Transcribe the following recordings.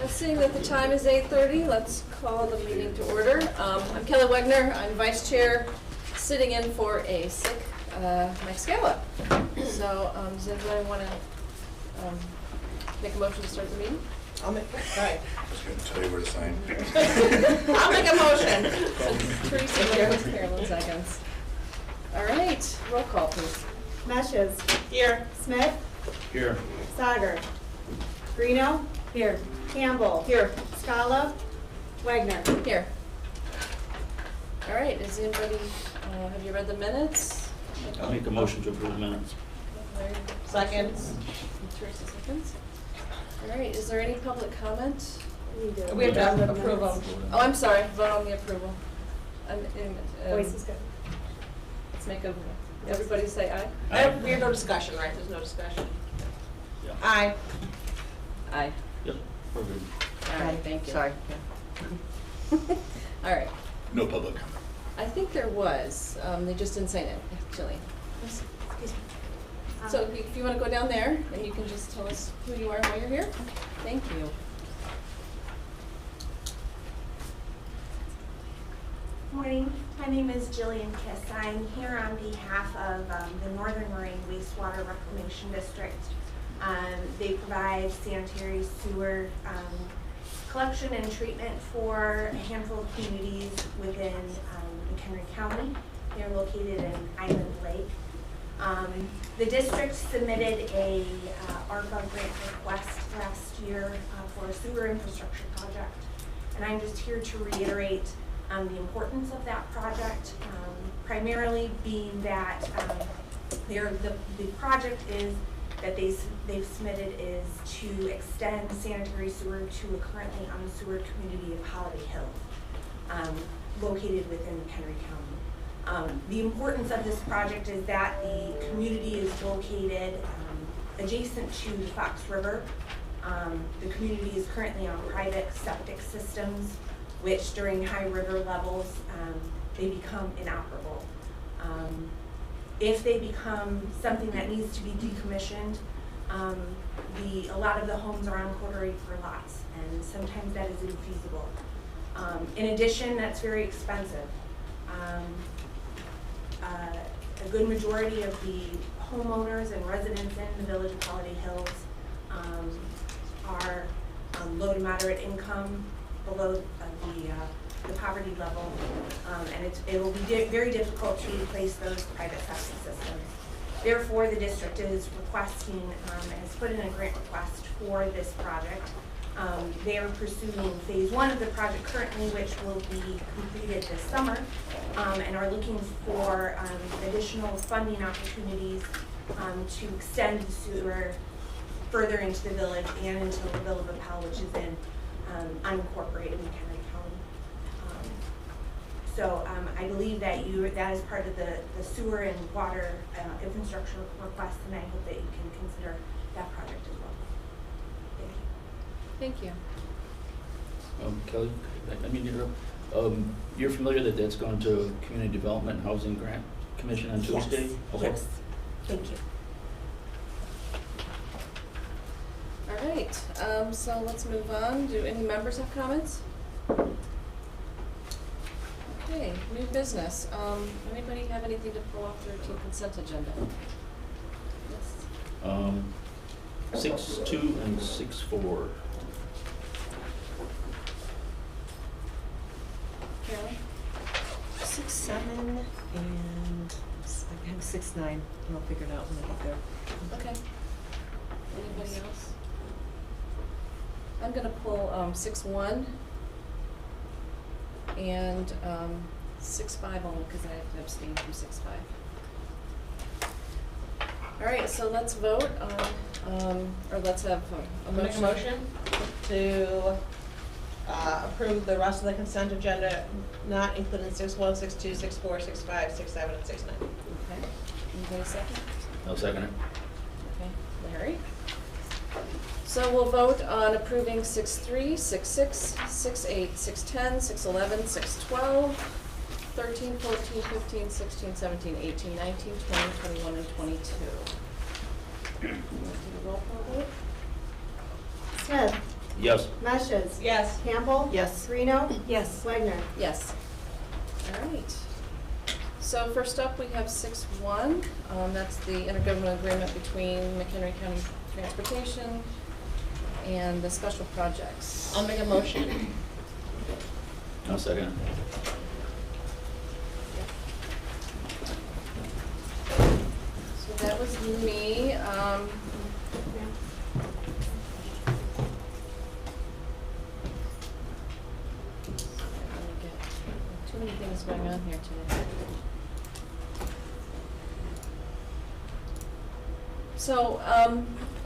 Seeing that the time is 8:30, let's call the meeting to order. I'm Kelly Wegner. I'm Vice Chair, sitting in for a sick Mike Scala. So does anybody want to make a motion to start the meeting? I'll make, right. I was going to tell you where to sign. I'll make a motion. Teresa, Carolyn seconds. All right, roll call, please. Meshes. Here. Smith. Here. Sauger. Greeno. Here. Campbell. Here. Scala. Wegner. Here. All right, is anybody, have you read the minutes? I'll make a motion to approve the minutes. Seconds. Teresa seconds. All right, is there any public comment? We have to approve them. Oh, I'm sorry, vote on the approval. Voice is good. Let's make everybody say aye. We have no discussion, right? There's no discussion. Yeah. Aye. Aye. Yep, we're good. All right, thank you. Sorry. All right, No public comment. I think there was, they just didn't say it, actually. So if you want to go down there, and you can just tell us who you are and why you're here. Thank you. Morning, my name is Jillian Kiss. I'm here on behalf of the Northern Moraine Wastewater Reclamation District. They provide sanitary sewer collection and treatment for a handful of communities within McHenry County. They're located in Island Lake. The district submitted a ARPA grant request last year for a sewer infrastructure project. And I'm just here to reiterate the importance of that project, primarily being that the project is that they've submitted is to extend sanitary sewer to a currently unsewered community of Holiday Hill, located within McHenry County. The importance of this project is that the community is located adjacent to the Fox River. The community is currently on private septic systems, which during high river levels, they become inoperable. If they become something that needs to be decommissioned, a lot of the homes are on quarter-acre lots, and sometimes that is infeasible. In addition, that's very expensive. A good majority of the homeowners and residents in the village of Holiday Hills are low to moderate income, below the poverty level, and it will be very difficult to replace those private septic systems. Therefore, the district is requesting, has put in a grant request for this project. They are pursuing phase 1 of the project currently, which will be completed this summer, and are looking for additional funding opportunities to extend the sewer further into the village and into the village of Appel, which is in unincorporated McHenry County. So I believe that that is part of the sewer and water infrastructure request, and I hope that you can consider that project as well. Thank you. Thank you. Kelly, I mean, you're familiar that that's going to Community Development Housing Grant Commission on Tuesday? Yes. Okay. Yes. Thank you. All right, so let's move on. Do any members have comments? Okay, new business. Anybody have anything to pull off the routine consent agenda? Yes. 6.2 and 6.4. Carolyn? 6.7 and I have 6.9. I'll figure it out when I get there. Okay. Anybody else? I'm gonna pull 6.1 and 6.5 only because I have to abstain from 6.5. All right, so let's vote on, or let's have a motion. Make a motion to approve the rest of the consent agenda, not including 6.1, 6.2, 6.4, 6.5, 6.7, and 6.9. Okay. Anybody second? I'll second it. Okay, Larry? So we'll vote on approving 6.3, 6.6, 6.8, 6.10, 6.11, 6.12, 13, 14, 15, 16, 17, 18, 19, 20, 21, and 22. You want to do the roll call vote? Smith. Yes. Mashes. Yes. Campbell. Yes. Reno. Yes. Wagner. Yes. All right. So first up, we have 6.1. That's the intergovernmental agreement between McHenry County Transportation and the special projects. I'll make a motion. I'll second. So that was me. Too many things going on here today. So,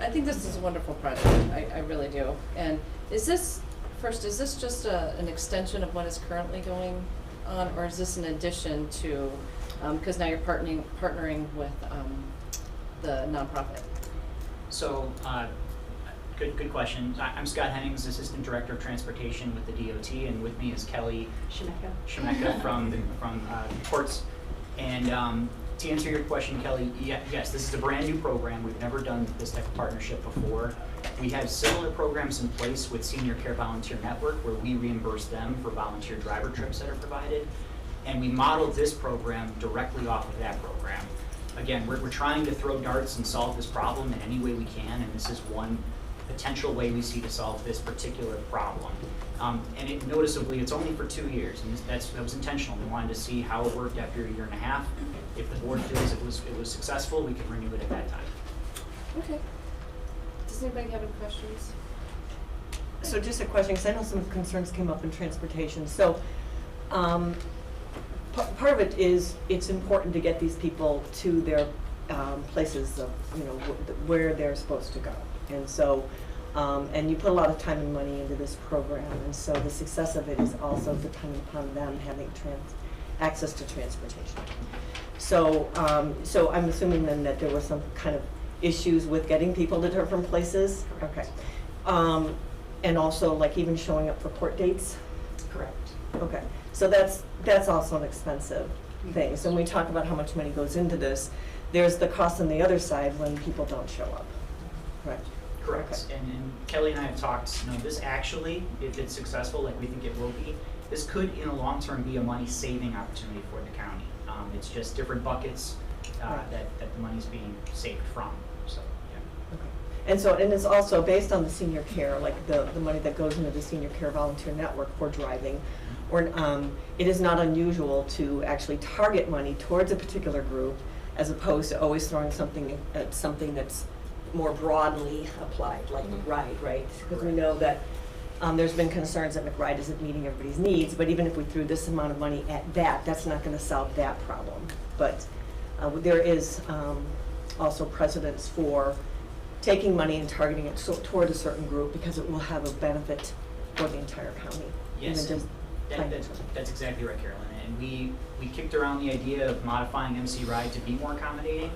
I think this is a wonderful project, I really do. And is this just an extension of what is currently going on, or is this an addition to, because now you're partnering with the nonprofit? So, good question. I'm Scott Hennings, Assistant Director of Transportation with the DOT, and with me is Kelly Shemeka from Ports. And to answer your question, Kelly, yes, this is a brand new program. We've never done this type of partnership before. We have similar programs in place with Senior Care Volunteer Network, where we reimburse them for volunteer driver trips that are provided. And we modeled this program directly off of that program. Again, we're trying to throw darts and solve this problem in any way we can, and this is one potential way we see to solve this particular problem. And noticeably, it's only for 2 years, and that was intentional. We wanted to see how it worked after a year and a half. If the board feels it was successful, we can renew it at that time. Okay. Does anybody have any questions? So just a question, because I know some concerns came up in transportation. So part of it is it's important to get these people to their places of, where they're supposed to go. And so, and you put a lot of time and money into this program, and so the success of it is also dependent upon them having access to transportation. So, so I'm assuming then that there were some kind of issues with getting people to different places? Correct. Okay. And also like even showing up for court dates? Correct. Okay, so that's also an expensive thing. So when we talk about how much money goes into this, there's the cost on the other side when people don't show up, correct? Correct. Okay. And Kelly and I have talked, this actually, if it's successful, like we think it will be, this could in the long term be a money saving opportunity for the county. It's just different buckets Right. that the money's being saved from, so, yeah. Okay. And so, and it's also based on the senior care, like the money that goes into the Senior Care Volunteer Network for driving, or it is not unusual to actually target money towards a particular group as opposed to always throwing something at something that's more broadly applied, like McBride, right? Because we know that there's been concerns that McBride isn't meeting everybody's needs, but even if we threw this amount of money at that, that's not going to solve that problem. But there is also precedence for taking money and targeting it toward a certain group because it will have a benefit for the entire county. Yes, Even just that's exactly right, Carolyn. And we kicked around the idea of modifying MC Ride to be more accommodating.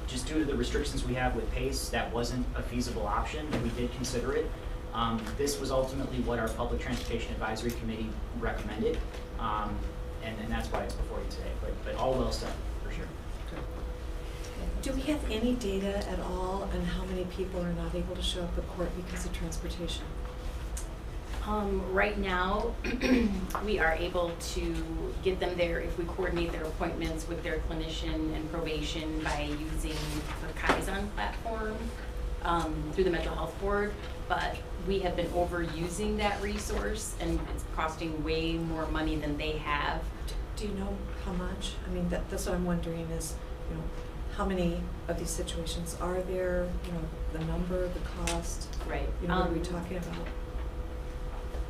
Just due to the restrictions we have with PACE, that wasn't a feasible option, and we did consider it. This was ultimately what our Public Transportation Advisory Committee recommended, and that's why it's before you today, but all well done, for sure. Do we have any data at all on how many people are not able to show up at court because of transportation? Right now, we are able to get them there if we coordinate their appointments with their clinician and probation by using the Kaizen platform through the Mental Health Board, but we have been overusing that resource and it's costing way more money than they have. Do you know how much? I mean, that's what I'm wondering is, how many of these situations are there? The number, the cost? Right. What are we talking about?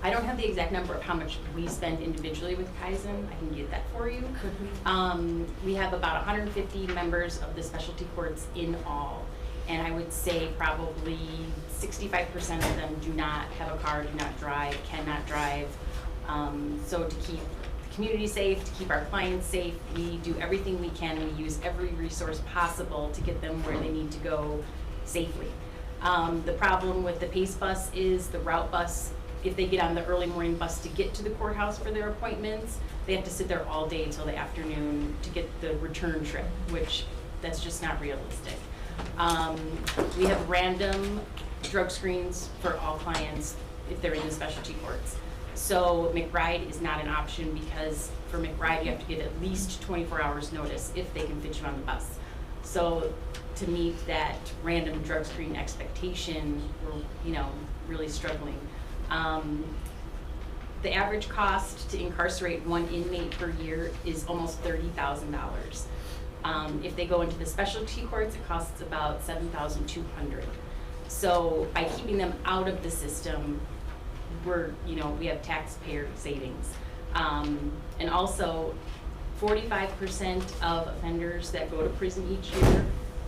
I don't have the exact number of how much we spend individually with Kaizen. I can get that for you. Could we? We have about 150 members of the specialty courts in all. And I would say probably 65% of them do not have a car, do not drive, cannot drive. So to keep the community safe, to keep our clients safe, we do everything we can. We use every resource possible to get them where they need to go safely. The problem with the PACE bus is the route bus. If they get on the early morning bus to get to the courthouse for their appointments, they have to sit there all day till the afternoon to get the return trip, which that's just not realistic. We have random drug screens for all clients if they're in the specialty courts. So McBride is not an option because for McBride, you have to give at least 24 hours notice if they can fit you on the bus. So to meet that random drug screen expectation, we're, really struggling. The average cost to incarcerate one inmate per year is almost $30,000. If they go into the specialty courts, it costs about $7,200. So by keeping them out of the system, we have taxpayer savings. And also, 45% of offenders that go to prison each year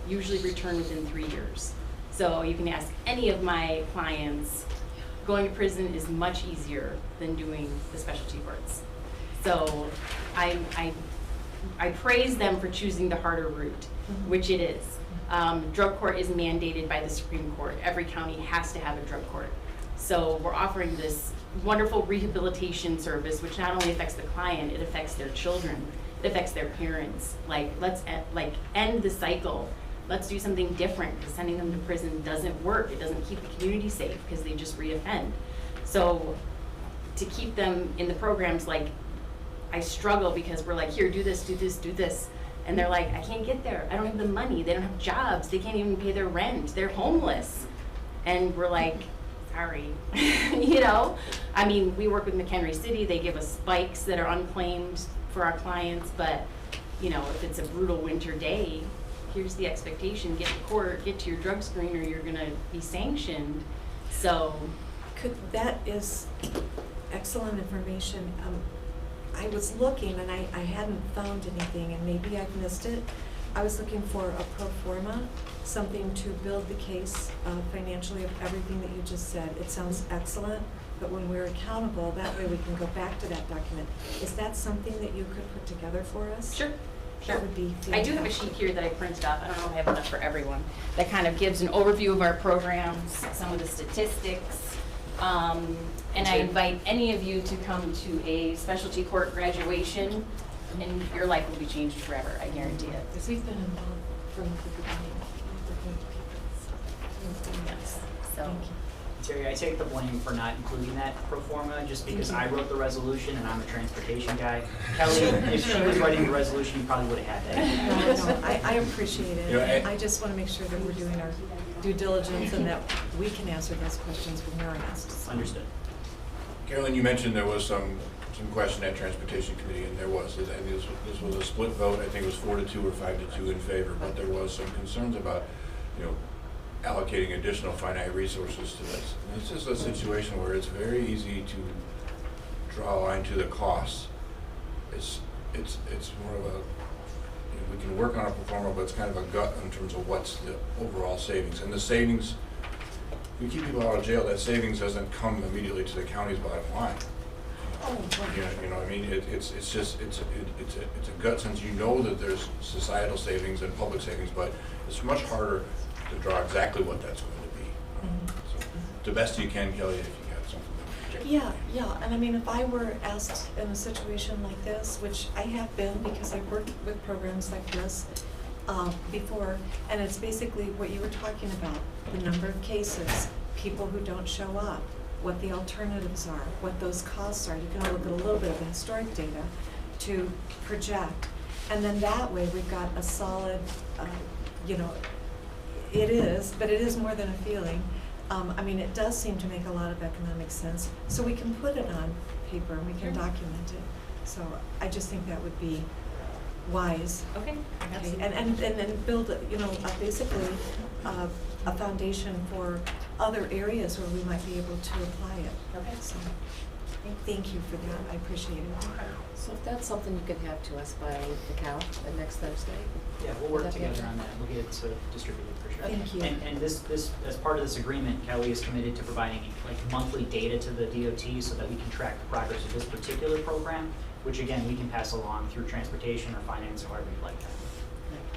usually return within 3 years. So you can ask any of my clients, going to prison is much easier than doing the specialty courts. So I praise them for choosing the harder route, which it is. Drug court is mandated by the Supreme Court. Every county has to have a drug court. So we're offering this wonderful rehabilitation service, which not only affects the client, it affects their children, it affects their parents. Let's end the cycle. Let's do something different, because sending them to prison doesn't work. It doesn't keep the community safe because they just reoffend. So to keep them in the programs, I struggle because we're like, here, do this, do this, do this. And they're like, I can't get there. I don't have the money. They don't have jobs. They can't even pay their rent. They're homeless. And we're like, sorry. We work with McHenry City. They give us spikes that are unclaimed for our clients. But, if it's a brutal winter day, here's the expectation. Get to court, get to your drug screen, or you're going to be sanctioned. So That is excellent information. I was looking and I hadn't found anything, and maybe I've missed it. I was looking for a pro forma, something to build the case financially of everything that you just said. It sounds excellent, but when we're accountable, that way we can go back to that document. Is that something that you could put together for us? Sure. That would be fantastic. I do have a sheet here that I printed off. I don't know if I have enough for everyone. That kind of gives an overview of our programs, some of the statistics. And I invite any of you to come to a specialty court graduation, and your life will be changed forever, I guarantee it. Because we've been involved from the beginning. Yes. So. Thank you. Terry, I take the blame for not including that pro forma just because I wrote the resolution and I'm a transportation guy. Kelly, if she was writing the resolution, you probably would have had that. No, I appreciate it. Yeah, I just want to make sure that we're doing our due diligence and that we can answer those questions when they're asked. Understood. Carolyn, you mentioned there was some question at Transportation Committee, and there was. And this was a split vote. I think it was 4-2 or 5-2 in favor, but there was some concerns about, allocating additional finite resources to this. And this is a situation where it's very easy to draw a line to the costs. It's more of a, we can work on a performer, but it's kind of a gut in terms of what's the overall savings. And the savings, if we keep people out of jail, that savings doesn't come immediately to the county's bottom line. It's a gut sense. That there's societal savings and public savings, but it's much harder to draw exactly what that's going to be. So, the best you can, Kelly, if you have something. Yeah, and if I were asked in a situation like this, which I have been because I've worked with programs like this before, and it's basically what you were talking about, the number of cases, people who don't show up, what the alternatives are, what those costs are. You can look at a little bit of the historic data to project, and then that way we've got a solid, it is more than a feeling. It does seem to make a lot of economic sense, so we can put it on paper and we can document it. So I just think that would be wise. Okay. And then build, basically a foundation for other areas where we might be able to apply it. Okay. So thank you for that. I appreciate it. So if that's something you can have to us by the next Thursday. Yeah, we'll work together on that. We'll get it distributed for sure. Thank you. And this, as part of this agreement, Kelly is committed to providing monthly data to the DOT so that we can track the progress of this particular program, which again, we can pass along through transportation or finance or however you'd like that.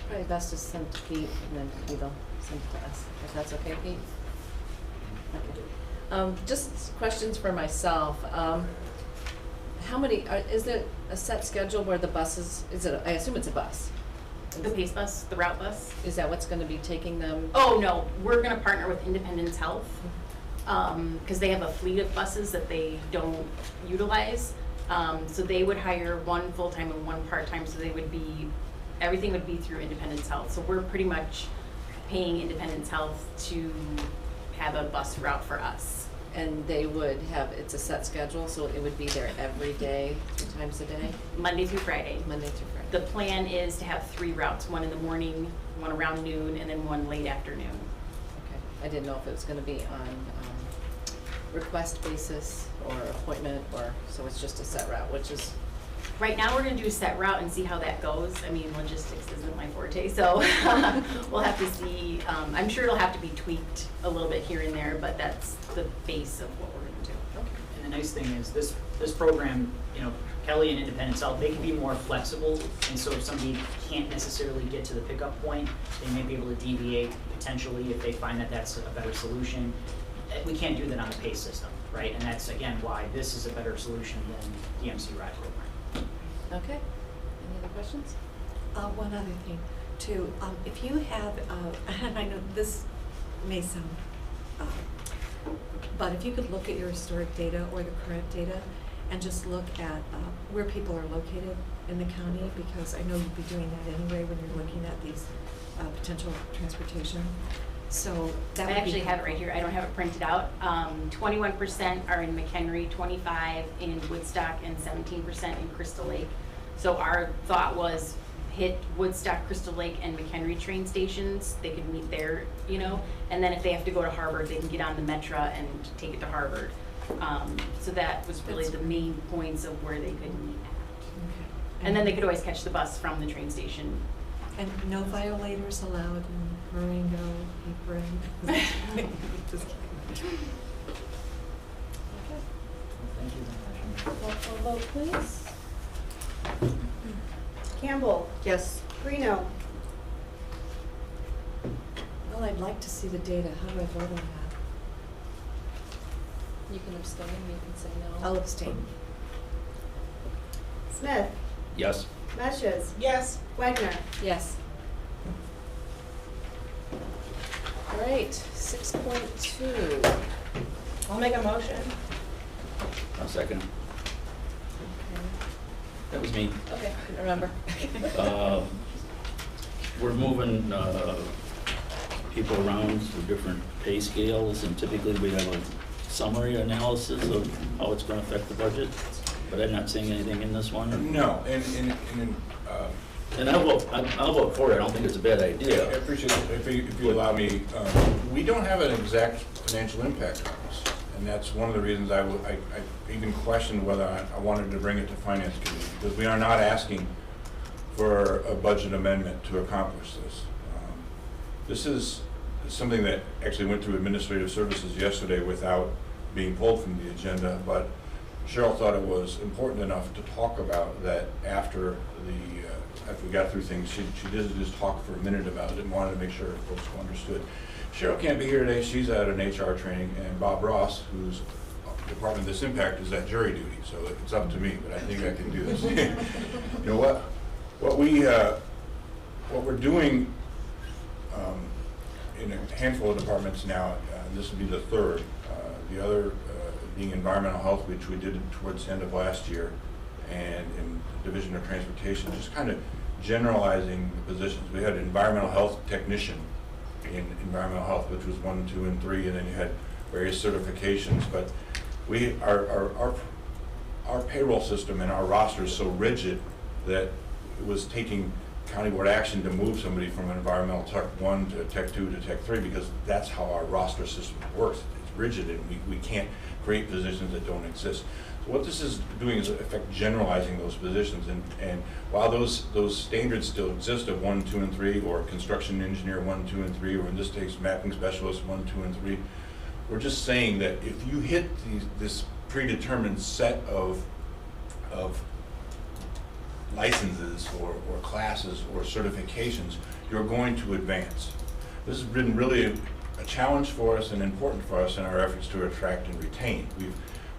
Probably best to send it to Pete, and then Pete will send it to us, if that's okay, Pete? Okay. Just questions for myself. How many, is it a set schedule where the buses, I assume it's a bus? The PACE bus, the route bus. Is that what's gonna be taking them? Oh, no, we're gonna partner with Independence Health, because they have a fleet of buses that they don't utilize. So they would hire one full-time and one part-time, so they would be, everything would be through Independence Health. So we're pretty much paying Independence Health to have a bus route for us. And they would have, it's a set schedule, so it would be there every day, 3 times a day, Monday through Friday. Monday through Friday? The plan is to have 3 routes, one in the morning, one around noon, and then one late afternoon. Okay, I didn't know if it was gonna be on, request basis or appointment, or, so it's just a set route, which is, Right now, we're gonna do a set route and see how that goes. I mean, logistics isn't my forte, so we'll have to see. I'm sure it'll have to be tweaked a little bit here and there, but that's the base of what we're gonna do. And the nice thing is, this program, you know, Kelly and Independence Health, they can be more flexible, and so if somebody can't necessarily get to the pickup point, they may be able to deviate potentially if they find that that's a better solution. We can't do that on the PACE system, right? And that's, again, why this is a better solution than the MC Ride program. okay. Any other questions? One other thing, too, if you have, and I know this may sound, but if you could look at your historic data or the current data and just look at where people are located in the county, because I know you'd be doing that anyway when you're looking at these potential transportation. So that would I be actually have it right here. I don't have it printed out. 21% are in McHenry, 25 in Woodstock, and 17% in Crystal Lake. So our thought was hit Woodstock, Crystal Lake, and McHenry train stations. They could meet there, you know, and then if they have to go to Harvard, they can get on the Metra and take it to Harvard. So that was really the main points of where they could meet at. Okay. And then they could always catch the bus from the train station. And no violators allowed in Marengo, Apron. Just kidding. Thank you. Roll call vote, please. Campbell, Yes. Greeno, Well, I'd like to see the data. How do I vote on that? You can abstain, you can say no. I'll abstain. Smith, Yes. Meshes, Yes. Wagner. Yes. All right, 6.2. I'll make a motion. I'll second. That was me. Okay, couldn't remember. We're moving people around through different pay scales, and typically we have a summary analysis of how it's going to affect the budget, but I'm not seeing anything in this one. No, And I'll vote for it. I don't think it's a bad I idea. appreciate it. If you allow me, we don't have an exact financial impact on this. And that's one of the reasons I even questioned whether I wanted to bring it to Finance Committee, because we are not asking for a budget amendment to accomplish this. This is something that actually went through Administrative Services yesterday without being pulled from the agenda, but Cheryl thought it was important enough to talk about that after we got through things. She did just talk for a minute about it and wanted to make sure folks understood. Cheryl can't be here today. She's at an HR training, and Bob Ross, who's Department of this Impact, is at jury duty, so it's up to me, but I think I can do this. You know what we're doing in a handful of departments now, this will be the third, the other being environmental health, which we did towards the end of last year, and in the Division of Transportation, just kind of generalizing the positions. We had an environmental health technician in environmental health, which was 1, 2, and 3, and then you had various certifications. But our payroll system and our roster is so rigid that it was taking county board action to move somebody from an environmental Tech 1 to Tech 2 to Tech 3, because that's how our roster system works. It's rigid, and we can't create positions that don't exist. So what this is doing is in effect generalizing those positions, and while those standards still exist of 1, 2, and 3, or construction engineer 1, 2, and 3, or in this case mapping specialist 1, 2, and 3, we're just saying that if you hit this predetermined set of licenses or classes or certifications, you're going to advance. This has been really a challenge for us and important for us in our efforts to attract and retain.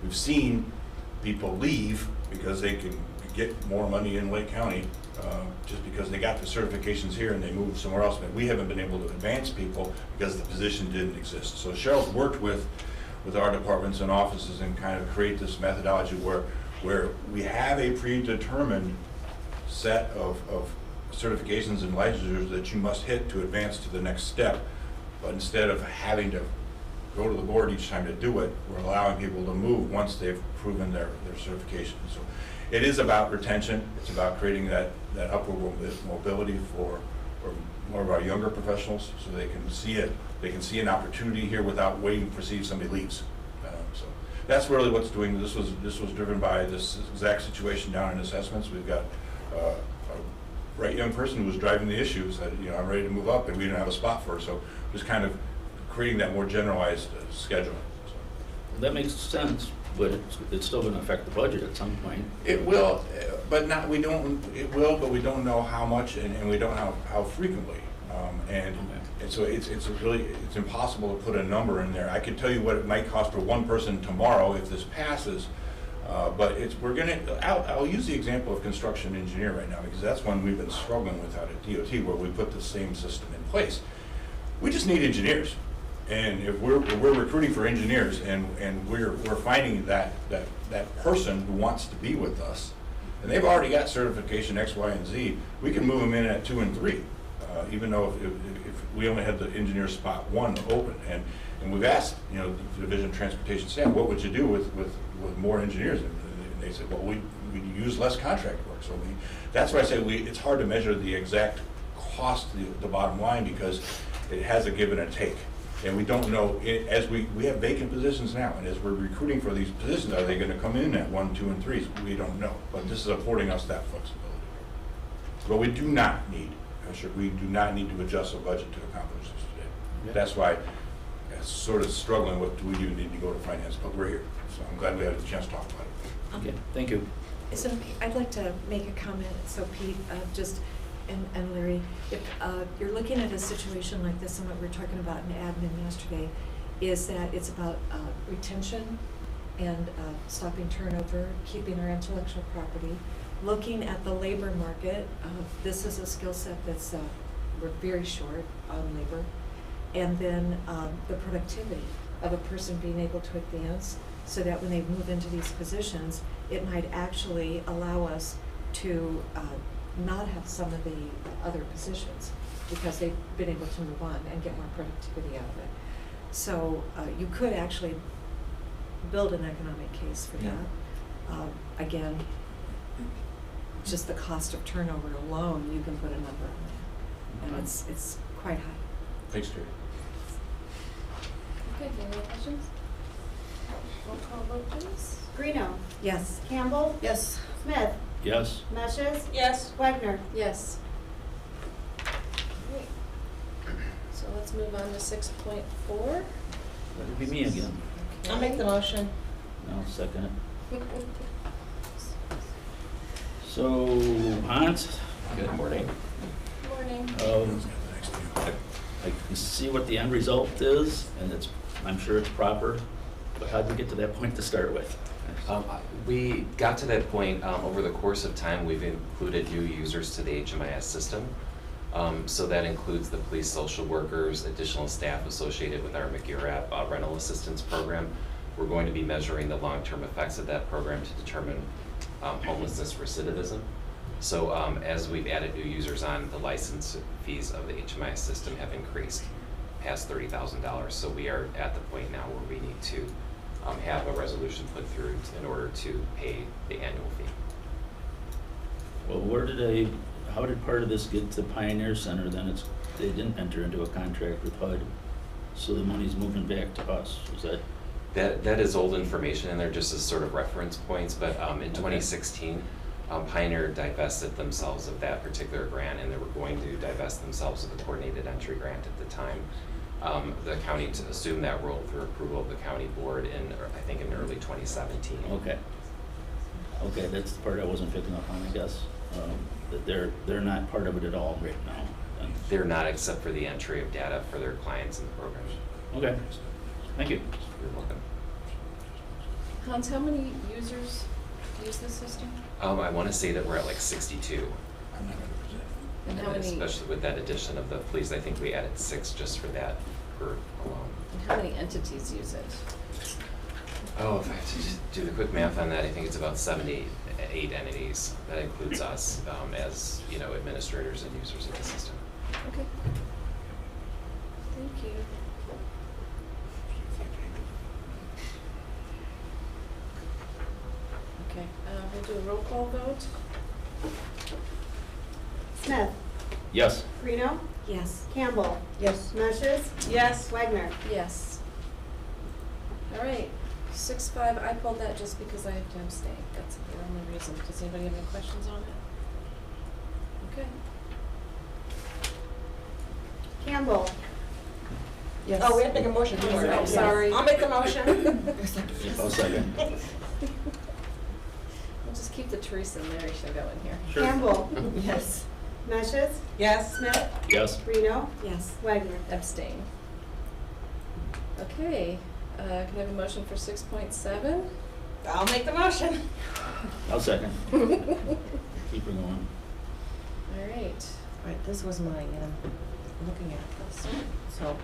We've seen people leave because they can get more money in Lake County just because they got the certifications here and they moved somewhere else. But we haven't been able to advance people because the position didn't exist. So Cheryl's worked with our departments and offices and kind of create this methodology where we have a predetermined set of certifications and licensures that you must hit to advance to the next step. But instead of having to go to the board each time to do it, we're allowing people to move once they've proven their certification. So it is about retention. It's about creating that upward mobility for more of our younger professionals, so they can see it. They can see an opportunity here without waiting to see if somebody leaves. So that's really what's doing. This was driven by this exact situation down in assessments. We've got a right young person who was driving the issue, said, I'm ready to move up, and we didn't have a spot for her. So just kind of creating that more generalized schedule. So. That makes sense, but it's still going to affect the budget at some point. It will, but not. We don't. It will, but we don't know how much, and we don't know how frequently. And so it's impossible to put a number in there. I could tell you what it might cost for one person tomorrow if this passes, but I'll use the example of construction engineer right now, because that's one we've been struggling with out at DOT, where we put the same system in place. We just need engineers. And if we're recruiting for engineers and we're finding that person who wants to be with us, and they've already got certification X, Y, and Z, we can move them in at 2 and 3, even though if we only had the engineer spot 1 open. And we've asked, the Division of Transportation staff, what would you do with more engineers? And they said, well, we use less contract work. So that's why I say it's hard to measure the exact cost, the bottom line, because it has a give and a take. And we don't know, as we have vacant positions now, and as we're recruiting for these positions, are they going to come in at 1, 2, and 3? We don't know. But this is affording us that flexibility. But we do not need to adjust the budget to accomplish this today. Yeah. That's why I'm sort of struggling with, do we even need to go to finance? But we're here. So I'm glad we had a chance to talk about it. Okay, thank you. So I'd like to make a comment, so Pete, and Larry, if you're looking at a situation like this, and what we were talking about in admin yesterday, is that it's about retention and stopping turnover, keeping our intellectual property, looking at the labor market. This is a skill set that's, we're very short on labor. And then the productivity of a person being able to advance, so that when they move into these positions, it might actually allow us to not have some of the other positions, because they've been able to move on and get more productivity out of it. So you could actually build an economic case for that. Again, just the cost of turnover alone, you can put a number on that, and it's quite high. Thanks, Terry. Okay, any other questions? Roll call vote, please. Greeno, Yes. Campbell, Yes. Smith, Yes? Meshes, Yes. Wagner. Yes. Great. So let's move on to 6.4. That'd be me again. I'll make the motion. I'll second it. So, Hans? Good morning. Morning. I can see what the end result is, and I'm sure it's proper, but how did we get to that point to start with? We got to that point over the course of time. We've included new users to the HMIS system. So that includes the police social workers, additional staff associated with our McGarrett rental assistance program. We're going to be measuring the long-term effects of that program to determine homelessness recidivism. So as we've added new users on, the license fees of the HMIS system have increased past $30,000. So we are at the point now where we need to have a resolution put through in order to pay the annual fee. Well, how did part of this get to Pioneer Center then? They didn't enter into a contract with HUD, so the money's moving back to us. Is that? That is old information, and they're just as sort of reference points, but in 2016, Pioneer divested themselves of that particular grant, and they were going to divest themselves of the coordinated entry grant at the time. The county assumed that role through approval of the county board I think in early 2017. Okay, that's the part I wasn't picking up on, I guess. That they're not part of it at all right now. Then. They're not, except for the entry of data for their clients in the program. Okay, thank you. You're welcome. Hans, how many users use this system? I wanna say that we're at like 62. I'm not 100%. And how many, Especially with that addition of the police, I think we added 6 just for that group alone. and how many entities use it? Oh, if I had to just do the quick math on that, I think it's about 7 to 8 entities. That includes us, as, you know, administrators and users of the system. Okay. Thank you. Okay, we'll do a roll call vote. Smith, Yes. Reno, Yes. Campbell, Yes. Meshes, Yes. Wagner. Yes. All right, 6-5, I pulled that just because I have to abstain. That's the only reason. Does anybody have any questions on it? Okay. Campbell, Yes. Oh, we have to make a motion. Oh, sorry. I'll make the motion. I'll second. We'll just keep the Teresa and Mary show going here. Sure. Campbell, Yes. Meshes, Yes. Smith, Yes. Reno, Yes. Wagner. Abstain. Okay, can I have a motion for 6.7? I'll make the motion. I'll second. Keep it going. All right. All right, this was mine, and I'm looking at this. So,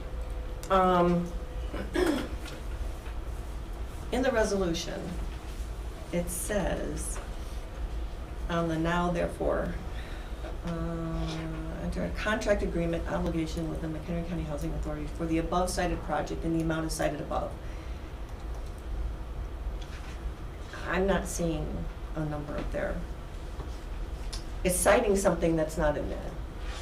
in the resolution, it says, on the now therefore, enter a contract agreement obligation with the McHenry County Housing Authority for the above cited project in the amount is cited above. I'm not seeing a number up there. It's citing something that's not in there.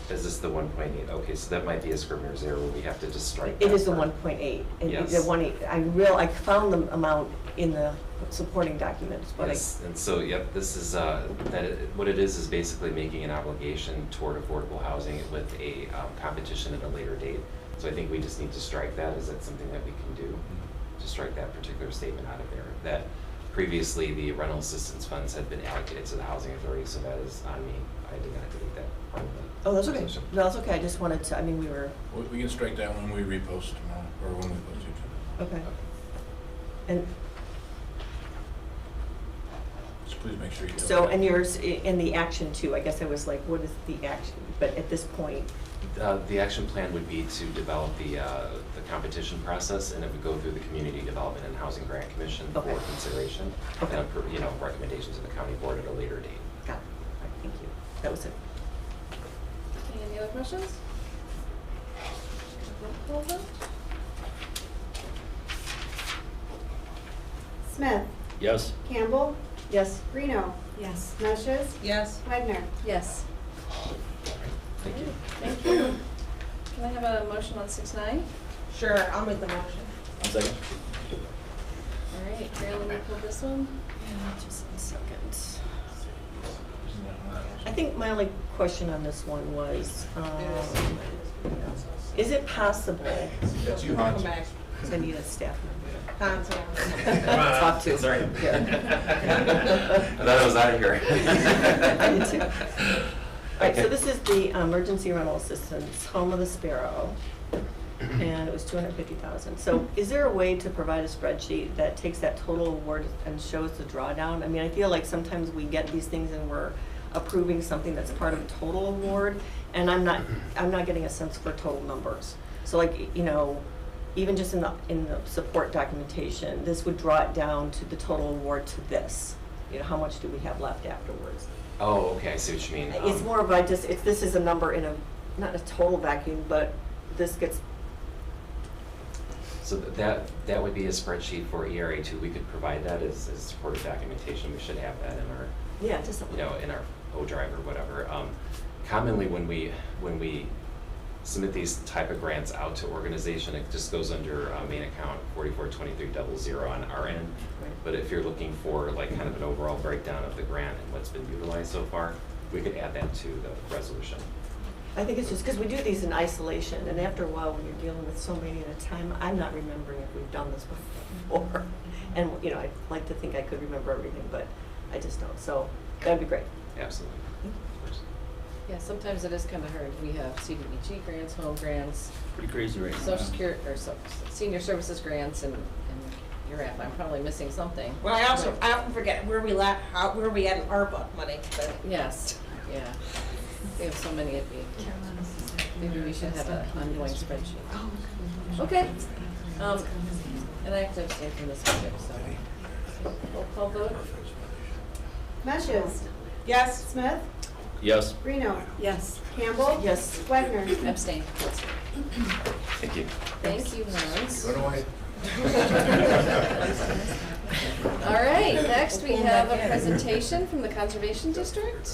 Is this the 1.8? Okay, so that might be a Scrivener's error where we have to just strike It that is the part. 1.8. Yes. The 1.8, I found the amount in the supporting documents, but Yes, and so, yep, this is, what it is basically making an obligation toward affordable housing with a competition at a later date. So I think we just need to strike that. Is that something that we can do? To strike that particular statement out of there. That previously the rental assistance funds had been allocated to the housing authority, so that is on me. I did not delete that part of the Oh, that's okay. resolution. No, that's okay. I just wanted to, we were, We can strike that when we repost tomorrow, or when we post it. okay. And Just please make sure you. so, and yours, in the action too, I guess I was like, what is the action? But at this point, The action plan would be to develop the competition process, and it would go through the Community Development and Housing Grant Commission for Okay. consideration. Okay. And, recommendations to the county board at a later date. got it. All right, thank you. That was it. Any other questions? Roll call vote? Smith, Yes. Campbell, Yes. Reno, Yes. Meshes, Yes. Wagner. Yes. Thank you. Thank you. Can I have a motion on 6-9? Sure, I'll make the motion. I'll second. All right, Carolyn, you pulled this one? Yeah, just a second. I think my only question on this one was, is it possible, That's you, Hans. Come back. because I need a staff member. Hans, Talk to. Sorry. Yeah. I thought I was out of here. I did too. All right, so this is the emergency rental assistance, home of the Sparrow, and it was 250,000. So is there a way to provide a spreadsheet that takes that total award and shows the drawdown? I mean, I feel like sometimes we get these things and we're approving something that's part of a total award, and I'm not getting a sense for total numbers. So like, even just in the support documentation, this would draw it down to the total award to this. How much do we have left afterwards? Oh, okay, I see what you mean. It's more of this is a number in not a total vacuum, but this gets, So that would be a spreadsheet for ERA2. We could provide that as supportive documentation. We should have that in our, yeah, just something. in our O drive or whatever. Commonly, when we submit these type of grants out to organization, it just goes under main account 442300 on our end. Right. But if you're looking for like kind of an overall breakdown of the grant and what's been utilized so far, we could add that to the resolution. I think it's just because we do these in isolation, and after a while, when you're dealing with so many at a time, I'm not remembering if we've done this before. And, I'd like to think I could remember everything, but I just don't. So that'd be great. Absolutely. Of course. Yeah, sometimes it is kind of hard. We have CDBG grants, home grants, Pretty crazy right now. Social Security, or senior services grants, and you're at, but I'm probably missing something. Well, I often forget where we at in ARPA money, but. Yes, yeah. We have so many of you. Maybe we should have an ongoing spreadsheet. Okay. And I have to abstain from this subject, so. Roll call vote? Meshes, Yes. Smith, Yes. Reno, Yes. Campbell. Yes. Wagner. Abstain. Thank you. Thank you, Hans. Go away. All right, next we have a presentation from the Conservation District.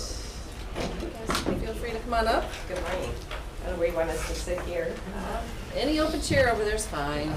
You guys feel free to come on up. Good morning. I don't know where you want us to sit here. Any open chair over there is fine.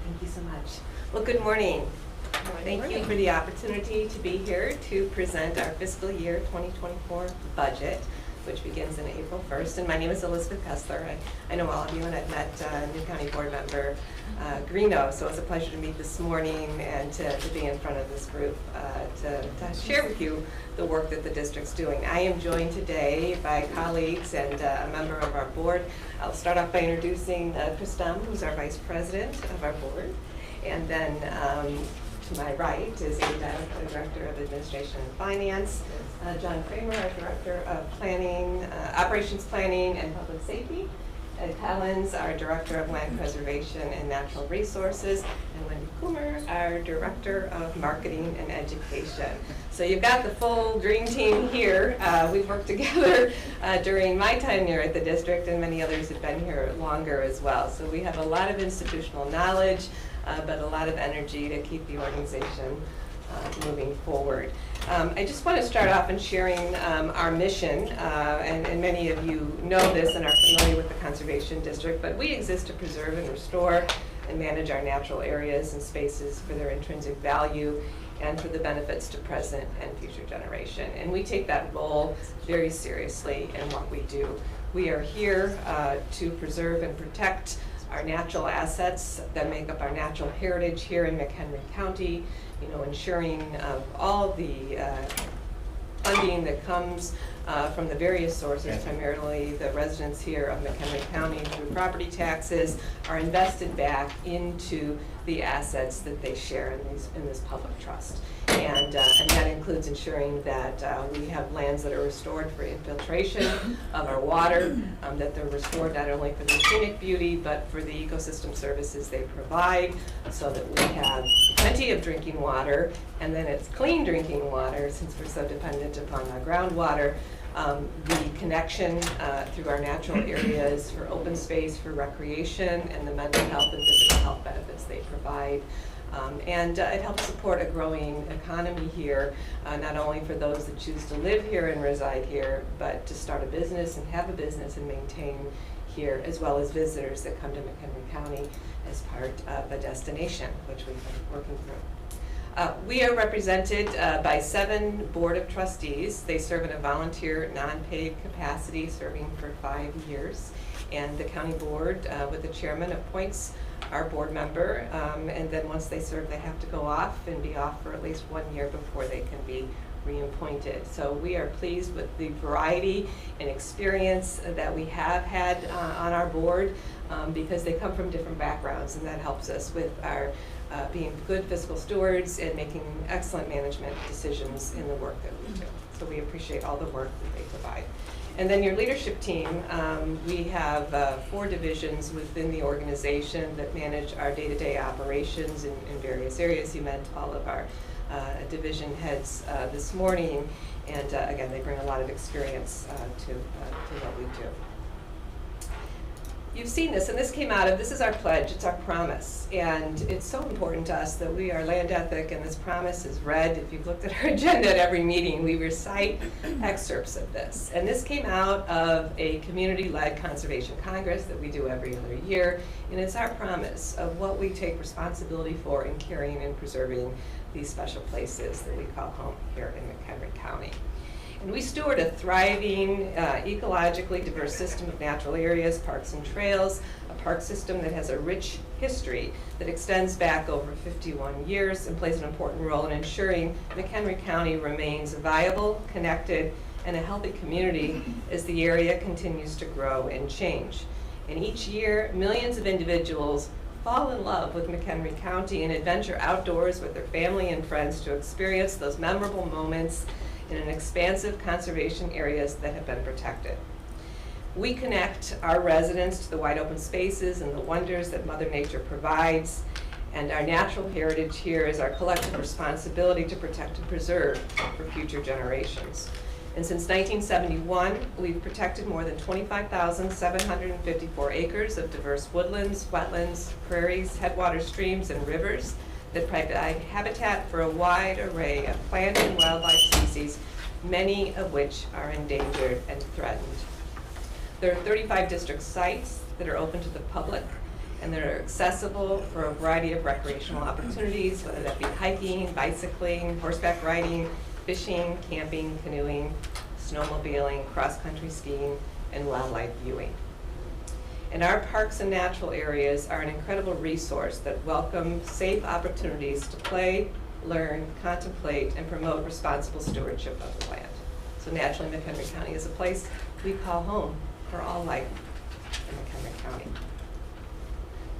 Thank you so much. Well, good morning. Thank you for the opportunity to be here to present our fiscal year 2024 budget, which begins in April 1st. And my name is Elizabeth Kessler. I know all of you, and I've met new county board member Greeno, so it's a pleasure to meet this morning and to be in front of this group to share with you the work that the district's doing. I am joined today by colleagues and a member of our board. I'll start off by introducing Chris Dunn, who's our vice president of our board. And then to my right is Amy Dial, the Director of Administration and Finance, John Kramer, our Director of Planning, Operations Planning and Public Safety, Ed Collins, our Director of Land Preservation and Natural Resources, and Wendy Coomer, our Director of Marketing and Education. So you've got the full dream team here. We've worked together during my tenure at the district, and many others have been here longer as well. So we have a lot of institutional knowledge, but a lot of energy to keep the organization moving forward. I just want to start off in sharing our mission, and many of you know this and are familiar with the Conservation District, but we exist to preserve and restore and manage our natural areas and spaces for their intrinsic value and for the benefits to present and future generation. And we take that role very seriously in what we do. We are here to preserve and protect our natural assets that make up our natural heritage here in McHenry County, you know, ensuring all the funding that comes from the various sources, primarily the residents here of McHenry County through property taxes, are invested back into the assets that they share in this public trust. And that includes ensuring that we have lands that are restored for infiltration of our water, that they're restored not only for the scenic beauty, but for the ecosystem services they provide, so that we have plenty of drinking water, and then it's clean drinking water, since we're so dependent upon our groundwater. The connection through our natural areas for open space, for recreation, and the mental health and physical health benefits they provide. And it helps support a growing economy here, not only for those that choose to live here and reside here, but to start a business and have a business and maintain here, as well as visitors that come to McHenry County as part of a destination, which we've been working through. We are represented by 7 Board of Trustees. They serve in a volunteer, non-paid capacity, serving for 5 years. And the county board, with the chairman, appoints our board member, and then once they serve, they have to go off and be off for at least 1 year before they can be reappointed. So we are pleased with the variety and experience that we have had on our board, because they come from different backgrounds, and that helps us with our being good fiscal stewards and making excellent management decisions in the work that we do. So we appreciate all the work that they provide. And then your leadership team, we have 4 divisions within the organization that manage our day-to-day operations in various areas. You met all of our division heads this morning, and again, they bring a lot of experience to what we do. You've seen this, and this came out of, this is our pledge, it's our promise. And it's so important to us that we are land ethic, and this promise is read. If you've looked at our agenda at every meeting, we recite excerpts of this. And this came out of a community-led conservation congress that we do every other year. And it's our promise of what we take responsibility for in caring and preserving these special places that we call home here in McHenry County. And we steward a thriving, ecologically diverse system of natural areas, parks and trails, a park system that has a rich history that extends back over 51 years and plays an important role in ensuring McHenry County remains viable, connected, and a healthy community as the area continues to grow and change. And each year, millions of individuals fall in love with McHenry County and adventure outdoors with their family and friends to experience those memorable moments in an expansive conservation areas that have been protected. We connect our residents to the wide open spaces and the wonders that Mother Nature provides, and our natural heritage here is our collective responsibility to protect and preserve for future generations. And since 1971, we've protected more than 25,754 acres of diverse woodlands, wetlands, prairies, headwater streams, and rivers that provide habitat for a wide array of plant and wildlife species, many of which are endangered and threatened. There are 35 district sites that are open to the public and that are accessible for a variety of recreational opportunities, whether that be hiking, bicycling, horseback riding, fishing, camping, canoeing, snowmobiling, cross-country skiing, and wildlife viewing. And our parks and natural areas are an incredible resource that welcome safe opportunities to play, learn, contemplate, and promote responsible stewardship of the land. So naturally, McHenry County is a place we call home for all life in McHenry County.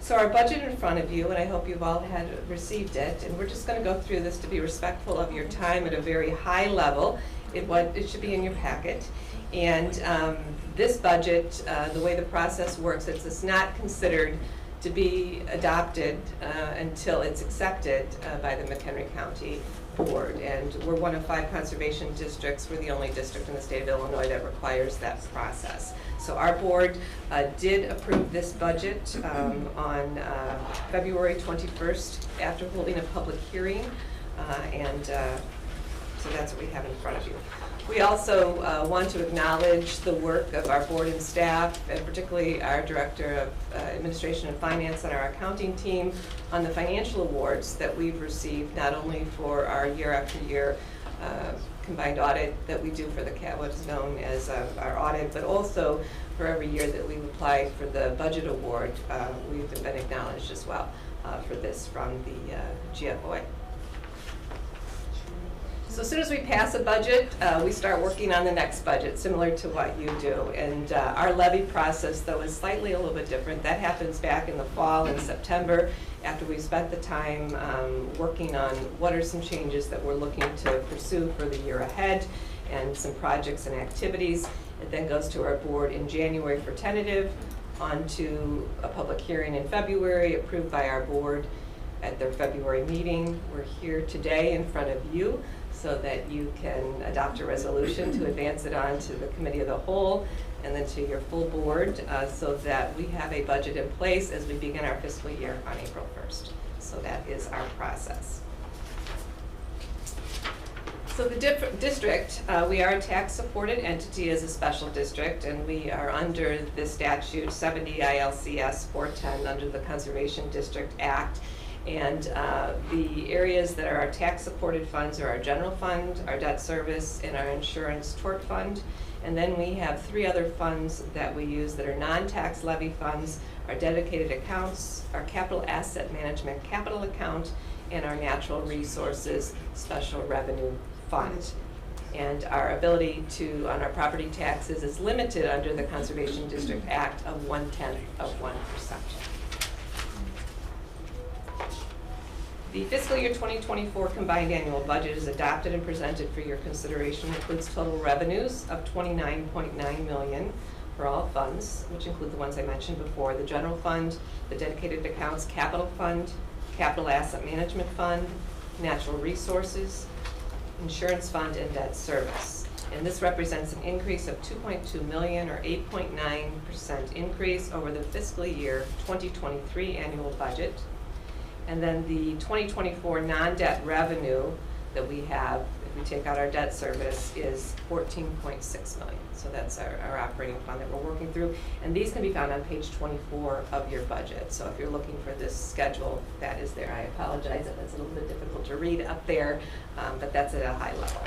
So our budget in front of you, and I hope you've all had received it, and we're just going to go through this to be respectful of your time at a very high level. It should be in your packet. And this budget, the way the process works, it's not considered to be adopted until it's accepted by the McHenry County Board. And we're one of 5 conservation districts. We're the only district in the state of Illinois that requires that process. So our board did approve this budget on February 21st after holding a public hearing. So that's what we have in front of you. We also want to acknowledge the work of our board and staff, and particularly our Director of Administration and Finance and our accounting team on the financial awards that we've received, not only for our year after year combined audit that we do for the what is known as our audit, but also for every year that we've applied for the budget award. We've been acknowledged as well for this from the GFOA. So as soon as we pass a budget, we start working on the next budget, similar to what you do. And our levy process, though, is slightly a little bit different. That happens back in the fall in September, after we've spent the time working on what are some changes that we're looking to pursue for the year ahead, and some projects and activities. It then goes to our board in January for tentative, on to a public hearing in February, approved by our board at their February meeting. We're here today in front of you so that you can adopt a resolution to advance it on to the committee of the whole and then to your full board so that we have a budget in place as we begin our fiscal year on April 1st. So that is our process. So the district, we are a tax-supported entity as a special district, and we are under the statute 70 ILCS 410 under the Conservation District Act. And the areas that are our tax-supported funds are our general fund, our debt service, and our insurance tort fund. And then we have 3 other funds that we use that are non-tax levy funds, our dedicated accounts, our capital asset management capital account, and our natural resources special revenue fund. And our ability to, on our property taxes, is limited under the Conservation District Act of 0.1%. The fiscal year 2024 combined annual budget is adopted and presented for your consideration. It includes total revenues of $29.9 million for all funds, which include the ones I mentioned before: the general fund, the dedicated accounts capital fund, capital asset management fund, natural resources, insurance fund, and debt service. And this represents an increase of 2.2 million or 8.9% increase over the fiscal year 2023 annual budget. And then the 2024 non-debt revenue that we have, if we take out our debt service, is 14.6 million. So that's our operating fund that we're working through. And these can be found on page 24 of your budget. So if you're looking for this schedule, that is there. I apologize if it's a little bit difficult to read up there, but that's at a high level.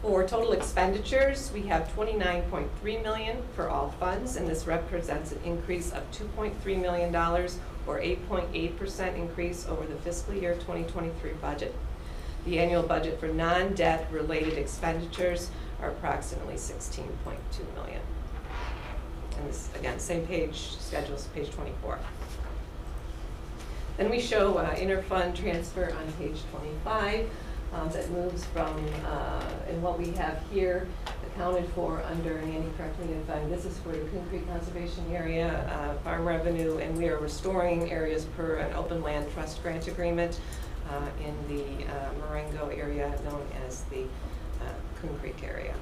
For total expenditures, we have 29.3 million for all funds, and this represents an increase of $2.3 million or 8.8% increase over the fiscal year 2023 budget. The annual budget for non-debt related expenditures are approximately 16.2 million. And this, again, same page, schedules page 24. Then we show interfund transfer on page 25 that moves from, and what we have here accounted for under, and Andy, correct me if I'm, this is for the Coon Creek Conservation Area, farm revenue, and we are restoring areas per an open land trust grant agreement in the Marengo area known as the Coon Creek area.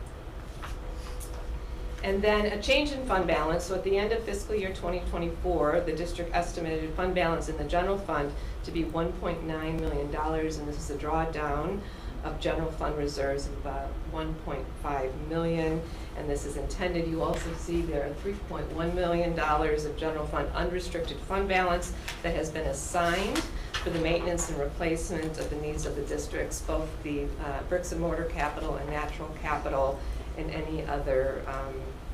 And then a change in fund balance. So at the end of fiscal year 2024, the district estimated fund balance in the general fund to be $1.9 million, and this is a drawdown of general fund reserves of about $1.5 million. And this is intended, you also see there are $3.1 million of general fund unrestricted fund balance that has been assigned for the maintenance and replacement of the needs of the districts, both the bricks and mortar capital and natural capital, and any other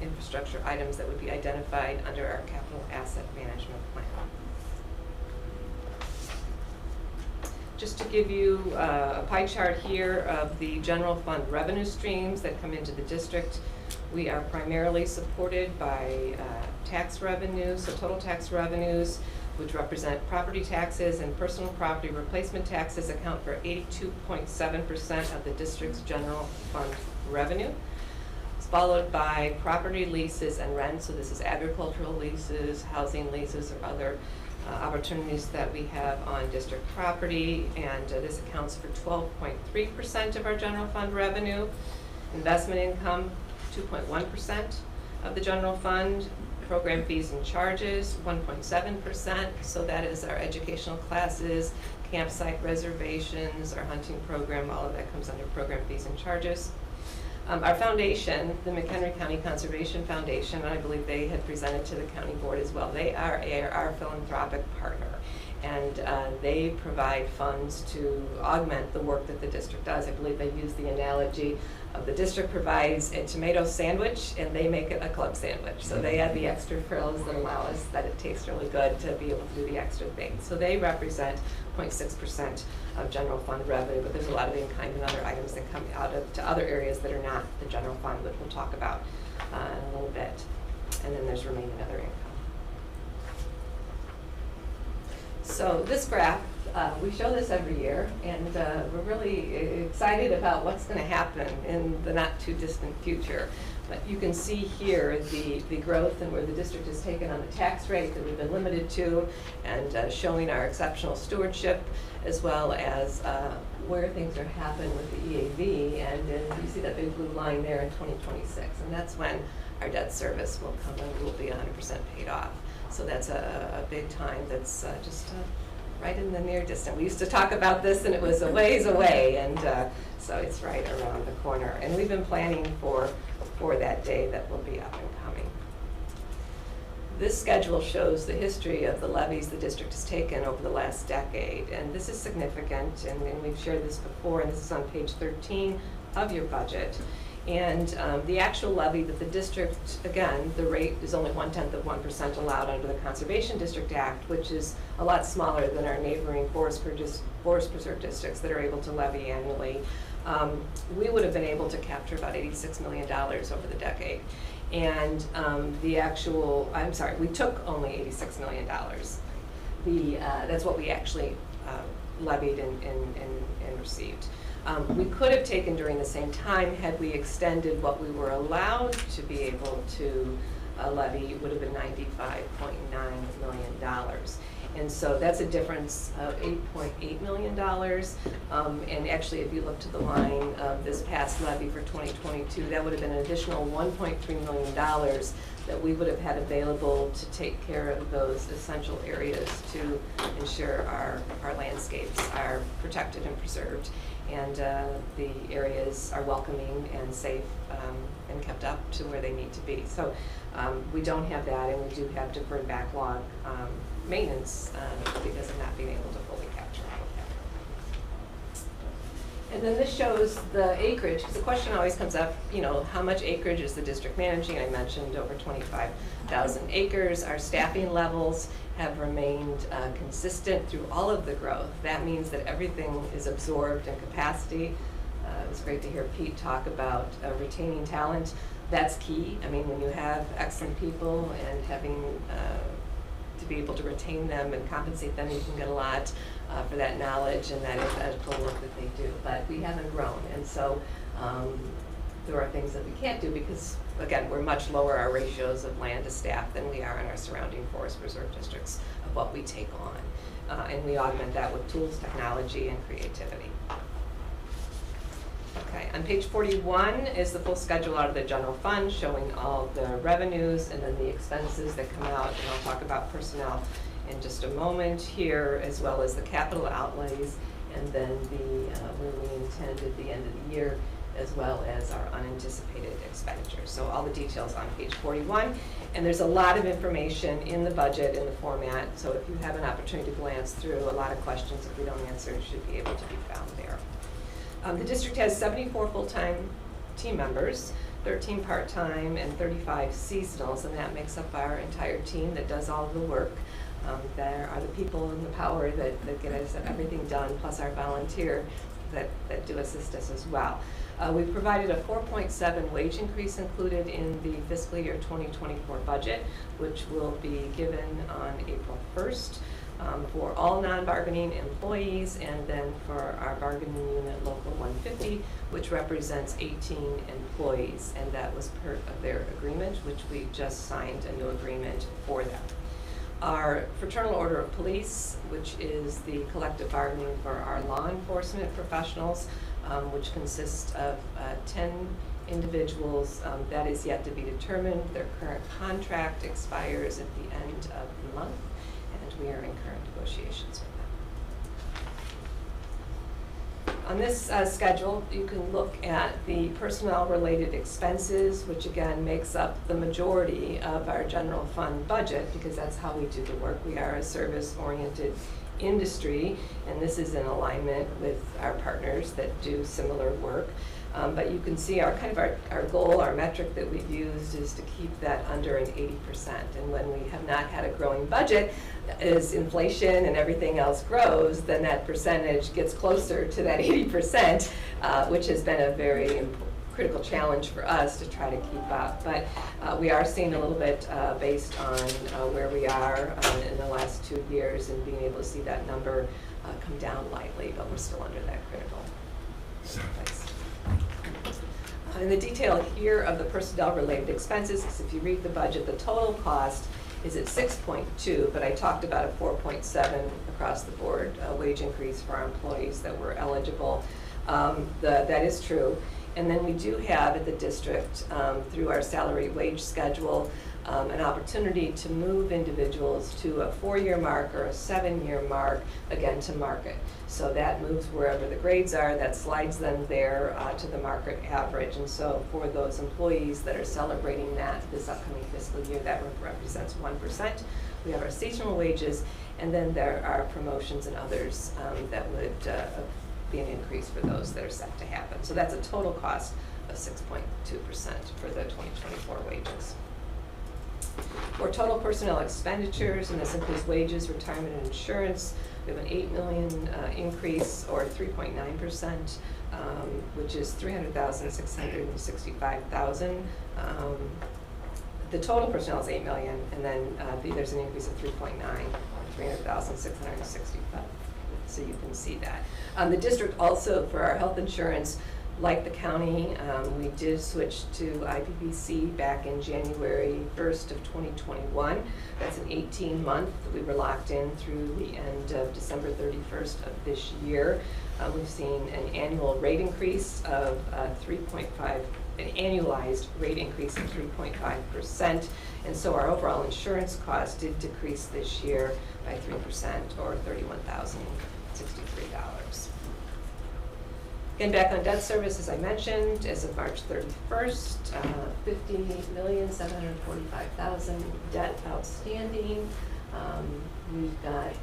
infrastructure items that would be identified under our capital asset management plan. Just to give you a pie chart here of the general fund revenue streams that come into the district, we are primarily supported by tax revenues, so total tax revenues, which represent property taxes and personal property replacement taxes, account for 82.7% of the district's general fund revenue. It's followed by property leases and rent, so this is agricultural leases, housing leases, or other opportunities that we have on district property, and this accounts for 12.3% of our general fund revenue. Investment income, 2.1% of the general fund. Program fees and charges, 1.7%, so that is our educational classes, campsite reservations, our hunting program, all of that comes under program fees and charges. Our foundation, the McHenry County Conservation Foundation, I believe they had presented to the county board as well. They are our philanthropic partner, and they provide funds to augment the work that the district does. I believe they use the analogy of the district provides a tomato sandwich and they make it a club sandwich. So they add the extra frills that allow us that it tastes really good to be able to do the extra things. So they represent 0.6% of general fund revenue, but there's a lot of in-kind and other items that come out of to other areas that are not the general fund, which we'll talk about in a little bit. And then there's remaining other income. So this graph, we show this every year, and we're really excited about what's going to happen in the not too distant future. But you can see here the growth and where the district has taken on the tax rate that we've been limited to, and showing our exceptional stewardship, as well as where things are happening with the EAV. And then you see that big blue line there in 2026, and that's when our debt service will come and we'll be 100% paid off. So that's a big time that's just right in the near distant. We used to talk about this and it was a ways away, and so it's right around the corner. And we've been planning for that day that will be up and coming. This schedule shows the history of the levies the district has taken over the last decade, and this is significant, and we've shared this before, and this is on page 13 of your budget. And the actual levy that the district, again, the rate is only 0.1% allowed under the Conservation District Act, which is a lot smaller than our neighboring forest preserve districts that are able to levy annually. We would have been able to capture about $86 million over the decade. And the actual, I'm sorry, we took only $86 million. That's what we actually levied and received. We could have taken during the same time had we extended what we were allowed to be able to levy. It would have been $95.9 million. And so that's a difference of $8.8 million. And actually, if you look to the line of this past levy for 2022, that would have been an additional $1.3 million that we would have had available to take care of those essential areas to ensure our landscapes are protected and preserved, and the areas are welcoming and safe and kept up to where they need to be. So we don't have that, and we do have deferred backlog maintenance because of not being able to fully capture all of that. And then this shows the acreage, because the question always comes up, you know, how much acreage is the district managing? I mentioned over 25,000 acres. Our staffing levels have remained consistent through all of the growth. That means that everything is absorbed in capacity. It was great to hear Pete talk about retaining talent. That's key. I mean, when you have excellent people and having to be able to retain them and compensate them, you can get a lot for that knowledge and that ethical work that they do. But we haven't grown, and so there are things that we can't do because, again, we're much lower our ratios of land to staff than we are in our surrounding forest reserve districts of what we take on. And we augment that with tools, technology, and creativity. Okay, on page 41 is the full schedule out of the general fund showing all the revenues and then the expenses that come out, and I'll talk about personnel in just a moment here, as well as the capital outlays, and then where we intend at the end of the year, as well as our unanticipated expenditures. So all the details on page 41, and there's a lot of information in the budget in the format, so if you have an opportunity to glance through, a lot of questions if we don't answer should be able to be found there. The district has 74 full-time team members, 13 part-time, and 35 seasonals, and that makes up our entire team that does all of the work. There are the people and the power that get us everything done, plus our volunteer that do assist us as well. We provided a 4.7 wage increase included in the fiscal year 2024 budget, which will be given on April 1st. For all non-bargaining employees, and then for our bargaining unit local 150, which represents 18 employees, and that was part of their agreement, which we just signed a new agreement for them. Our Fraternal Order of Police, which is the collective bargaining for our law enforcement professionals, which consists of 10 individuals, that is yet to be determined. Their current contract expires at the end of the month, and we are in current negotiations with them. On this schedule, you can look at the personnel-related expenses, which again makes up the majority of our general fund budget, because that's how we do the work. We are a service-oriented industry, and this is in alignment with our partners that do similar work. But you can see our goal, our metric that we've used is to keep that under an 80%. And when we have not had a growing budget, as inflation and everything else grows, then that percentage gets closer to that 80%, which has been a very critical challenge for us to try to keep up. But we are seeing a little bit based on where we are in the last 2 years, and being able to see that number come down lightly, but we're still under that critical place. In the detail here of the personnel-related expenses, because if you read the budget, the total cost is at 6.2, but I talked about a 4.7 across the board wage increase for our employees that were eligible. That is true. And then we do have at the district, through our salary wage schedule, an opportunity to move individuals to a 4-year mark or a 7-year mark, again, to market. So that moves wherever the grades are, that slides them there to the market average. And so for those employees that are celebrating that this upcoming fiscal year, that represents 1%. We have our seasonal wages, and then there are promotions and others that would be an increase for those that are set to happen. So that's a total cost of 6.2% for the 2024 wages. For total personnel expenditures, and this includes wages, retirement, and insurance, we have an $8 million increase, or 3.9%, which is $365,000. The total personnel is $8 million, and then there's an increase of 3.9, $300,665. So you can see that. The district also, for our health insurance, Like the county, we did switch to IPPC back in January 1st of 2021. That's an 18-month. We were locked in through the end of December 31st of this year. We've seen an annual rate increase of 3.5, an annualized rate increase of 3.5%. And so our overall insurance cost did decrease this year by 3% or $31,063. Again, back on debt service, as I mentioned, as of March 31st, $50,745,000 debt outstanding. We've got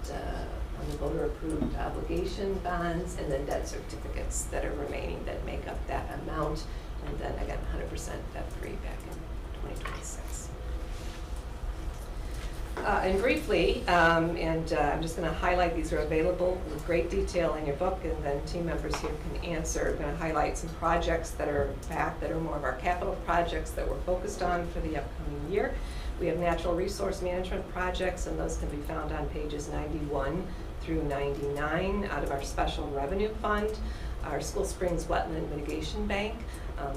on the voter-approved obligation bonds and then debt certificates that are remaining that make up that amount. And then again, 100% debt-free back in 2026. And briefly, I'm just going to highlight, these are available with great detail in your book, and then team members here can answer. I'm going to highlight some projects that are back, that are more of our capital projects that we're focused on for the upcoming year. We have natural resource management projects, and those can be found on pages 91 through 99 out of our special revenue fund. Our School Springs Wetland Mitigation Bank.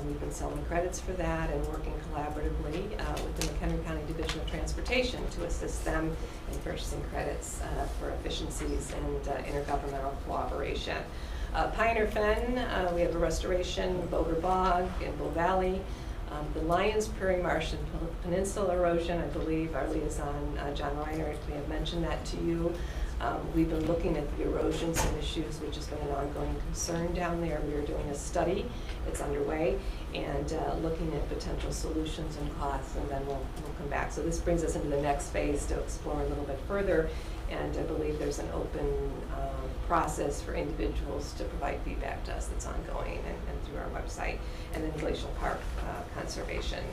We've been selling credits for that and working collaboratively with the McHenry County Division of Transportation to assist them in purchasing credits for efficiencies and intergovernmental cooperation. Pioneer Fen, we have a restoration, Boulder Bog in Bull Valley. The Lions Prairie Marsh and Peninsula erosion, I believe our liaison, John Reiner, may have mentioned that to you. We've been looking at the erosions and issues, which has been an ongoing concern down there. We are doing a study, it's underway, and looking at potential solutions and costs, and then we'll come back. So this brings us into the next phase to explore a little bit further, and I believe there's an open process for individuals to provide feedback to us that's ongoing and through our website, and then glacial park conservation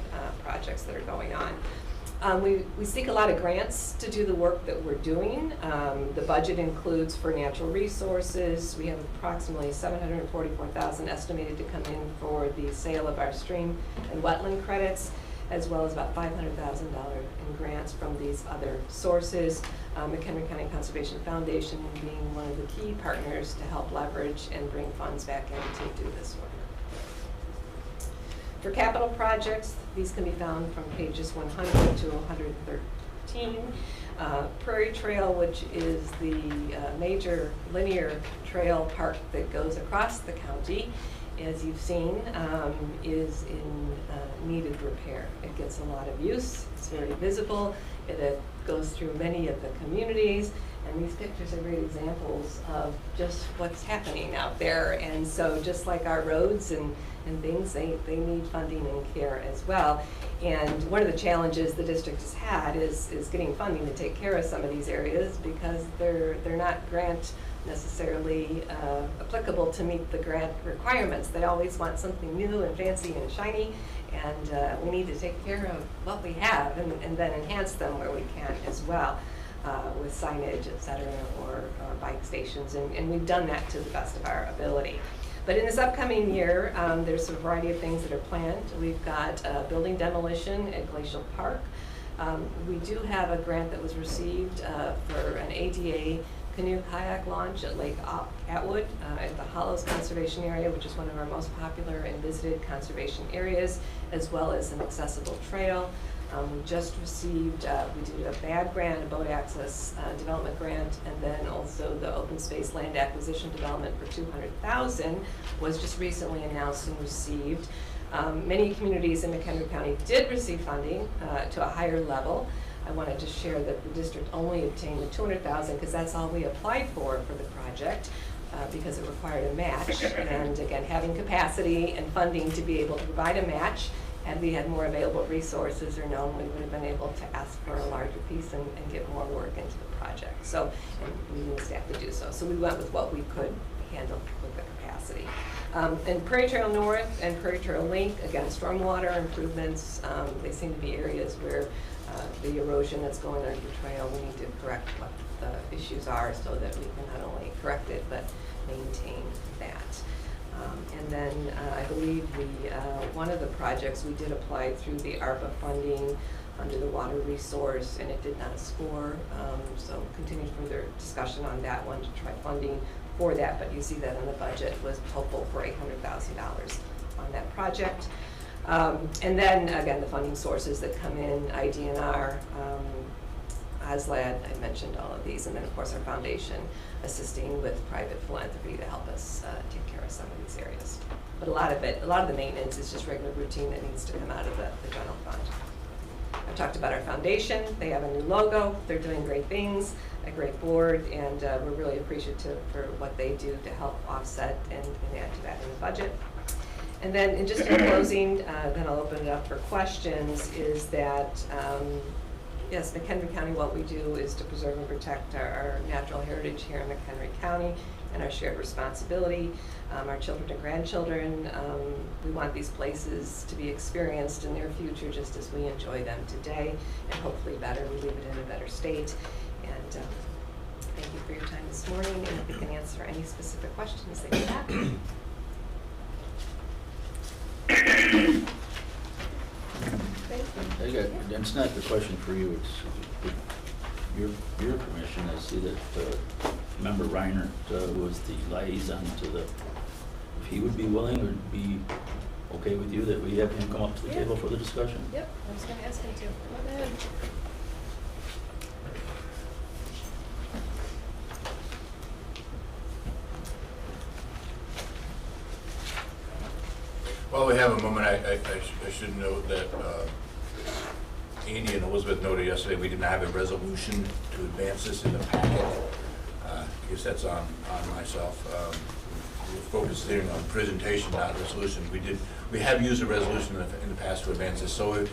projects that are going on. We seek a lot of grants to do the work that we're doing. The budget includes for natural resources. We have approximately $744,000 estimated to come in for the sale of our stream and wetland credits, as well as about $500,000 in grants from these other sources. McHenry County Conservation Foundation being one of the key partners to help leverage and bring funds back in to do this work. For capital projects, these can be found from pages 100 to 113. Prairie Trail, which is the major linear trail park that goes across the county, as you've seen, is in need of repair. It gets a lot of use, it's very visible, it goes through many of the communities, and these pictures are great examples of just what's happening out there. And so just like our roads and things, they need funding and care as well. And one of the challenges the district has had is getting funding to take care of some of these areas, because they're not grant necessarily applicable to meet the grant requirements. They always want something new and fancy and shiny, and we need to take care of what we have and then enhance them where we can as well, with signage, et cetera, or bike stations, and we've done that to the best of our ability. But in this upcoming year, there's a variety of things that are planned. We've got building demolition at Glacial Park. We do have a grant that was received for an ADA canoe kayak launch at Lake Atwood at the Hollows Conservation Area, which is one of our most popular and visited conservation areas, as well as an accessible trail. We just received, we did a BAD grant, a boat access development grant, and then also the open space land acquisition development for $200,000 was just recently announced and received. Many communities in McHenry County did receive funding to a higher level. I wanted to share that the district only obtained the $200,000 because that's all we applied for the project, because it required a match. And again, having capacity and funding to be able to provide a match, had we had more available resources or known, we would have been able to ask for a larger piece and get more work into the project. So, and we need staff to do so. So we went with what we could handle with the capacity. And Prairie Trail North and Prairie Trail Link, again, stormwater improvements, they seem to be areas where the erosion that's going under the trail, we need to correct what the issues are so that we can not only correct it, but maintain that. And then I believe one of the projects we did apply through the ARPA funding under the water resource, and it did not score. So continue further discussion on that one to try funding for that, but you see that in the budget was hopeful for $800,000 on that project. And then, again, the funding sources that come in, IDNR, OSLAD, I mentioned all of these, and then, of course, our foundation assisting with private philanthropy to help us take care of some of these areas. But a lot of the maintenance is just regular routine that needs to come out of the general fund. I've talked about our foundation. They have a new logo. They're doing great things, a great board, and we're really appreciative for what they do to help offset and add to that in the budget. And then, just in closing, then I'll open it up for questions, is that, yes, McHenry County, what we do is to preserve and protect our natural heritage here in McHenry County and our shared responsibility. Our children and grandchildren, we want these places to be experienced in their future just as we enjoy them today, and hopefully better. We leave it in a better state. And thank you for your time this morning, and if we can answer any specific questions that you have. It's not the question for you, it's your commission. I see that Member Reinert was the liaison to the, if he would be willing, or be okay with you that we have him come up to the table for the discussion? Yep, I was gonna ask him to. Go ahead. While we have a moment, I should note that Andy and Elizabeth noted yesterday we did not have a resolution to advance this in the packet. I guess that's on myself. We're focusing on presentation, not resolution. We have used a resolution in the past to advance this, so if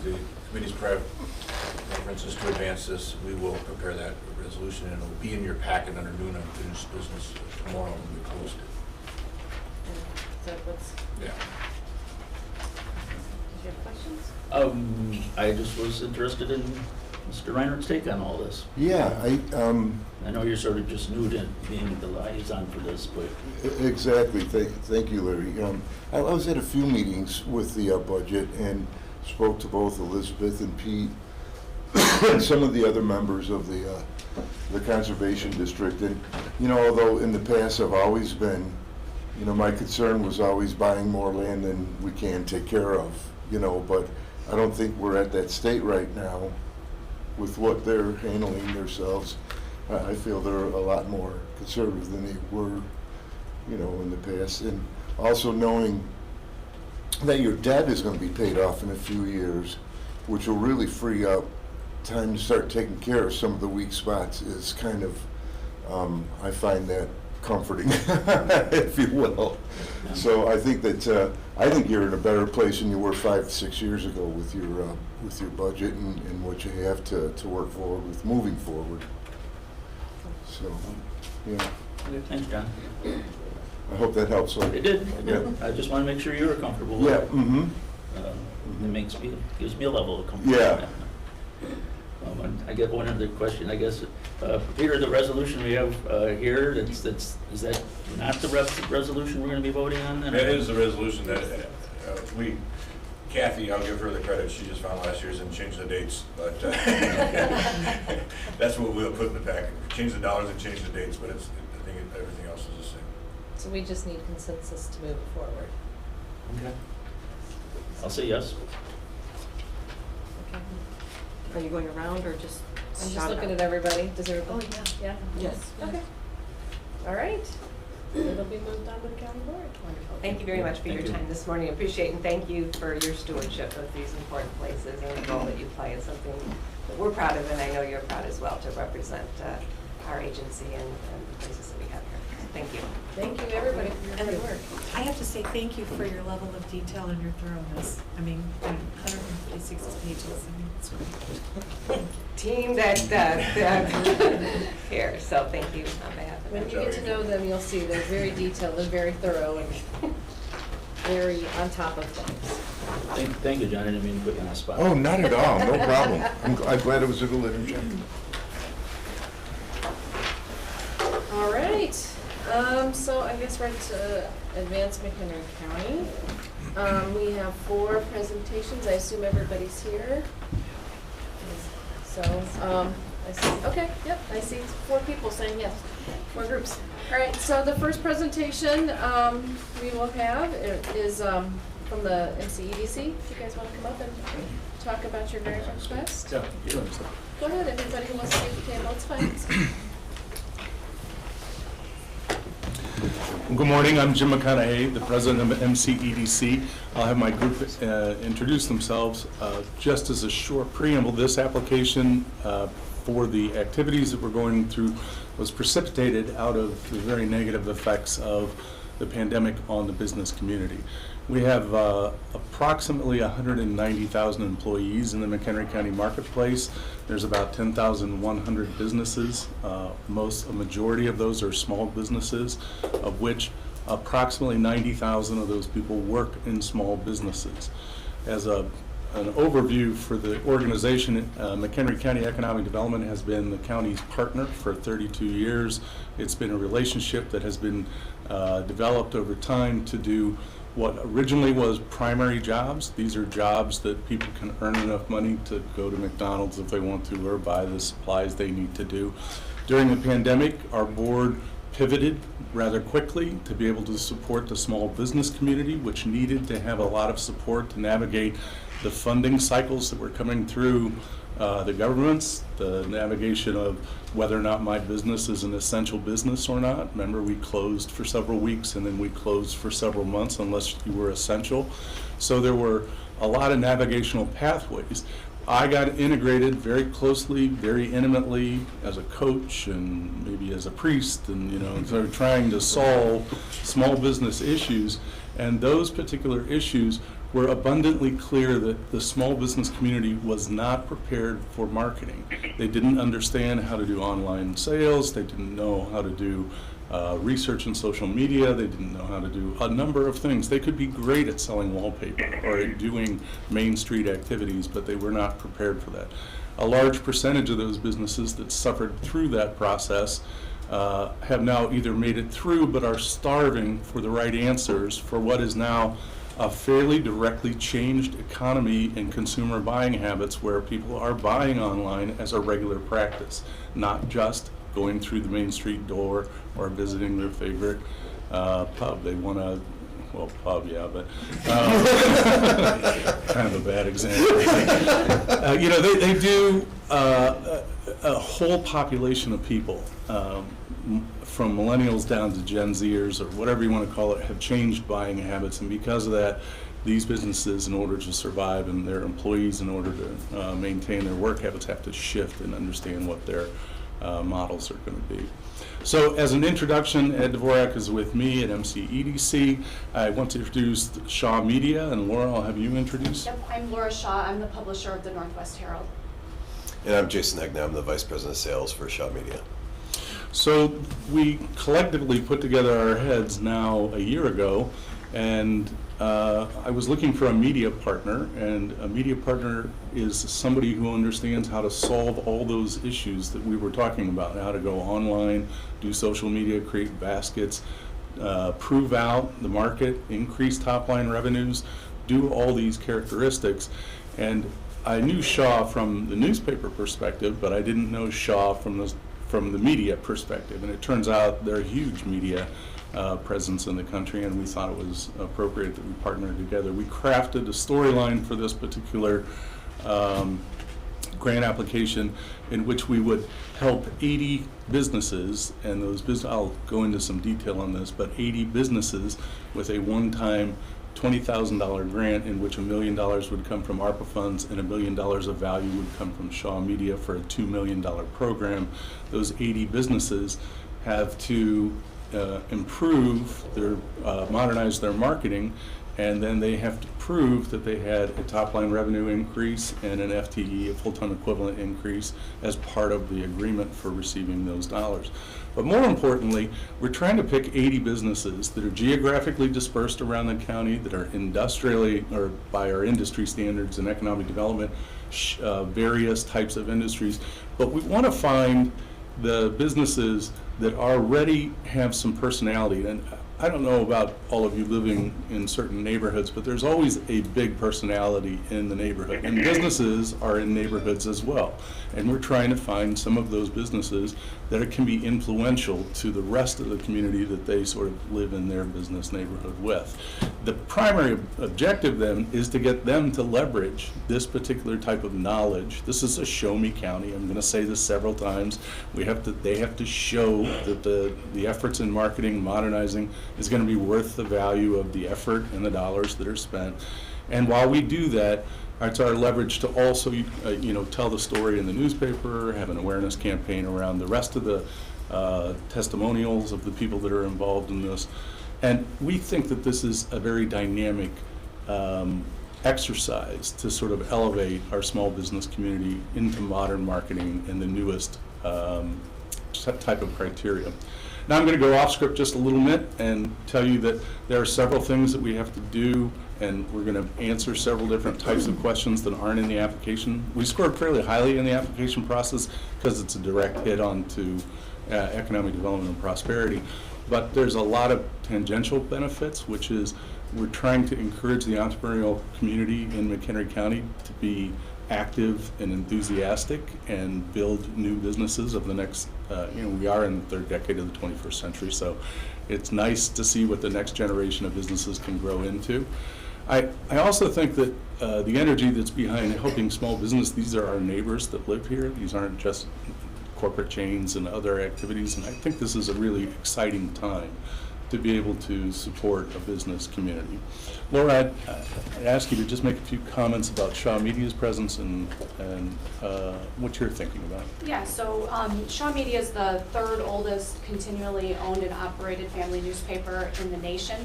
the committee's preferences to advance this, we will prepare that resolution, and it will be in your packet under new and unfinished business tomorrow when we post it. So what's, Yeah. did you have questions? I just was interested in Mr. Reinert's take on all this. Yeah, I know you're sort of just new to being the liaison for this, but exactly. Thank you, Larry. I was at a few meetings with the budget and spoke to both Elizabeth and Pete and some of the other members of the Conservation District. And, although in the past I've always been, my concern was always buying more land than we can take care of, but I don't think we're at that state right now with what they're handling themselves. I feel they're a lot more conservative than they were, in the past. And also knowing that your debt is going to be paid off in a few years, which will really free up time to start taking care of some of the weak spots, is kind of, I find that comforting, if you will. So I think that you're in a better place than you were 5-6 years ago with your budget and what you have to work forward with moving forward. So, yeah. okay, thanks, John. I hope that helps. It did. Yeah. I just want to make sure you were comfortable with Yeah. it. It gives me a level of comfort. Yeah. And I get one other question, I guess. Peter, the resolution we have here, is that not the resolution we're going to be voting on then? That is the resolution that Kathy, I'll give her the credit, she just found last year's and changed the dates, but that's what we'll put in the packet. Change the dollars and change the dates, but I think everything else is the same. So we just need consensus to move it forward. Okay. I'll say yes. Okay. Are you going around or just? I'm just shout it looking out? at everybody. Does everybody? Oh, yeah. Yeah? Yes. Okay. All right. It'll be moved on to the county board. Wonderful. Thank you very much for your Thank you. time this morning. Appreciate and thank you for your stewardship of these important places, and the role that you play is something that we're proud of, and I know you're proud as well, to represent our agency and the places that we have here. Thank you. Thank you, everybody, for your And good work. I have to say thank you for your level of detail and your thoroughness. 156 pages, it's great. Team that here, so thank you on behalf of When them. you get to know them, you'll see they're very detailed and very thorough and very on top of things. Thank you, John. I didn't mean to put you on the spot. Oh, not at all. No problem. I'm glad it was a deliberative check. All right, so I guess right to advance McHenry County. We have 4 presentations. I assume everybody's here. So, I see, okay, yep, I see 4 people saying yes, 4 groups. All right, so the first presentation we will have is from the MCEDC. If you guys want to come up and talk about your grant request. Yeah. Go ahead, everybody who wants to leave the table, it's fine. Good morning, I'm Jim McHenry, the president of MCEDC. I'll have my group introduce themselves. Just as a short preamble, this application for the activities that we're going through was precipitated out of the very negative effects of the pandemic on the business community. We have approximately 190,000 employees in the McHenry County marketplace. There's about 10,100 businesses. A majority of those are small businesses, of which approximately 90,000 of those people work in small businesses. As an overview for the organization, McHenry County Economic Development has been the county's partner for 32 years. It's been a relationship that has been developed over time to do what originally was primary jobs. These are jobs that people can earn enough money to go to McDonald's if they want to or buy the supplies they need to do. During the pandemic, our board pivoted rather quickly to be able to support the small business community, which needed to have a lot of support to navigate the funding cycles that were coming through the governments, the navigation of whether or not my business is an essential business or not. Remember, we closed for several weeks and then we closed for several months unless you were essential. So there were a lot of navigational pathways. I got integrated very closely, very intimately as a coach and maybe as a priest, and so trying to solve small business issues. And those particular issues were abundantly clear that the small business community was not prepared for marketing. They didn't understand how to do online sales. They didn't know how to do research in social media. They didn't know how to do a number of things. They could be great at selling wallpaper or at doing Main Street activities, but they were not prepared for that. A large percentage of those businesses that suffered through that process have now either made it through but are starving for the right answers for what is now a fairly directly changed economy and consumer buying habits, where people are buying online as a regular practice, not just going through the Main Street door or visiting their favorite pub. They want to, well, pub, yeah, but kind of a bad example. They do a whole population of people, from millennials down to Gen Zers or whatever you want to call it, have changed buying habits, and because of that, these businesses, in order to survive, and their employees, in order to maintain their work habits, have to shift and understand what their models are going to be. So as an introduction, Ed Dvorak is with me at MCEDC. I want to introduce Shaw Media, and Laura, I'll have you introduce. Yep, I'm Laura Shaw. I'm the publisher of the Northwest Herald. And I'm Jason Hegna. I'm the Vice President of Sales for Shaw Media. So we collectively put together our heads now a year ago, and I was looking for a media partner, and a media partner is somebody who understands how to solve all those issues that we were talking about, how to go online, do social media, create baskets, prove out the market, increase top-line revenues, do all these characteristics. And I knew Shaw from the newspaper perspective, but I didn't know Shaw from the media perspective, and it turns out they're a huge media presence in the country, and we thought it was appropriate that we partnered together. We crafted a storyline for this particular grant application in which we would help 80 businesses, and I'll go into some detail on this, but 80 businesses with a one-time $20,000 grant in which $1 million would come from ARPA funds and $1 million of value would come from Shaw Media for a $2 million program. Those 80 businesses have to improve modernize their marketing, and then they have to prove that they had a top-line revenue increase and an FTE, a full-time equivalent increase, as part of the agreement for receiving those dollars. But more importantly, we're trying to pick 80 businesses that are geographically dispersed around the county, that are industrially, or by our industry standards and economic development, various types of industries. But we want to find the businesses that already have some personality. And I don't know about all of you living in certain neighborhoods, but there's always a big personality in the neighborhood. And businesses are in neighborhoods as well. And we're trying to find some of those businesses that can be influential to the rest of the community that they sort of live in their business neighborhood with. The primary objective then is to get them to leverage this particular type of knowledge. This is a show-me county. I'm going to say this several times. They have to show that the efforts in marketing, modernizing, is going to be worth the value of the effort and the dollars that are spent. And while we do that, it's our leverage to also, tell the story in the newspaper, have an awareness campaign around the rest of the testimonials of the people that are involved in this. And we think that this is a very dynamic exercise to sort of elevate our small business community into modern marketing and the newest type of criteria. Now I'm going to go off script just a little bit and tell you that there are several things that we have to do, and we're going to answer several different types of questions that aren't in the application. We scored fairly highly in the application process because it's a direct hit onto economic development and prosperity. But there's a lot of tangential benefits, which is we're trying to encourage the entrepreneurial community in McHenry County to be active and enthusiastic and build new businesses of the next, we are in the third decade of the 21st century, so it's nice to see what the next generation of businesses can grow into. I also think that the energy that's behind helping small business, these are our neighbors that live here. These aren't just corporate chains and other activities, and I think this is a really exciting time to be able to support a business community. Laura, I'd ask you to just make a few comments about Shaw Media's presence and what you're thinking about. Yeah, so Shaw Media is the third oldest continually owned and operated family newspaper in the nation.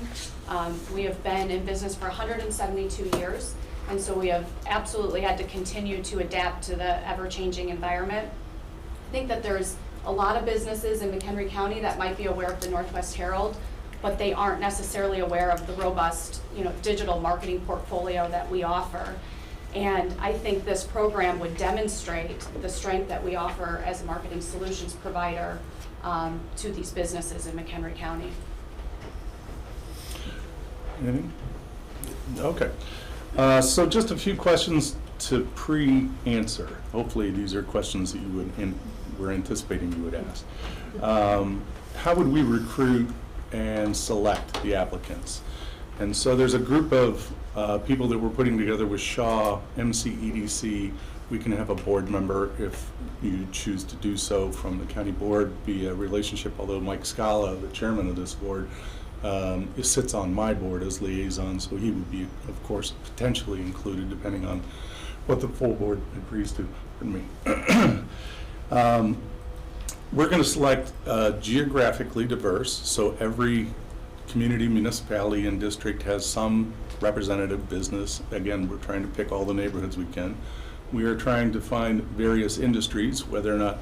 We have been in business for 172 years, and so we have absolutely had to continue to adapt to the ever-changing environment. I think that there's a lot of businesses in McHenry County that might be aware of the Northwest Herald, but they aren't necessarily aware of the robust, digital marketing portfolio that we offer. And I think this program would demonstrate the strength that we offer as a marketing solutions provider to these businesses in McHenry County. Anything? Okay. So just a few questions to pre-answer. Hopefully these are questions that you were anticipating you would ask. How would we recruit and select the applicants? And so there's a group of people that we're putting together with Shaw, MCEDC. We can have a board member if you choose to do so from the county board, be a relationship, although Mike Scala, the chairman of this board, sits on my board as liaison, so he would be, of course, potentially included depending on what the full board agrees to. Pardon me. We're going to select geographically diverse, so every community, municipality, and district has some representative business. Again, we're trying to pick all the neighborhoods we can. We are trying to find various industries, whether or not,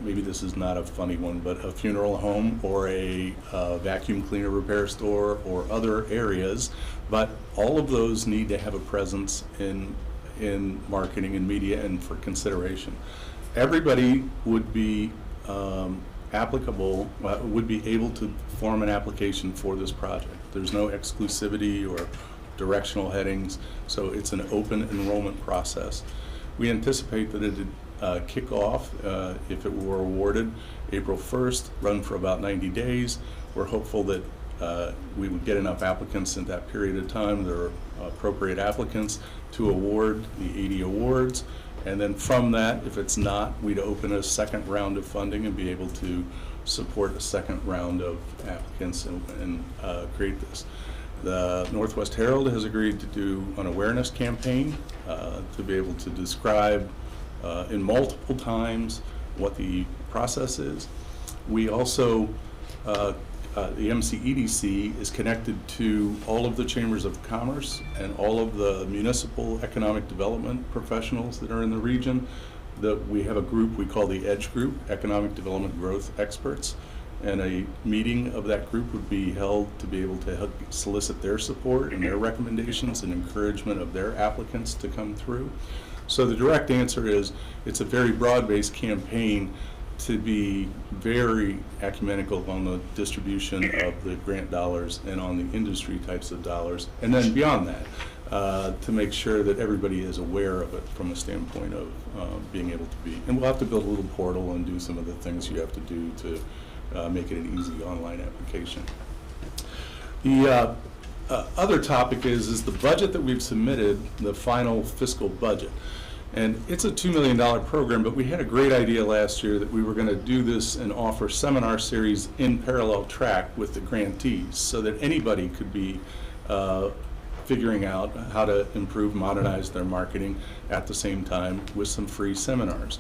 maybe this is not a funny one, but a funeral home or a vacuum cleaner repair store or other areas, but all of those need to have a presence in marketing and media and for consideration. Everybody would be would be able to form an application for this project. There's no exclusivity or directional headings, so it's an open enrollment process. We anticipate that it would kick off, if it were awarded, April 1st, run for about 90 days. We're hopeful that we would get enough applicants in that period of time, there are appropriate applicants, to award the 80 awards. And then from that, if it's not, we'd open a second round of funding and be able to support a second round of applicants and create this. The Northwest Herald has agreed to do an awareness campaign to be able to describe in multiple times what the process is. We also, the MCEDC is connected to all of the chambers of commerce and all of the municipal economic development professionals that are in the region. We have a group we call the EDGE Group, Economic Development Growth Experts, and a meeting of that group would be held to be able to help solicit their support and their recommendations and encouragement of their applicants to come through. So the direct answer is it's a very broad-based campaign to be very ecumenical on the distribution of the grant dollars and on the industry types of dollars. And then beyond that, to make sure that everybody is aware of it from a standpoint of being able to be. And we'll have to build a little portal and do some of the things you have to do to make it an easy online application. The other topic is the budget that we've submitted, the final fiscal budget. And it's a $2 million program, but we had a great idea last year that we were going to do this and offer seminar series in parallel track with the grantees so that anybody could be figuring out how to improve, modernize their marketing at the same time with some free seminars.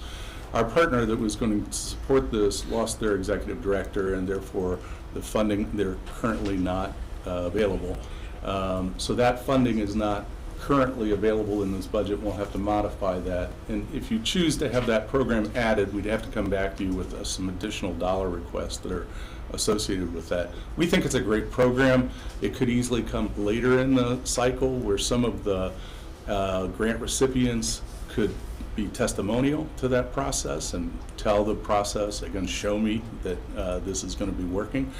Our partner that was going to support this lost their executive director, and therefore the funding, they're currently not available. So that funding is not currently available in this budget. We'll have to modify that. And if you choose to have that program added, we'd have to come back to you with some additional dollar requests that are associated with that. We think it's a great program. It could easily come later in the cycle where some of the grant recipients could be testimonial to that process and tell the process, again, show me that this is going to be working.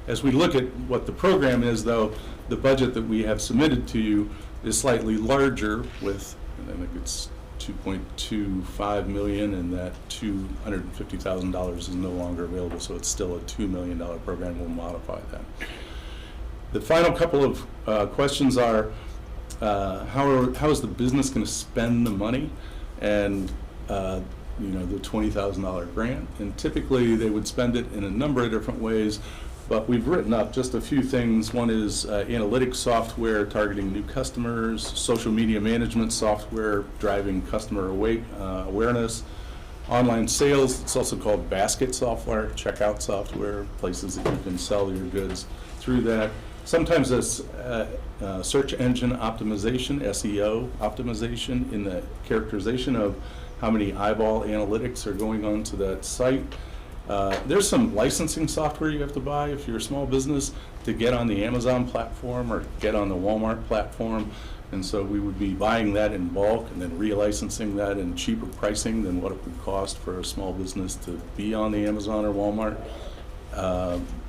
As we look at what the program is, though, the budget that we have submitted to you is slightly larger with, I think it's $2.25 million, and that $250,000 is no longer available, so it's still a $2 million program. We'll modify that. The final couple of questions are, how is the business going to spend the money? And the $20,000 grant, and typically they would spend it in a number of different ways, but we've written up just a few things. One is analytics software targeting new customers, social media management software driving customer awareness, online sales, it's also called basket software, checkout software, places that you can sell your goods through that. Sometimes it's search engine optimization, SEO optimization, in the characterization of how many eyeball analytics are going on to that site. There's some licensing software you have to buy if you're a small business to get on the Amazon platform or get on the Walmart platform. And so we would be buying that in bulk and then relicensing that in cheaper pricing than what it would cost for a small business to be on the Amazon or Walmart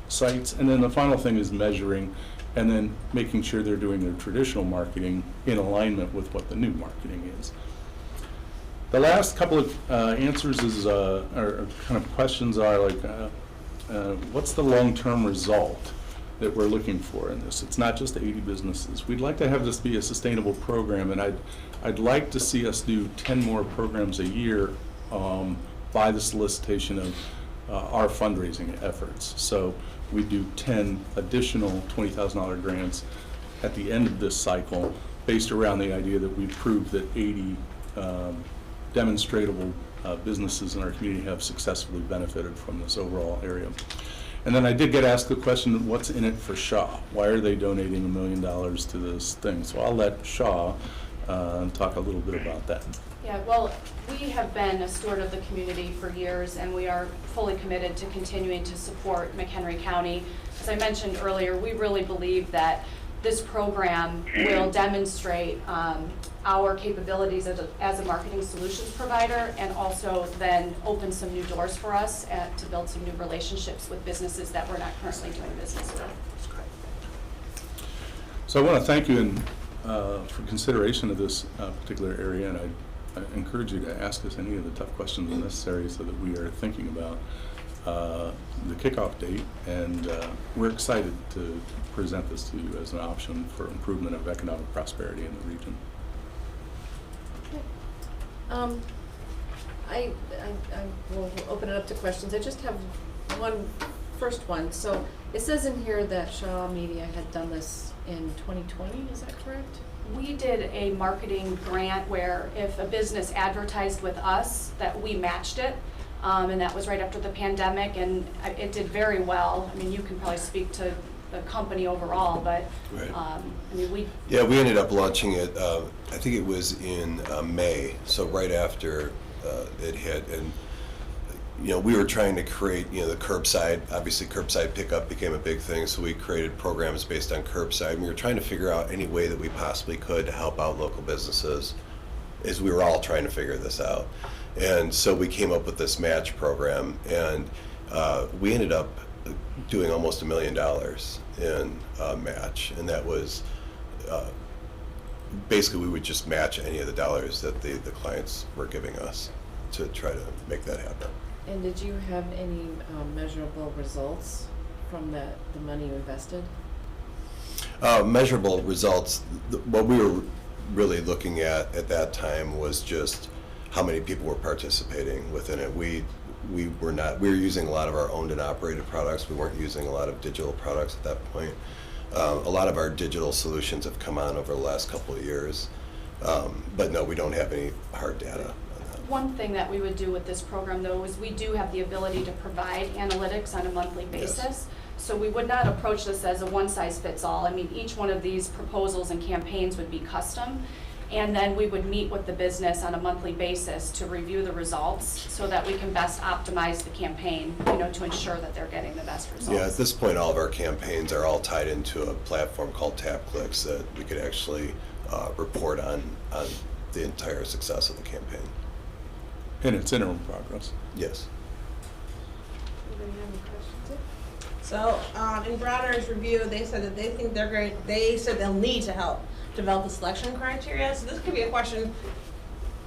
sites. And then the final thing is measuring and then making sure they're doing their traditional marketing in alignment with what the new marketing is. The last couple of answers is, or kind of questions are like, what's the long-term result that we're looking for in this? It's not just 80 businesses. We'd like to have this be a sustainable program, and I'd like to see us do 10 more programs a year by the solicitation of our fundraising efforts. So we do 10 additional $20,000 grants at the end of this cycle based around the idea that we've proved that 80 demonstrable businesses in our community have successfully benefited from this overall area. And then I did get asked the question, what's in it for Shaw? Why are they donating $1 million to this thing? So I'll let Shaw talk a little bit about that. Yeah, well, we have been a steward of the community for years, and we are fully committed to continuing to support McHenry County. As I mentioned earlier, we really believe that this program will demonstrate our capabilities as a marketing solutions provider, and also then open some new doors for us to build some new relationships with businesses that we're not currently doing business with. So I want to thank you for consideration of this particular area, and I encourage you to ask us any of the tough questions necessary so that we are thinking about the kickoff date, and we're excited to present this to you as an option for improvement of economic prosperity in the region. I will open it up to questions. I just have first one. So it says in here that Shaw Media had done this in 2020, is that correct? We did a marketing grant where if a business advertised with us, that we matched it. And that was right after the pandemic, and it did very well. I mean, you can probably speak to the company overall, but Right. I mean, Yeah, we ended up launching it, I think it was in May, so right after it hit. And, we were trying to create, the curbside. Obviously, curbside pickup became a big thing, so we created programs based on curbside. And we were trying to figure out any way that we possibly could to help out local businesses as we were all trying to figure this out. And so we came up with this match program, and we ended up doing almost $1 million in match, and that was basically we would just match any of the dollars that the clients were giving us to try to make that happen. And did you have any measurable results from the money you invested? Measurable results, what we were really looking at that time was just how many people were participating within it. We were using a lot of our owned and operated products. We weren't using a lot of digital products at that point. A lot of our digital solutions have come on over the last couple of years. But no, we don't have any hard data on that. One thing that we would do with this program, though, is we do have the ability to provide analytics on a monthly basis. Yes. So we would not approach this as a one-size-fits-all. I mean, each one of these proposals and campaigns would be custom, and then we would meet with the business on a monthly basis to review the results so that we can best optimize the campaign, to ensure that they're getting the best results. Yeah, at this point, all of our campaigns are all tied into a platform called TapClicks that we could actually report on the entire success of the campaign. And it's interim progress. Yes. Anybody have any questions? So, in Bronner's review, they said that they think they said they'll need to help develop the selection criteria. So this could be a question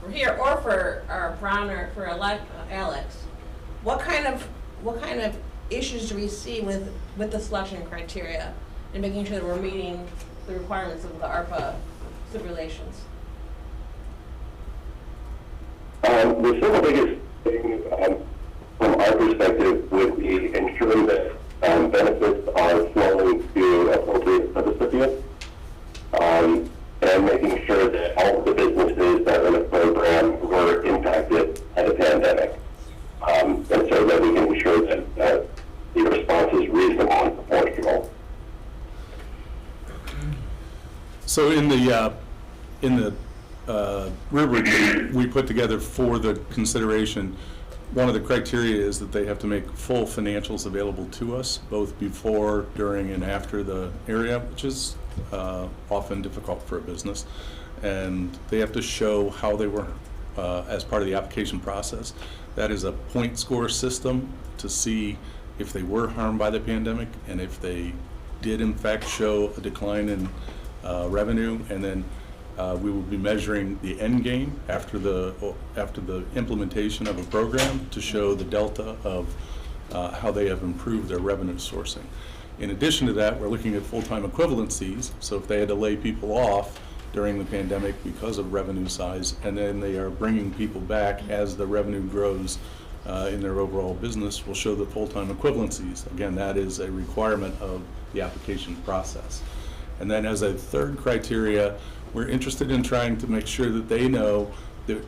for here or for Bronner, for Alex. What kind of issues do we see with the selection criteria and making sure that we're meeting the requirements of the ARPA stipulations? The single biggest thing from our perspective would be ensuring that benefits are flowing to appropriate recipients, and making sure that all of the businesses that are in the program were impacted by the pandemic, and so that we can ensure that the response is reasonable and proportional. So in the rubric we put together for the consideration, one of the criteria is that they have to make full financials available to us, both before, during, and after the area, which is often difficult for a business. And they have to show how they were as part of the application process. That is a point score system to see if they were harmed by the pandemic and if they did in fact show a decline in revenue, and then we will be measuring the end game after the implementation of a program to show the delta of how they have improved their revenue sourcing. In addition to that, we're looking at full-time equivalencies. So if they had to lay people off during the pandemic because of revenue size, and then they are bringing people back as the revenue grows in their overall business, we'll show the full-time equivalencies. Again, that is a requirement of the application process. And then as a third criteria, we're interested in trying to make sure that they know that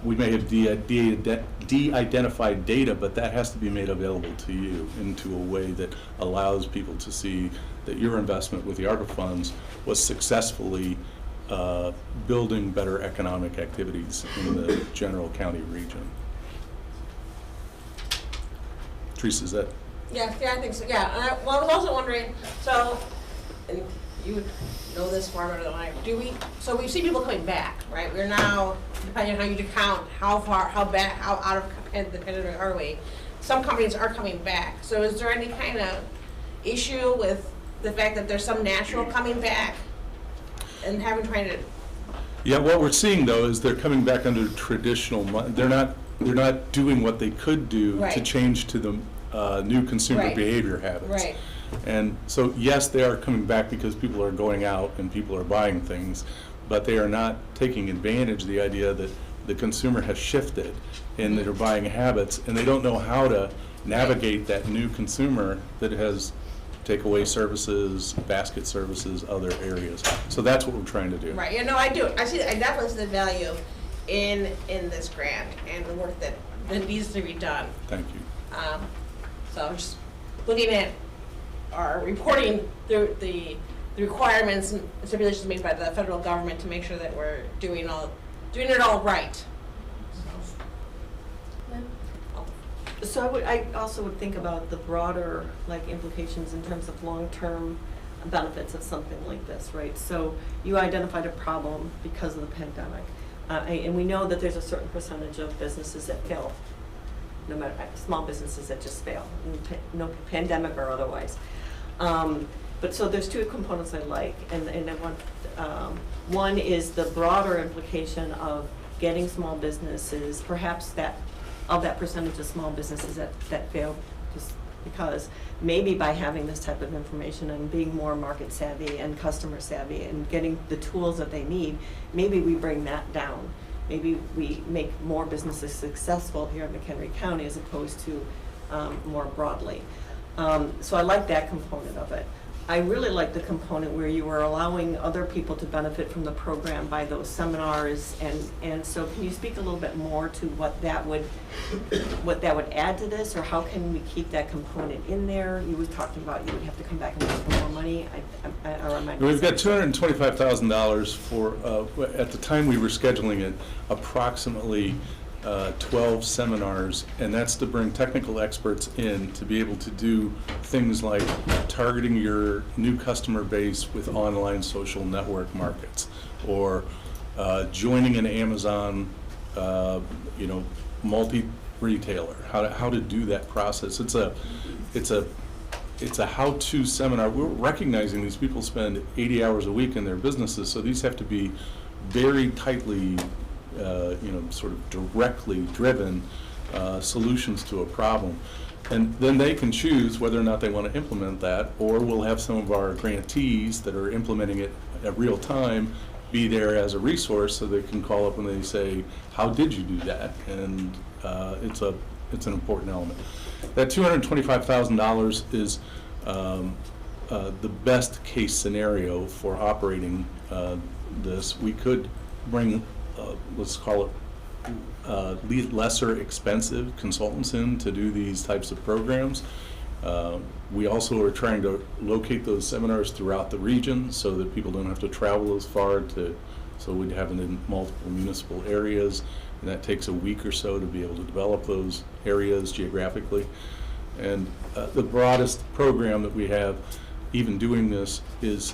we may have de-identified data, but that has to be made available to you into a way that allows people to see that your investment with the ARPA funds was successfully building better economic activities in the general county region. Teresa, is that? Yeah, I think so. Yeah. I was also wondering. So, and you would know this far better than I do. So we see people coming back, right? We're now, depending on how you count, how out of the pandemic are we? Some companies are coming back. So is there any kind of issue with the fact that there's some natural coming back and trying to? Yeah, what we're seeing though is they're coming back under traditional. They're not doing what they could do to Right. change to the new consumer Right. behavior habits. Right. And so, yes, they are coming back because people are going out and people are buying things, but they are not taking advantage of the idea that the consumer has shifted in their buying habits, and they don't know how to navigate that new consumer that has takeaway services, basket services, other areas. So that's what we're trying to do. Right. You know, I do. I definitely see the value in this grant and the work that needs to be done. Thank you. So I'm just looking at our reporting the requirements and stipulations made by the federal government to make sure that we're doing it all right. So I also would think about the broader implications in terms of long-term benefits of something like this, right? So you identified a problem because of the pandemic. and we know that there's a certain percentage of businesses that fail, no matter, small businesses that just fail, no pandemic or otherwise. But so there's two components I like, and I want, one is the broader implication of getting small businesses, perhaps that, of that percentage of small businesses that fail, just because maybe by having this type of information and being more market savvy and customer savvy and getting the tools that they need, maybe we bring that down. Maybe we make more businesses successful here in McHenry County as opposed to more broadly. So I like that component of it. I really like the component where you are allowing other people to benefit from the program by those seminars, and so can you speak a little bit more to what that would add to this, or how can we keep that component in there? You were talking about you would have to come back and ask for more money. We've got $225,000 for, at the time we were scheduling it, approximately 12 seminars, and that's to bring technical experts in to be able to do things like targeting your new customer base with online social network markets, or joining an Amazon, multi-retailer, how to do that process. It's a how-to seminar. We're recognizing these people spend 80 hours a week in their businesses, so these have to be very tightly sort of directly driven solutions to a problem. And then they can choose whether or not they want to implement that, or we'll have some of our grantees that are implementing it at real time be there as a resource, so they can call up when they say, how did you do that? And it's an important element. That $225,000 is the best case scenario for operating this. We could bring let's call it lesser expensive consultants in to do these types of programs. We also are trying to locate those seminars throughout the region so that people don't have to travel as far so we'd have it in multiple municipal areas, and that takes a week or so to be able to develop those areas geographically. And the broadest program that we have, even doing this, is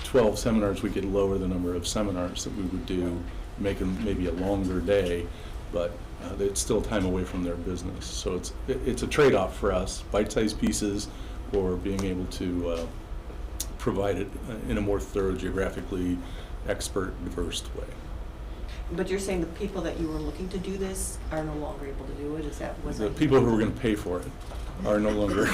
12 seminars. We could lower the number of seminars that we would do, make them maybe a longer day, but it's still time away from their business. So it's a trade-off for us, bite-sized pieces, or being able to provide it in a more thorough, geographically expert, diverse way. But you're saying the people that you were looking to do this are no longer able to do it? Is that what? The people who are going to pay for it are no longer.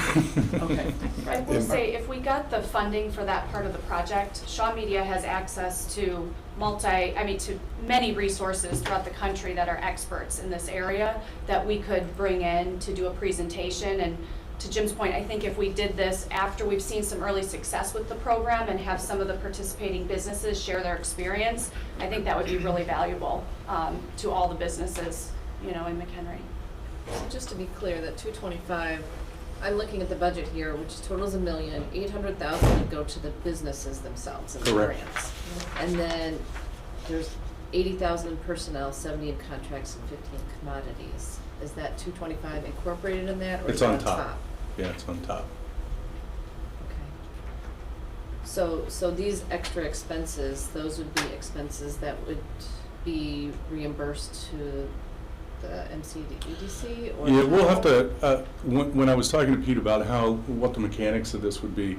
Okay. I will say, if we got the funding for that part of the project, Shaw Media has access to to many resources throughout the country that are experts in this area that we could bring in to do a presentation. And to Jim's point, I think if we did this after we've seen some early success with the program and have some of the participating businesses share their experience, I think that would be really valuable to all the businesses, in McHenry. So just to be clear, that 225, I'm looking at the budget here, which totals $1,800,000 would go to the businesses themselves and the Correct. grants. And then there's 80,000 in personnel, 70 in contracts, and 15 in commodities. Is that 225 incorporated in that, or It's is it on top. Yeah, it's on top. Okay. So these extra expenses, those would be expenses that would be reimbursed to the MCEDC, or? Yeah, we'll have to, when I was talking to Pete about what the mechanics of this would be,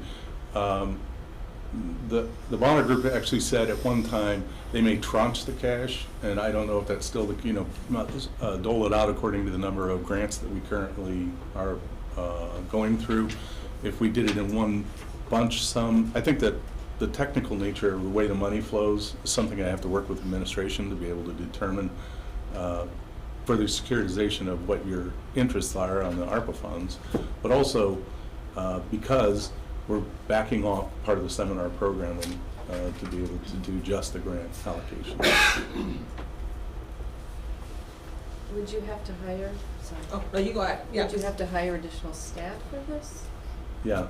the Bonner Group actually said at one time they may tranche the cash, and I don't know if that's still dole it out according to the number of grants that we currently are going through. If we did it in one bunch sum, I think that the technical nature of the way the money flows is something I have to work with administration to be able to determine for the securitization of what your interests are on the ARPA funds, but also because we're backing off part of the seminar programming to be able to do just the grant allocation. Would you have to hire, sorry. Oh, no, you go ahead. Yeah. Would you have to hire additional staff for this? Yeah.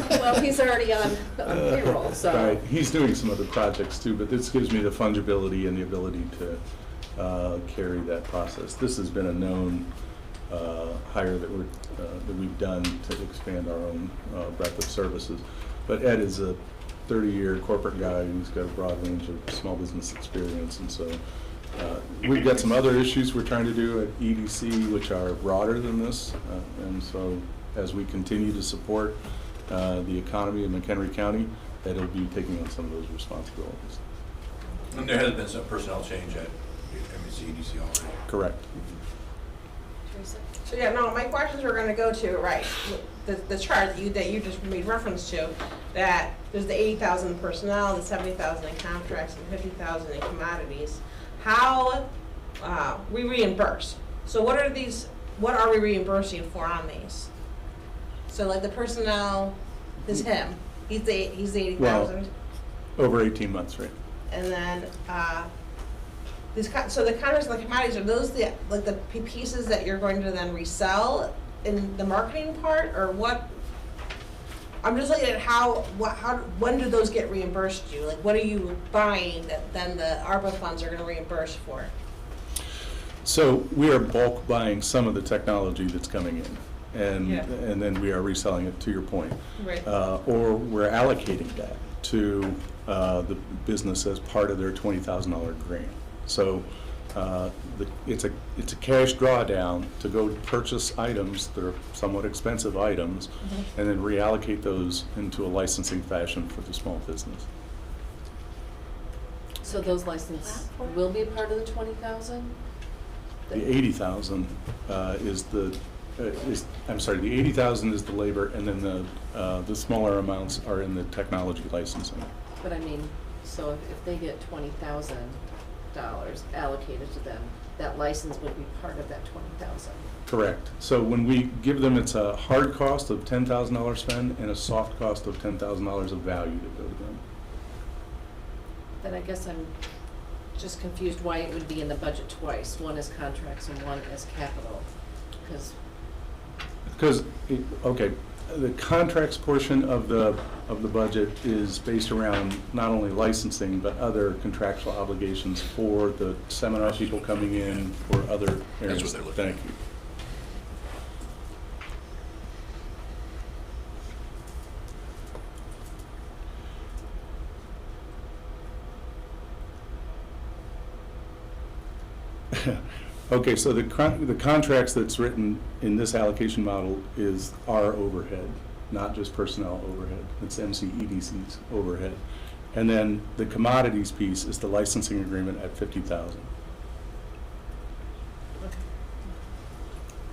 Well, he's already on payroll, so. Right, he's doing some other projects too, but this gives me the fungibility and the ability to carry that process. This has been a known hire that we've done to expand our own breadth of services. But Ed is 30-year corporate guy who's got a broad range of small business experience, and so we've got some other issues we're trying to do at EDC which are broader than this, and so as we continue to support the economy of McHenry County, that it'll be taking on some of those responsibilities. And there has been some personnel change at EDC already. Correct. Teresa? So yeah, no, my questions were gonna go to, right, the chart that you just made reference to, that there's the 80,000 personnel, the 70,000 in contracts, and 50,000 in commodities. How, we reimburse. So what are we reimbursing for on these? So like the personnel is him, he's the 80,000. Over 18 months, right? And then, so the contracts and the commodities, are those the pieces that you're going to then resell in the marketing part, or what? I'm just looking at when do those get reimbursed to you? Like, what are you buying that then the ARPA funds are gonna reimburse for? So we are bulk buying some of the technology that's coming in, and then we are reselling it, to your point. Right. Or we're allocating that to the business as part of their $20,000 grant. So it's a cash drawdown to go purchase items that are somewhat expensive items, and then reallocate those into a licensing fashion for the small business. So those licenses will be a part of the 20,000? The 80,000 is the the 80,000 is the labor, and then the smaller amounts are in the technology licensing. But I mean, so if they get $20,000 allocated to them, that license would be part of that 20,000. Correct. So when we give them, it's a hard cost of $10,000 spend and a soft cost of $10,000 of value to go to them. Then I guess I'm just confused why it would be in the budget twice. One is contracts and one is capital, Because, okay, the contracts portion of the budget is based around not only licensing, but other contractual obligations for the seminar people coming in, for other areas. That's what they're looking Thank at. you. Okay, so the contracts that's written in this allocation model is our overhead, not just personnel overhead. It's MCEDC's overhead. And then the commodities piece is the licensing agreement at 50,000. okay.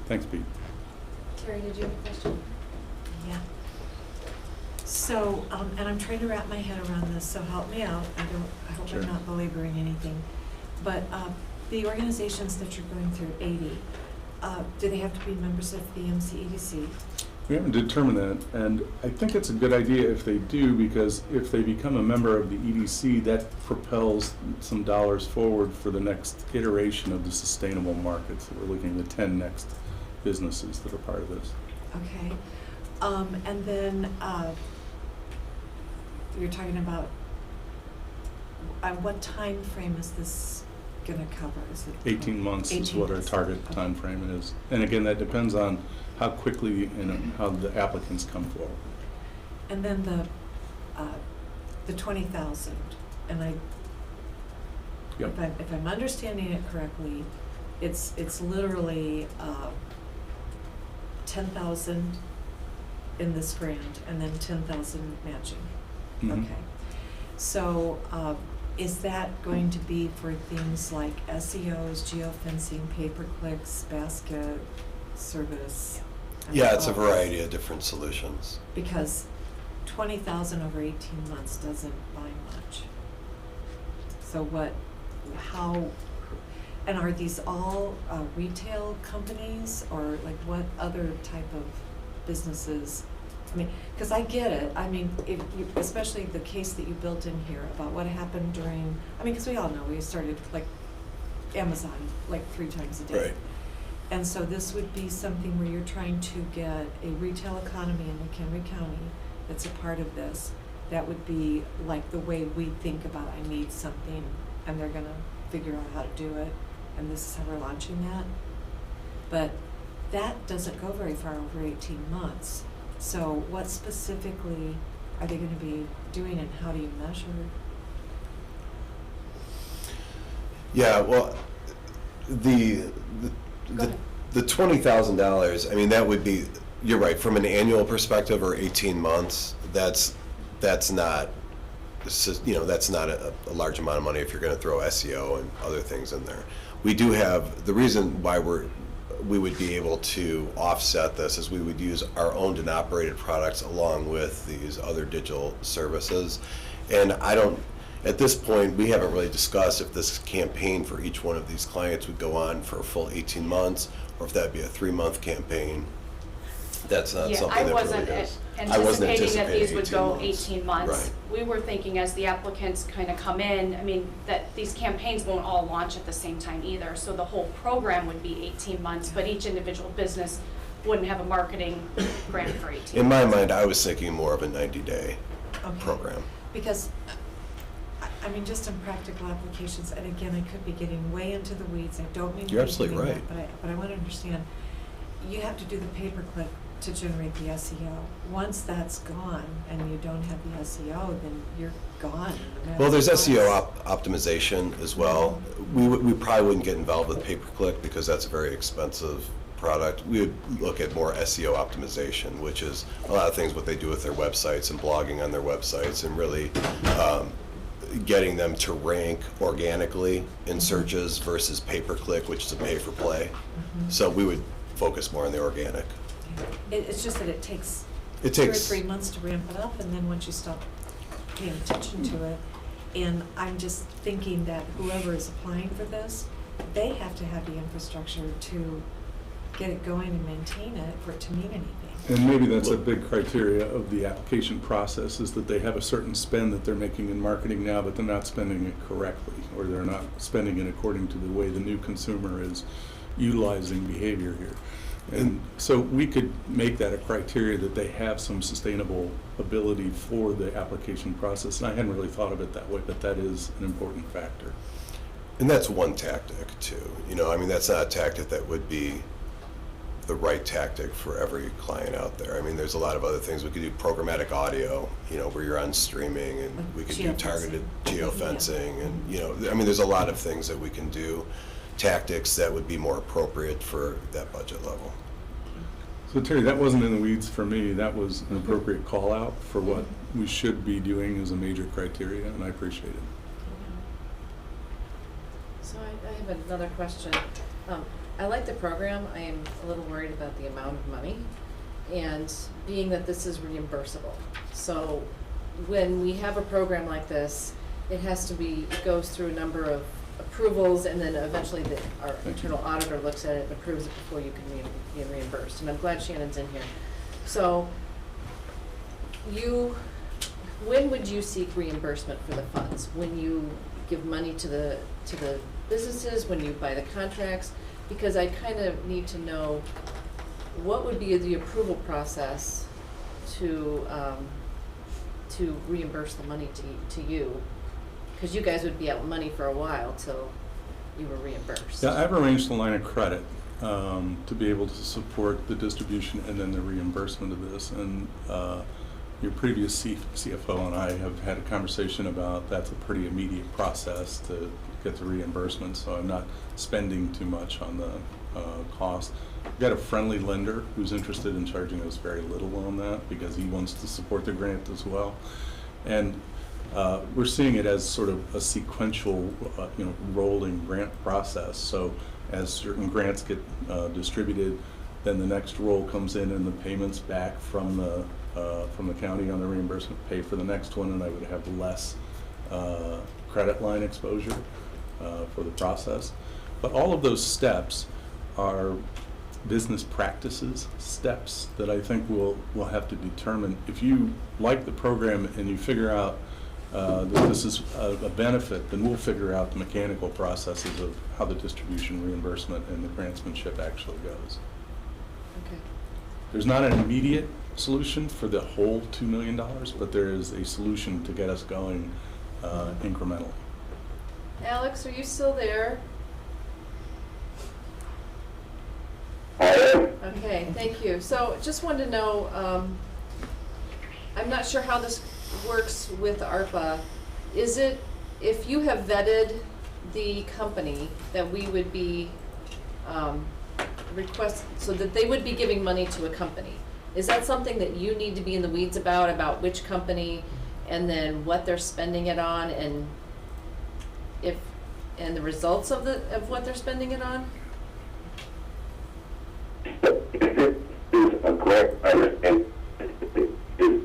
Thanks, Pete. Terry, did you have a question? Yeah. So, and I'm trying to wrap my head around this, so help me out. I hope Sure. I'm not belaboring anything. But the organizations that you're going through, 80, do they have to be members of the MCEDC? We haven't determined that, and I think it's a good idea if they do, because if they become a member of the EDC, that propels some dollars forward for the next iteration of the sustainable markets. We're looking at the 10 next businesses that are part of this. Okay. And then you're talking about what time frame is this going to cover? Is it 18 months is 18 what our months. target Okay. time frame is. And again, that depends on how quickly and how the applicants come forward. And then the 20,000, and Yep. if I'm understanding it correctly, it's literally 10,000 in this grant and then 10,000 matching. Mhm. Okay. So is that going to be for things like SEOs, geofencing, pay-per-clicks, basket, service? Yeah, it's a variety of different solutions. Because 20,000 over 18 months doesn't buy much. So and are these all retail companies, or like what other type of businesses? I mean, because I get it. I mean, especially the case that you built in here about what happened because we all know we started like Amazon like 3 times a day. Right. And so this would be something where you're trying to get a retail economy in McHenry County that's a part of this. That would be like the way we think about, I need something, and they're gonna figure out how to do it, and this is how we're launching that. But that doesn't go very far over 18 months. So what specifically are they gonna be doing and how do you measure? Yeah, well, the $20,000, I mean, that would be, you're right, from an annual perspective or 18 months, that's not, that's not a large amount of money if you're gonna throw SEO and other things in there. We do have, the reason why we would be able to offset this is we would use our owned and operated products along with these other digital services. And at this point, we haven't really discussed if this campaign for each one of these clients would go on for a full 18 months, or if that'd be a 3-month campaign. That's not something that really is. I wasn't anticipating that these would 18 go months. 18 months. Right. We were thinking as the applicants kind of come in, I mean, that these campaigns won't all launch at the same time either. So the whole program would be 18 months, but each individual business wouldn't have a marketing grant for 18 months. In my mind, I was thinking more of a 90-day program. Because, I mean, just in practical applications, and again, I could be getting way into the weeds, I don't mean to be You're absolutely doing right. that, but I want to understand, you have to do the pay-per-click to generate the SEO. Once that's gone and you don't have the SEO, then you're gone. Well, there's SEO optimization as well. We probably wouldn't get involved with pay-per-click because that's a very expensive product. We would look at more SEO optimization, which is a lot of things what they do with their websites and blogging on their websites and really getting them to rank organically in searches versus pay-per-click, which is a pay-for-play. So we would focus more on the organic. It's just that it takes It 2 or takes 3 months to ramp it up, and then once you stop paying attention to it, and I'm just thinking that whoever is applying for this, they have to have the infrastructure to get it going and maintain it for it to mean anything. And maybe that's a big criteria of the application process, is that they have a certain spend that they're making in marketing now, but they're not spending it correctly, or they're not spending it according to the way the new consumer is utilizing behavior here. And so we could make that a criteria that they have some sustainable ability for the application process. And I hadn't really thought of it that way, but that is an important factor. And that's one tactic too. I mean, that's not a tactic that would be the right tactic for every client out there. I mean, there's a lot of other things. We could do programmatic audio, where you're on streaming, and we could do targeted geofencing, and I mean, there's a lot of things that we can do, tactics that would be more appropriate for that budget level. So Terry, that wasn't in the weeds for me. That was an appropriate call out for what we should be doing as a major criteria, and I appreciate it. So I have another question. I like the program. I am a little worried about the amount of money, and being that this is reimbursable. So when we have a program like this, it goes through a number of approvals, and then eventually our internal auditor looks at it and approves it before you can be reimbursed. And I'm glad Shannon's in here. So when would you seek reimbursement for the funds? When you give money to the businesses, when you buy the contracts? Because I kind of need to know what would be the approval process to reimburse the money to you, because you guys would be out money for a while till you were reimbursed. Yeah, I've arranged a line of credit to be able to support the distribution and then the reimbursement of this. And your previous CFO and I have had a conversation about that's a pretty immediate process to get the reimbursement, so I'm not spending too much on the cost. I've got a friendly lender who's interested in charging us very little on that because he wants to support the grant as well. And we're seeing it as sort of a sequential, rolling grant process. So as certain grants get distributed, then the next roll comes in and the payments back from the county on the reimbursement pay for the next one, and I would have less credit line exposure for the process. But all of those steps are business practices steps that I think we'll have to determine. If you like the program and you figure out that this is a benefit, then we'll figure out the mechanical processes of how the distribution, reimbursement, and the grantsmanship actually goes. Okay. There's not an immediate solution for the whole $2 million, but there is a solution to get us going incrementally. Alex, are you still there? Okay, thank you. So just wanted to know, I'm not sure how this works with ARPA. Is it, if you have vetted the company, that we would be, so that they would be giving money to a company? Is that something that you need to be in the weeds about which company, and then what they're spending it on, and the results of what they're spending it on? If it is a correct understanding, it is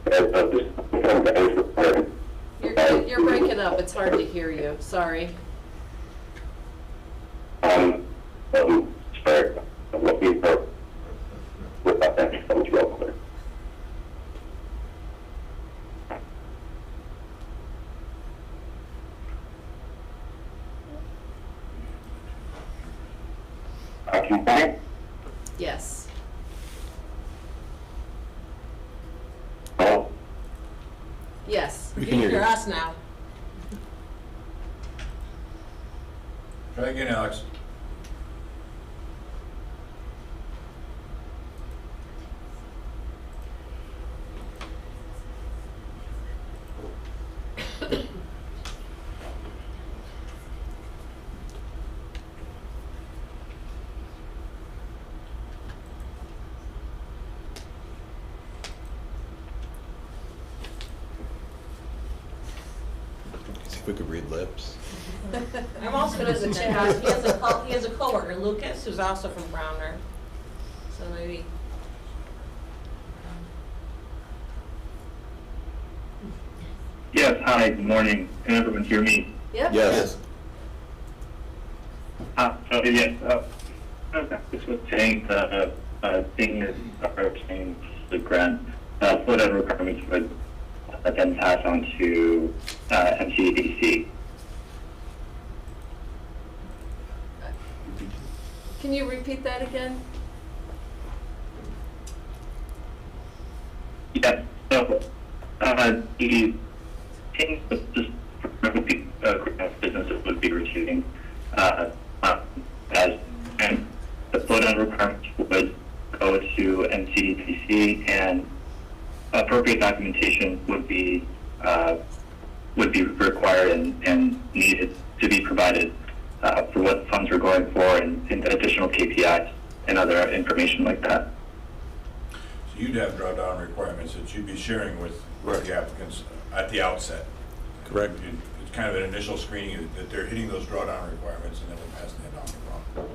as this becomes the answer part. You're breaking up, it's hard to hear you, sorry. Sorry, I'm looking for without that becomes real clear. Can you hear me? Yes. Hello? Yes. You can hear us now. Try again, Alex. See if we could read lips. I'm also gonna say, he has a coworker, Lucas, who's also from Browner. So maybe. Yes, hi, good morning. Can everyone hear me? Yep. Yes. This was saying thing is saying the grant flow down requirements would then pass on to MCDC. Can you repeat that again? Yes, so the things that this businesses would be receiving as and the flow down requirements would go to MCDC, and appropriate documentation would be required and needed to be provided for what funds are going for, and additional KPIs and other information like that. So you'd have drawdown requirements that you'd be sharing with the applicants at the outset. Correct. It's kind of an initial screening that they're hitting those drawdown requirements, and then we're passing that on to them.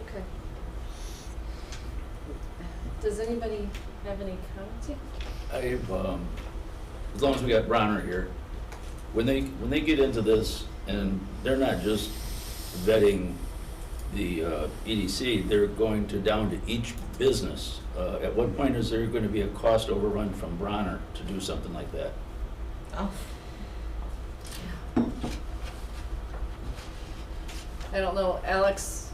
Okay. Does anybody have any comments? As long as we got Bronner here, when they get into this, and they're not just vetting the EDC, they're going down to each business. At what point is there going to be a cost overrun from Bronner to do something like that? Oh. I don't know, Alex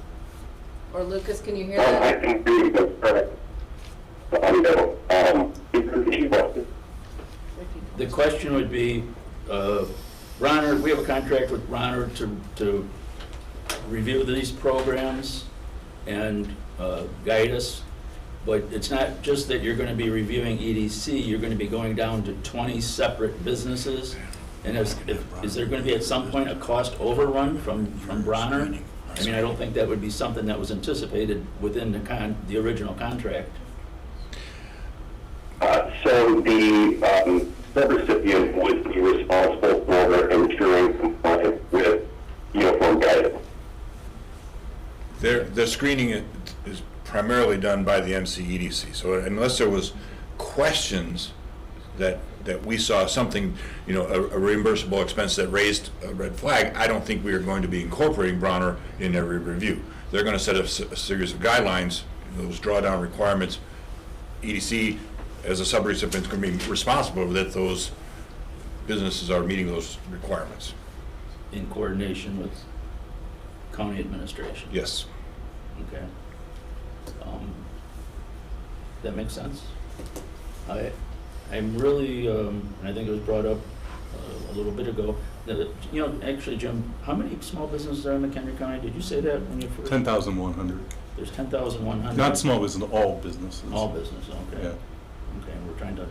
or Lucas, can you hear I that? can hear you, that's correct. Because he was. The question would be, Bronner, we have a contract with Bronner to review these programs and guide us, but it's not just that you're going to be reviewing EDC, you're going to be going down to 20 separate businesses. And is there going to be at some point a cost overrun from Bronner? I mean, I don't think that would be something that was anticipated within the original contract. So the recipient would be responsible for ensuring compliance with uniform guidance. The screening is primarily done by the MCEDC. So unless there was questions that we saw something, a reimbursable expense that raised a red flag, I don't think we are going to be incorporating Bronner in every review. They're going to set a series of guidelines, those drawdown requirements. EDC, as a subrecipient, is going to be responsible that those businesses are meeting those requirements. In coordination with county administration? Yes. Okay. That makes sense. I'm really, and I think it was brought up a little bit ago, that, actually, Jim, how many small businesses are in McHenry County? Did you say that when you first? 10,100. there's 10,100. Not small business, all businesses. All business, okay. Yeah. Okay, and we're trying to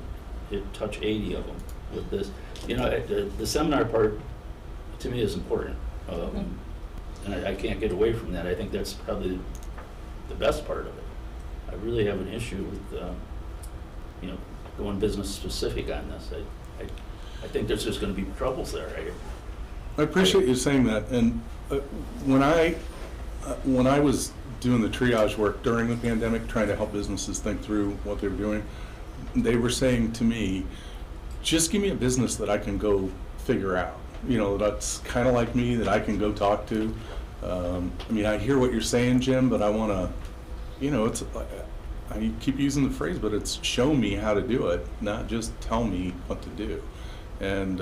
touch 80 of them with this. You know, the seminar part, to me, is important. And I can't get away from that. I think that's probably the best part of it. I really have an issue with, you know, going business specific on this. I think there's just going to be troubles there. I appreciate you saying that. And when I was doing the triage work during the pandemic, trying to help businesses think through what they were doing, they were saying to me, just give me a business that I can go figure out. You know, that's kind of like me, that I can go talk to. I mean, I hear what you're saying, Jim, but I want to, you know, it's, I keep using the phrase, but it's show me how to do it, not just tell me what to do. And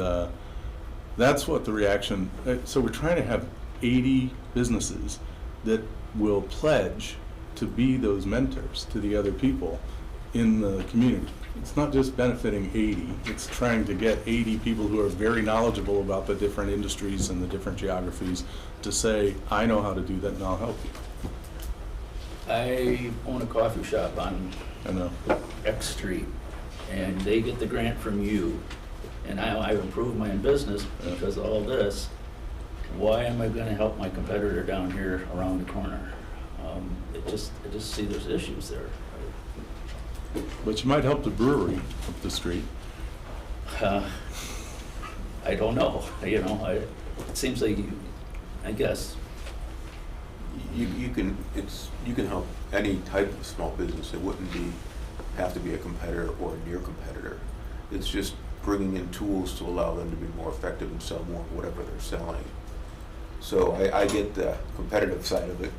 that's what the reaction, so we're trying to have 80 businesses that will pledge to be those mentors to the other people in the community. It's not just benefiting 80, it's trying to get 80 people who are very knowledgeable about the different industries and the different geographies to say, I know how to do that and I'll help you. I own a coffee shop on I know. X Street, and they get the grant from you, and I improve my business because of all this. Why am I going to help my competitor down here around the corner? I just see there's issues there. But you might help the brewery up the street. I don't know, you know, it seems like, I guess. You can help any type of small business. It wouldn't have to be a competitor or a near competitor. It's just bringing in tools to allow them to be more effective and sell more of whatever they're selling. So I get the competitive side of it,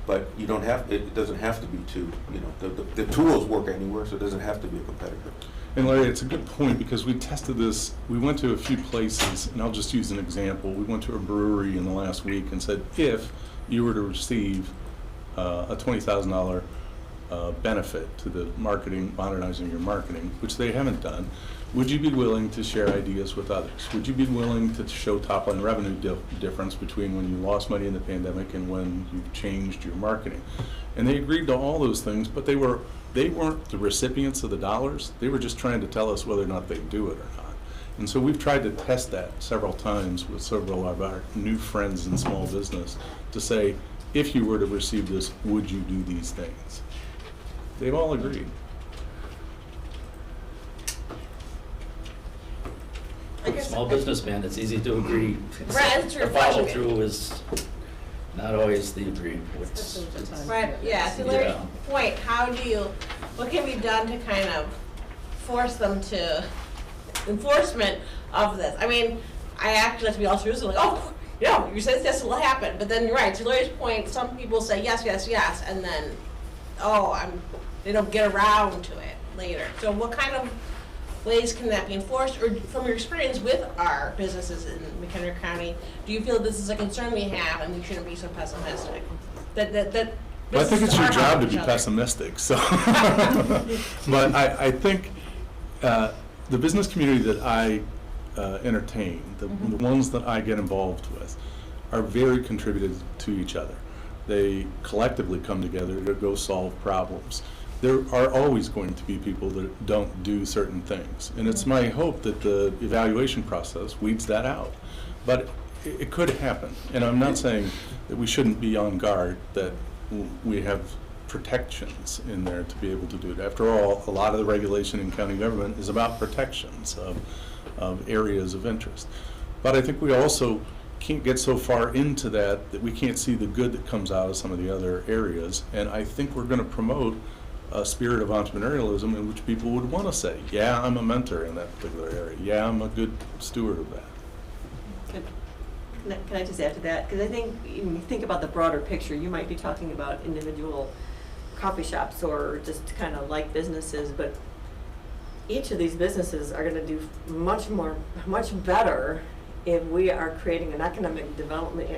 but you don't have, it doesn't have to be two. You know, the tools work anywhere, so it doesn't have to be a competitor. And Larry, it's a good point because we tested this, we went to a few places, and I'll just use an example. We went to a brewery in the last week and said, if you were to receive a $20,000 benefit to the marketing, modernizing your marketing, which they haven't done, would you be willing to share ideas with others? Would you be willing to show top-line revenue difference between when you lost money in the pandemic and when you changed your marketing? And they agreed to all those things, but they weren't the recipients of the dollars. They were just trying to tell us whether or not they'd do it or not. And so we've tried to test that several times with several of our new friends in small business to say, if you were to receive this, would you do these things? They've all agreed. Small businessman, it's easy to agree. Right, it's The follow through is not always the agreement. Right, yeah, to Larry's Yeah. point, what can be done to kind of force them to enforcement of this? I mean, I actually like to be all serious, like, oh, yeah, you said this will happen, but then you're right, to Larry's point, some people say yes, yes, yes, and then, they don't get around to it later. So what kind of ways can that be enforced, or from your experience with our businesses in McHenry County, do you feel this is a concern we have and we shouldn't be so pessimistic? That Well, I think it's your businesses are job to helping be each other. pessimistic, so. But I think the business community that I entertain, the ones that I get involved with, are very contributed to each other. They collectively come together to go solve problems. There are always going to be people that don't do certain things, and it's my hope that the evaluation process weeds that out. But it could happen, and I'm not saying that we shouldn't be on guard, that we have protections in there to be able to do it. After all, a lot of the regulation in county government is about protections of areas of interest. But I think we also can't get so far into that we can't see the good that comes out of some of the other areas, and I think we're going to promote a spirit of entrepreneurialism in which people would want to say, yeah, I'm a mentor in that particular area. Yeah, I'm a good steward of that. Can I just add to that? Because I think when you think about the broader picture, you might be talking about individual coffee shops or just kind of like businesses, but each of these businesses are going to do much better if we are creating an economic development,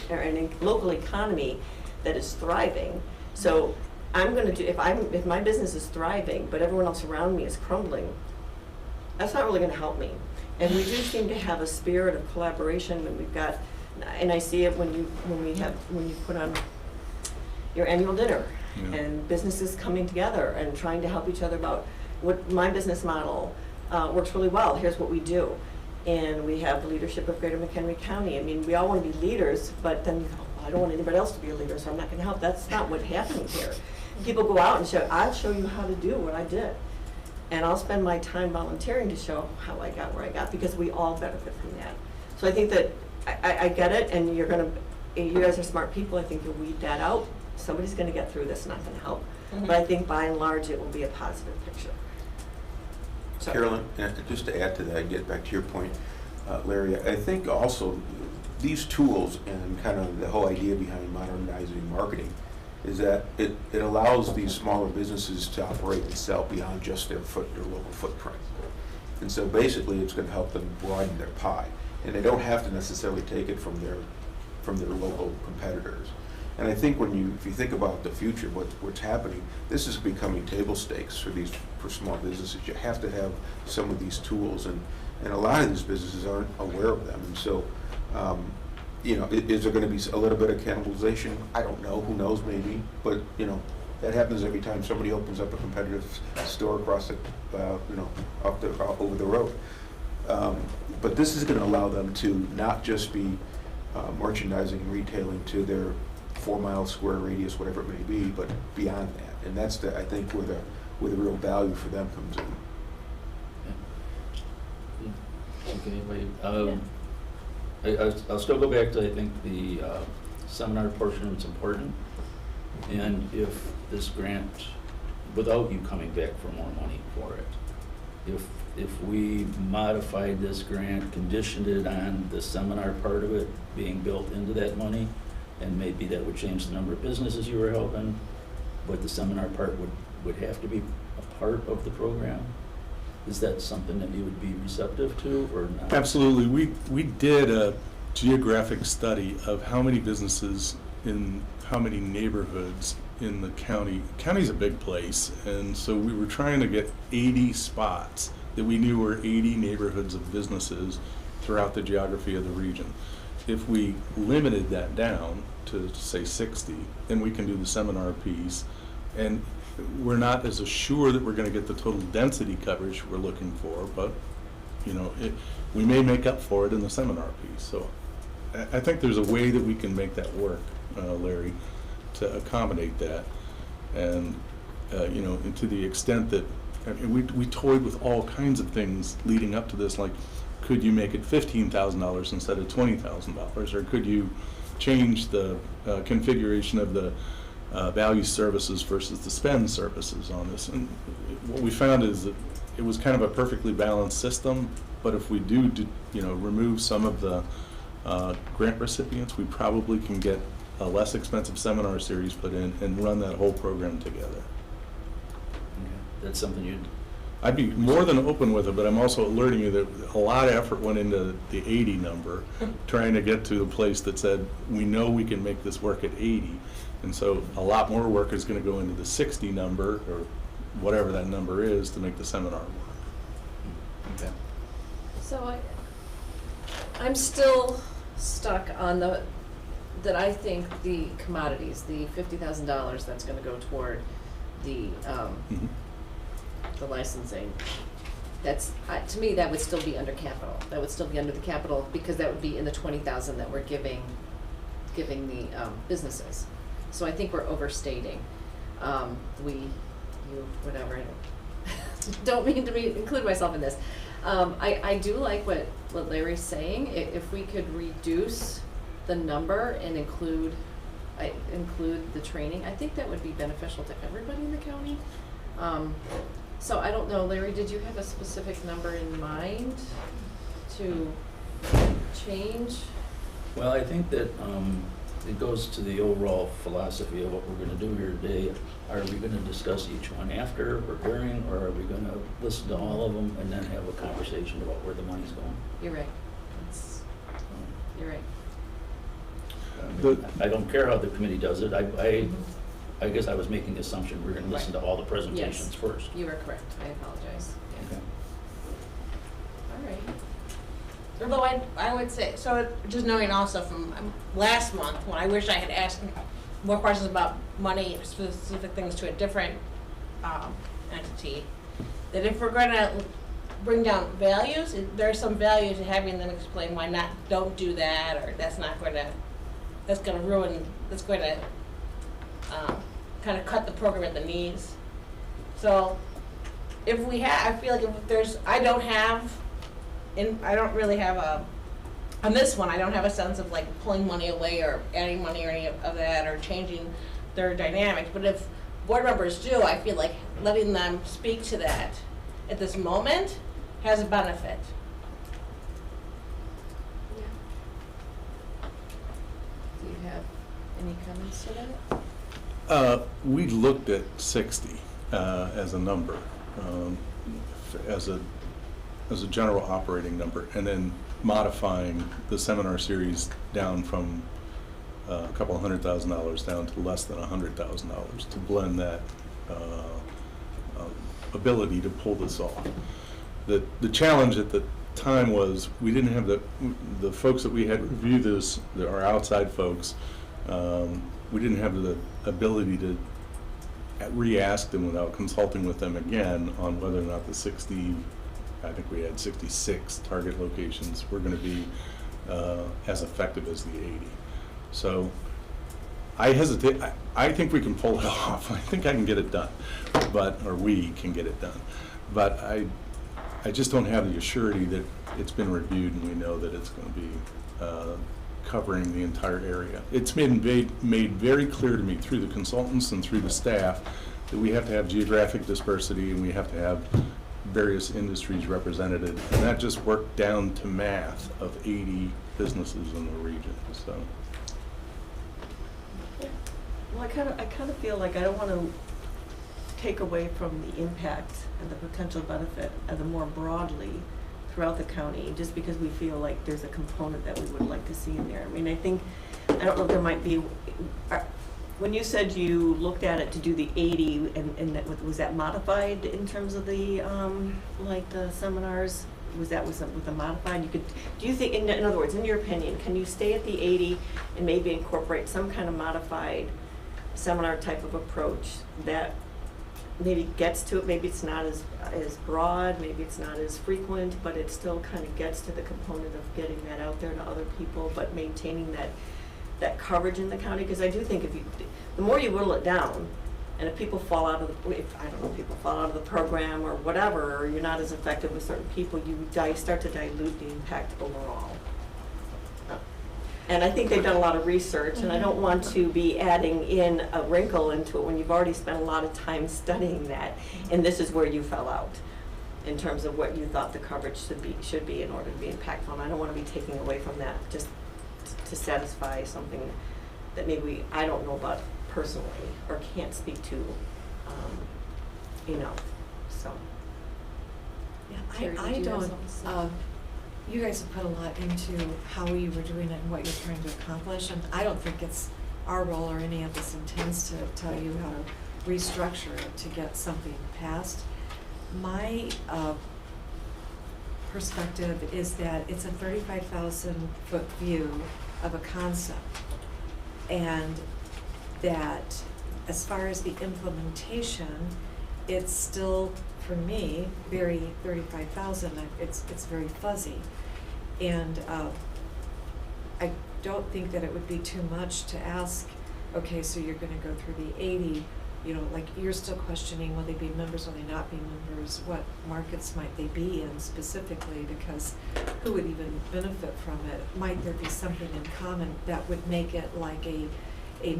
or a local economy that is thriving. So I'm going to do, if my business is thriving, but everyone else around me is crumbling, that's not really going to help me. And we do seem to have a spirit of collaboration, and we've got, and I see it when you put on your annual dinner Yeah. and businesses coming together and trying to help each other about what my business model works really well. Here's what we do. And we have the leadership of Greater McHenry County. I mean, we all want to be leaders, but then you go, I don't want anybody else to be a leader, so I'm not going to help. That's not what's happening here. People go out and show, I'll show you how to do what I did. And I'll spend my time volunteering to show how I got where I got, because we all benefit from that. So I think that I get it, and you guys are smart people. I think you'll weed that out. Somebody's going to get through this, not going to help. Mhm. But I think by and large, it will be a positive picture. So- Carolyn, and just to add to that, get back to your point, Larry, I think also these tools and kind of the whole idea behind modernizing marketing is that it allows these smaller businesses to operate and sell beyond just their local footprint. And so basically, it's going to help them broaden their pie. And they don't have to necessarily take it from their local competitors. And I think if you think about the future, what's happening, this is becoming table stakes for small businesses. You have to have some of these tools, and a lot of these businesses aren't aware of them. And so, is there going to be a little bit of cannibalization? I don't know. Who knows? Maybe. But that happens every time somebody opens up a competitive store across over the road. But this is going to allow them to not just be merchandising and retailing to their 4-mile square radius, whatever it may be, but beyond that. And that's I think where the real value for them comes in. Okay, I'll still go back to, I think, the seminar portion is important. And if this grant, without you coming back for more money for it, if we modified this grant, conditioned it on the seminar part of it being built into that money, and maybe that would change the number of businesses you were helping, but the seminar part would have to be a part of the program. Is that something that you would be receptive to or not? Absolutely. We did a geographic study of how many businesses in how many neighborhoods in the county. County's a big place, and so we were trying to get 80 spots that we knew were 80 neighborhoods of businesses throughout the geography of the region. If we limited that down to, say, 60, then we can do the seminar piece. And we're not as assured that we're going to get the total density coverage we're looking for, but we may make up for it in the seminar piece. So I think there's a way that we can make that work, Larry, to accommodate that. And and to the extent that we toyed with all kinds of things leading up to this, like, could you make it $15,000 instead of $20,000, or could you change the configuration of the value services versus the spend services on this? And what we found is that it was kind of a perfectly balanced system, but if we do remove some of the grant recipients, we probably can get a less expensive seminar series put in and run that whole program together. Okay. That's something I'd be more than open with it, but I'm also alerting you that a lot of effort went into the 80 number, trying to get to a place that said, we know we can make this work at 80. And so a lot more work is going to go into the 60 number, or whatever that number is, to make the seminar work. Okay. So I'm still stuck on that I think the commodities, the $50,000 that's going to go toward the the licensing, that's to me that would still be under capital. That would still be under the capital, because that would be in the 20,000 that we're giving the businesses. So I think we're overstating. Whatever. Don't mean to include myself in this. I do like what Larry's saying. If we could reduce the number and include the training, I think that would be beneficial to everybody in the county. So I don't know, Larry, did you have a specific number in mind to change? Well, I think that it goes to the overall philosophy of what we're going to do here today. Are we going to discuss each one after or during, or are we going to listen to all of them and then have a conversation about where the money's going? You're right. You're right. I don't care how the committee does it. I guess I was making the assumption we're going to listen to all the presentations first. You are correct. I apologize. Yeah. Okay. All right. Although I would say, so just knowing also from last month, when I wish I had asked more questions about money, specific things to a different entity, that if we're gonna bring down values, there's some value to having them explain why not, don't do that, or that's going to kind of cut the program at the knees. So if we have, I feel like if there's, I don't really have on this one, I don't have a sense of like pulling money away or adding money or any of that or changing their dynamics. But if board members do, I feel like letting them speak to that at this moment has a benefit. Do you have any comments to that? We looked at 60 as a number, as a general operating number, and then modifying the seminar series down from a couple $100,000 down to less than $100,000 to blend that ability to pull this off. The challenge at the time was we didn't have the folks that we had review this, our outside folks, we didn't have the ability to re-ask them without consulting with them again on whether or not the 60, I think we had 66 target locations were going to be as effective as the 80. So I hesitate. I think we can pull it off. I think I can get it done, or we can get it done. But I just don't have the assurity that it's been reviewed and we know that it's going to be covering the entire area. It's been made very clear to me through the consultants and through the staff that we have to have geographic dispersity and we have to have various industries represented, and that just worked down to math of 80 businesses in the region. So. Well, I kind of feel like I don't want to take away from the impact and the potential benefit of the more broadly throughout the county, just because we feel like there's a component that we would like to see in there. I mean, I don't know if there might be, when you said you looked at it to do the 80, and that, was that modified in terms of the, like the seminars? Was that with the modified? Do you think, in other words, in your opinion, can you stay at the 80 and maybe incorporate some kind of modified seminar type of approach that maybe gets to it? Maybe it's not as broad, maybe it's not as frequent, but it still kind of gets to the component of getting that out there to other people, but maintaining that coverage in the county. Because I do think the more you whittle it down, and if people fall out of the program or whatever, or you're not as effective with certain people, you start to dilute the impact overall. And I think they've done a lot of research, and I don't want to be adding in a wrinkle into it when you've already spent a lot of time studying that, and this is where you fell out in terms of what you thought the coverage should be in order to be impactful. And I don't want to be taking away from that just to satisfy something that maybe I don't know about personally or can't speak to, so. Yeah, I don't, you guys have put a lot into how you were doing it and what you're trying to accomplish, and I don't think it's our role or any of us intends to tell you how to restructure it to get something passed. My perspective is that it's a 35,000-foot view of a concept, and that as far as the implementation, it's still, for me, very 35,000. It's very fuzzy, and I don't think that it would be too much to ask. Okay, so you're going to go through the 80. Like you're still questioning, will they be members, will they not be members? What markets might they be in specifically? Because who would even benefit from it? Might there be something in common that would make it like a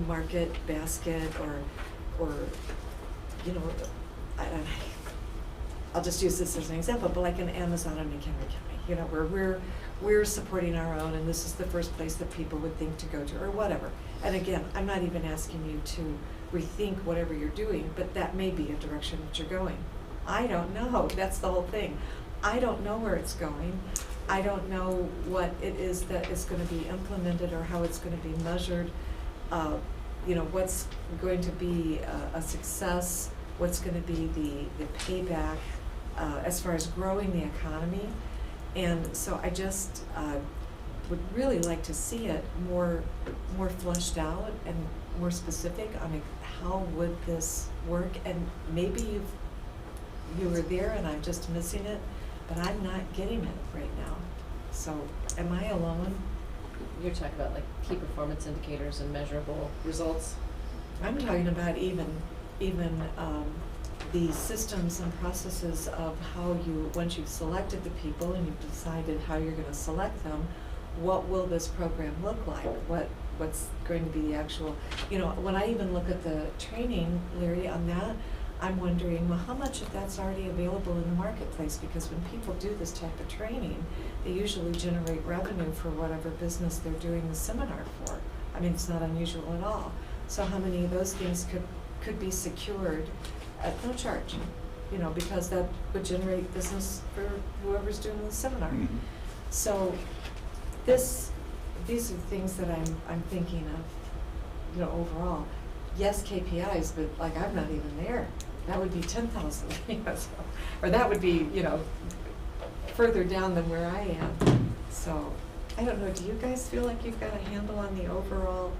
market basket, or I'll just use this as an example, but like an Amazon in McHenry County, where we're supporting our own, and this is the first place that people would think to go to, or whatever. And again, I'm not even asking you to rethink whatever you're doing, but that may be a direction that you're going. I don't know. That's the whole thing. I don't know where it's going. I don't know what it is that is going to be implemented or how it's going to be measured. What's going to be a success, what's going to be the payback as far as growing the economy. And so I just would really like to see it more fleshed out and more specific on how would this work? And maybe you were there and I'm just missing it, but I'm not getting it right now. So am I alone? You're talking about like key performance indicators and measurable results? I'm talking about even the systems and processes of how you, once you've selected the people and you've decided how you're going to select them, what will this program look like? What's going to be the actual, when I even look at the training, Larry, on that, I'm wondering, well, how much of that's already available in the marketplace? Because when people do this type of training, they usually generate revenue for whatever business they're doing the seminar for. I mean, it's not unusual at all. So how many of those things could be secured at no charge? Because that would generate business for whoever's doing the seminar. Mhm. So these are things that I'm thinking of, overall. Yes, KPIs, but like I'm not even there. That would be 10,000, or that would be, further down than where I am. So I don't know. Do you guys feel like you've got a handle on the overall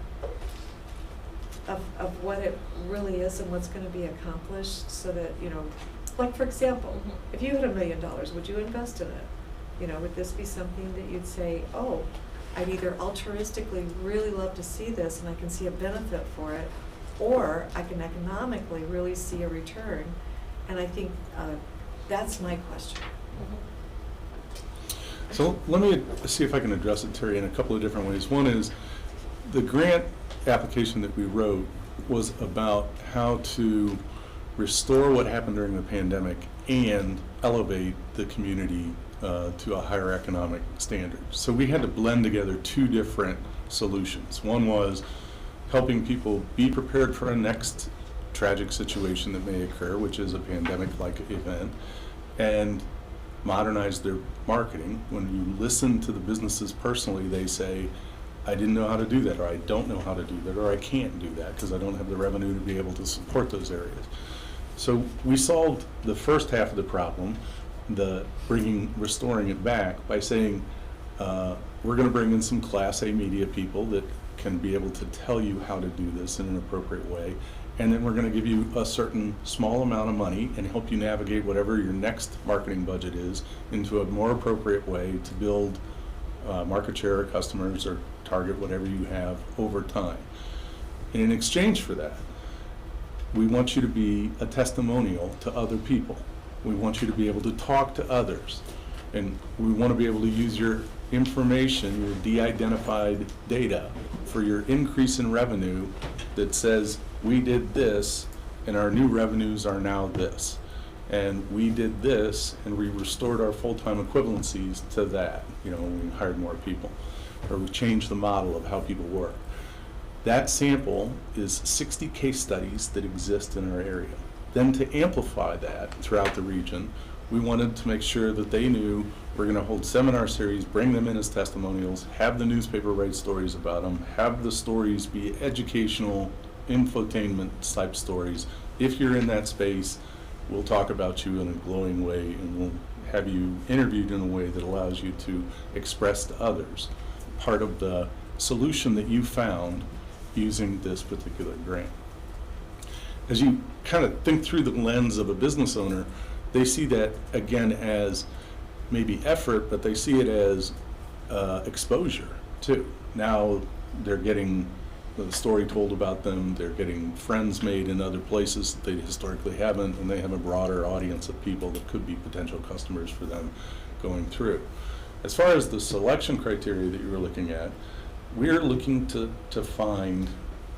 of what it really is and what's going to be accomplished, so that like for example, if you had $1 million, would you invest in it? Would this be something that you'd say, oh, I'd either altruistically really love to see this and I can see a benefit for it, or I can economically really see a return? And I think that's my question. So let me see if I can address it, Terry, in a couple of different ways. One is the grant application that we wrote was about how to restore what happened during the pandemic and elevate the community to a higher economic standard. So we had to blend together two different solutions. One was helping people be prepared for a next tragic situation that may occur, which is a pandemic-like event, and modernize their marketing. When you listen to the businesses personally, they say, I didn't know how to do that, or I don't know how to do that, or I can't do that because I don't have the revenue to be able to support those areas. So we solved the first half of the problem, restoring it back, by saying we're going to bring in some Class A media people that can be able to tell you how to do this in an appropriate way, and then we're going to give you a certain small amount of money and help you navigate whatever your next marketing budget is into a more appropriate way to build market share or customers or target whatever you have over time. And in exchange for that, we want you to be a testimonial to other people. We want you to be able to talk to others. And we want to be able to use your information, your de-identified data, for your increase in revenue that says, we did this and our new revenues are now this. And we did this and we restored our full-time equivalencies to that, when we hired more people, or we changed the model of how people work. That sample is 60 case studies that exist in our area. Then to amplify that throughout the region, we wanted to make sure that they knew we're going to hold seminar series, bring them in as testimonials, have the newspaper write stories about them, have the stories be educational, infotainment type stories. If you're in that space, we'll talk about you in a glowing way, and we'll have you interviewed in a way that allows you to express to others part of the solution that you found using this particular grant. As you kind of think through the lens of a business owner, they see that again as maybe effort, but they see it as exposure too. Now they're getting the story told about them, they're getting friends made in other places that they historically haven't, and they have a broader audience of people that could be potential customers for them going through. As far as the selection criteria that you were looking at, we're looking to find,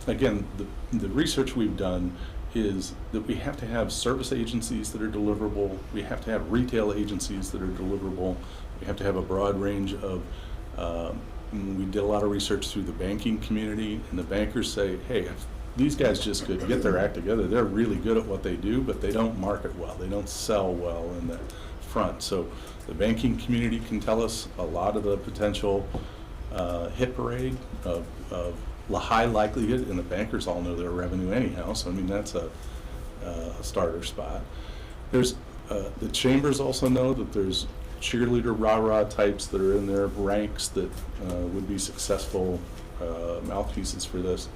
again, the research we've done is that we have to have service agencies that are deliverable, we have to have retail agencies that are deliverable, we have to have a broad range of, we did a lot of research through the banking community, and the bankers say, hey, if these guys just could get their act together, they're really good at what they do, but they don't market well, they don't sell well in the front. So the banking community can tell us a lot of the potential hit parade of high likelihood, and the bankers all know their revenue anyhow, so I mean that's a starter spot. There's the chambers also know that there's cheerleader rah-rah types that are in their ranks that would be successful mouthpieces for this.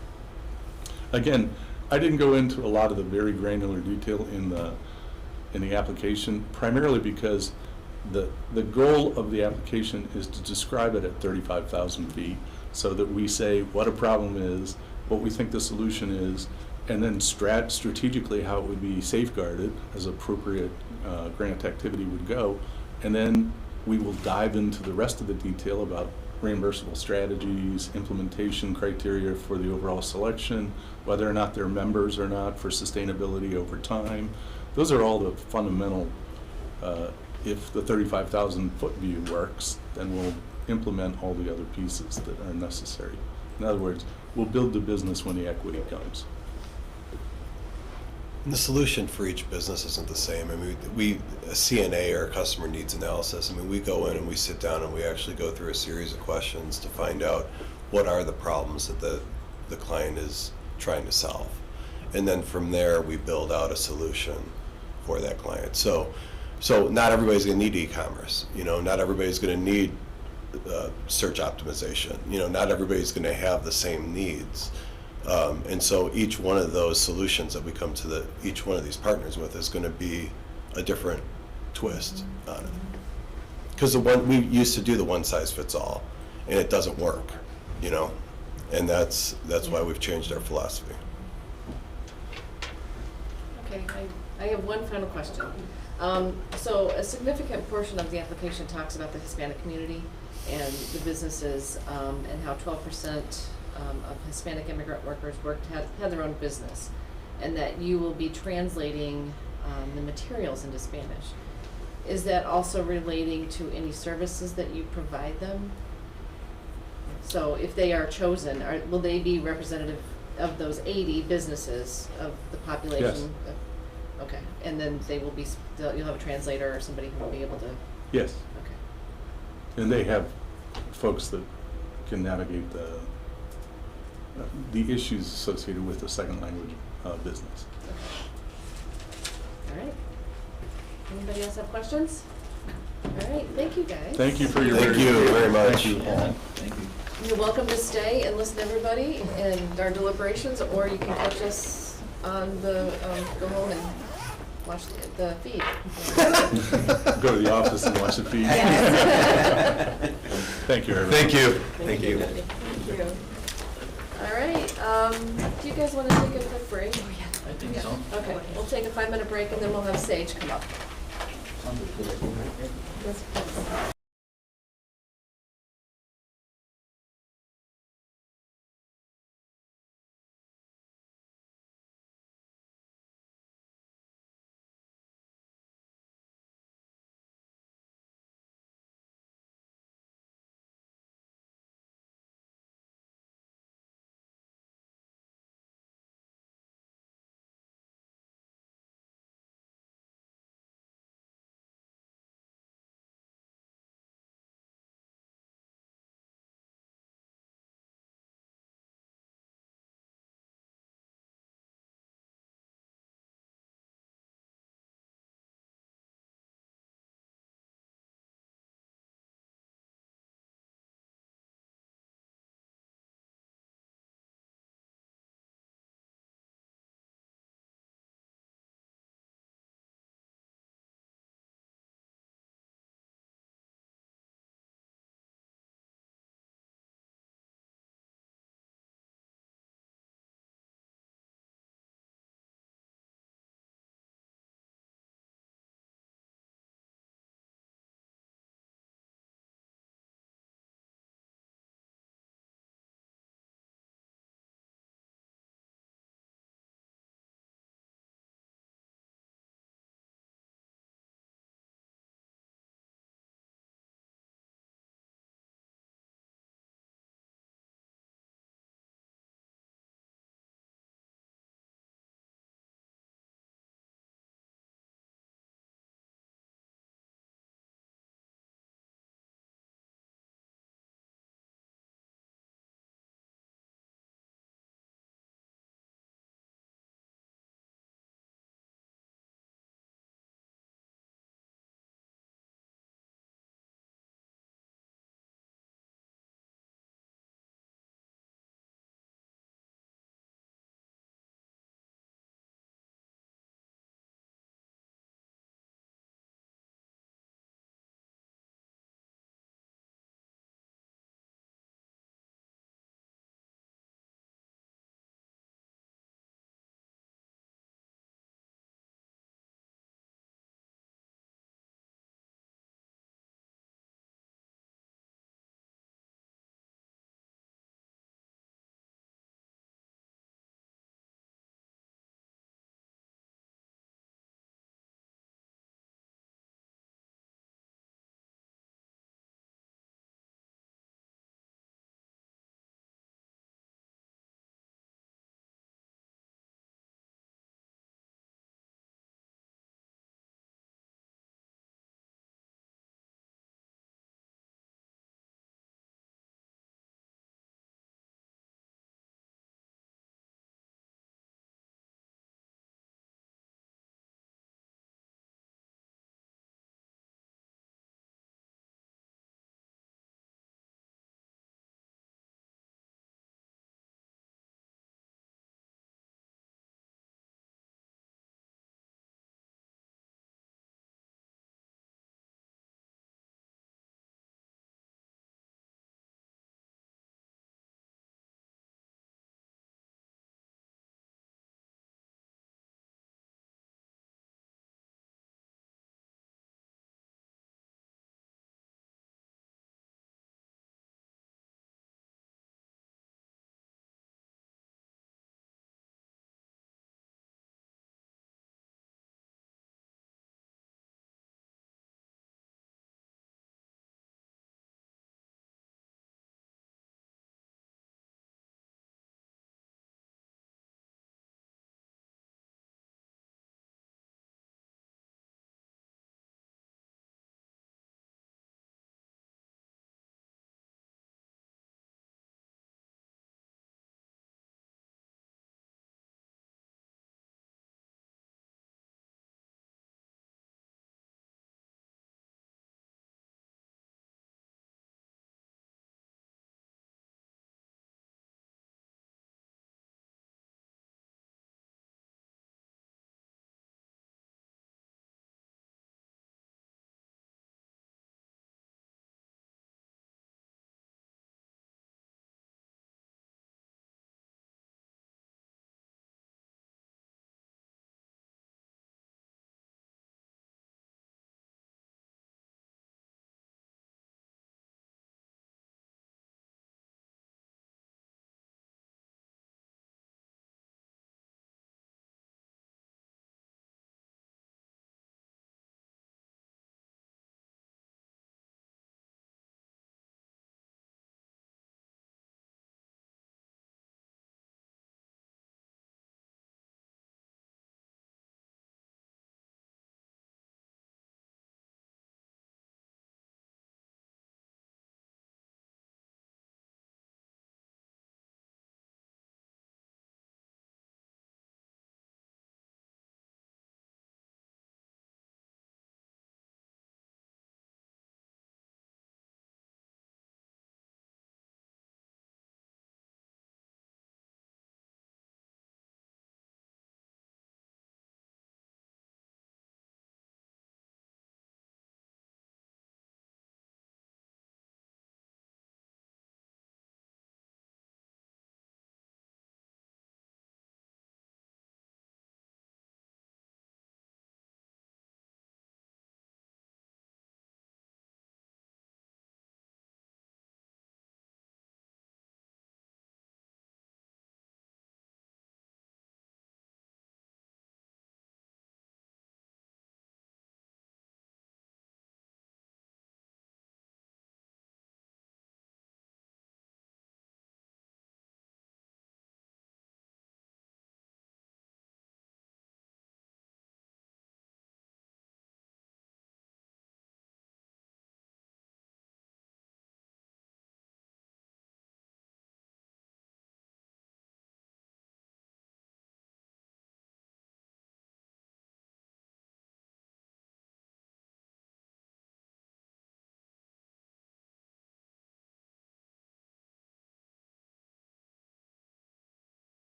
Again, I didn't go into a lot of the very granular detail in the application, primarily because the goal of the application is to describe it at 35,000 feet, so that we say what a problem is, what we think the solution is, and then strategically how it would be safeguarded as appropriate grant activity would go. And then we will dive into the rest of the detail about reimbursable strategies, implementation criteria for the overall selection, whether or not they're members or not for sustainability over time. Those are all the fundamental, if the 35,000 foot view works, then we'll implement all the other pieces that are necessary. In other words, we'll build the business when the equity comes. The solution for each business isn't the same. I mean, a CNA or a customer needs analysis. I mean, we go in and we sit down and we actually go through a series of questions to find out what are the problems that the client is trying to solve. And then from there, we build out a solution for that client. So not everybody's going to need e-commerce. Not everybody's going to need search optimization. Not everybody's going to have the same needs. And so each one of those solutions that we come to each one of these partners with is going to be a different twist on it. Because we used to do the one size fits all, and it doesn't work, and that's why we've changed our philosophy. Okay, I have one final question. So a significant portion of the application talks about the Hispanic community and the businesses, and how 12% of Hispanic immigrant workers had their own business, and that you will be translating the materials into Spanish. Is that also relating to any services that you provide them? So if they are chosen, will they be representative of those 80 businesses of the population? Yes. Okay, and then you'll have a translator or somebody who will be able to. Yes. Okay. And they have folks that can navigate the issues associated with the second language business. All right. Anybody else have questions? All right, thank you guys. Thank you for your. Thank you very much. Thank you all. Thank you. You're welcome to stay and listen to everybody in our deliberations, or you can catch us on the, go home and watch the feed. Go to the office and watch the feed. Thank you, everyone. Thank you. Thank you. Thank you. All right, do you guys want to take a quick break? I think so. Okay, we'll take a 5-minute break and then we'll have Sage come up. Sounds like a good idea. Let's-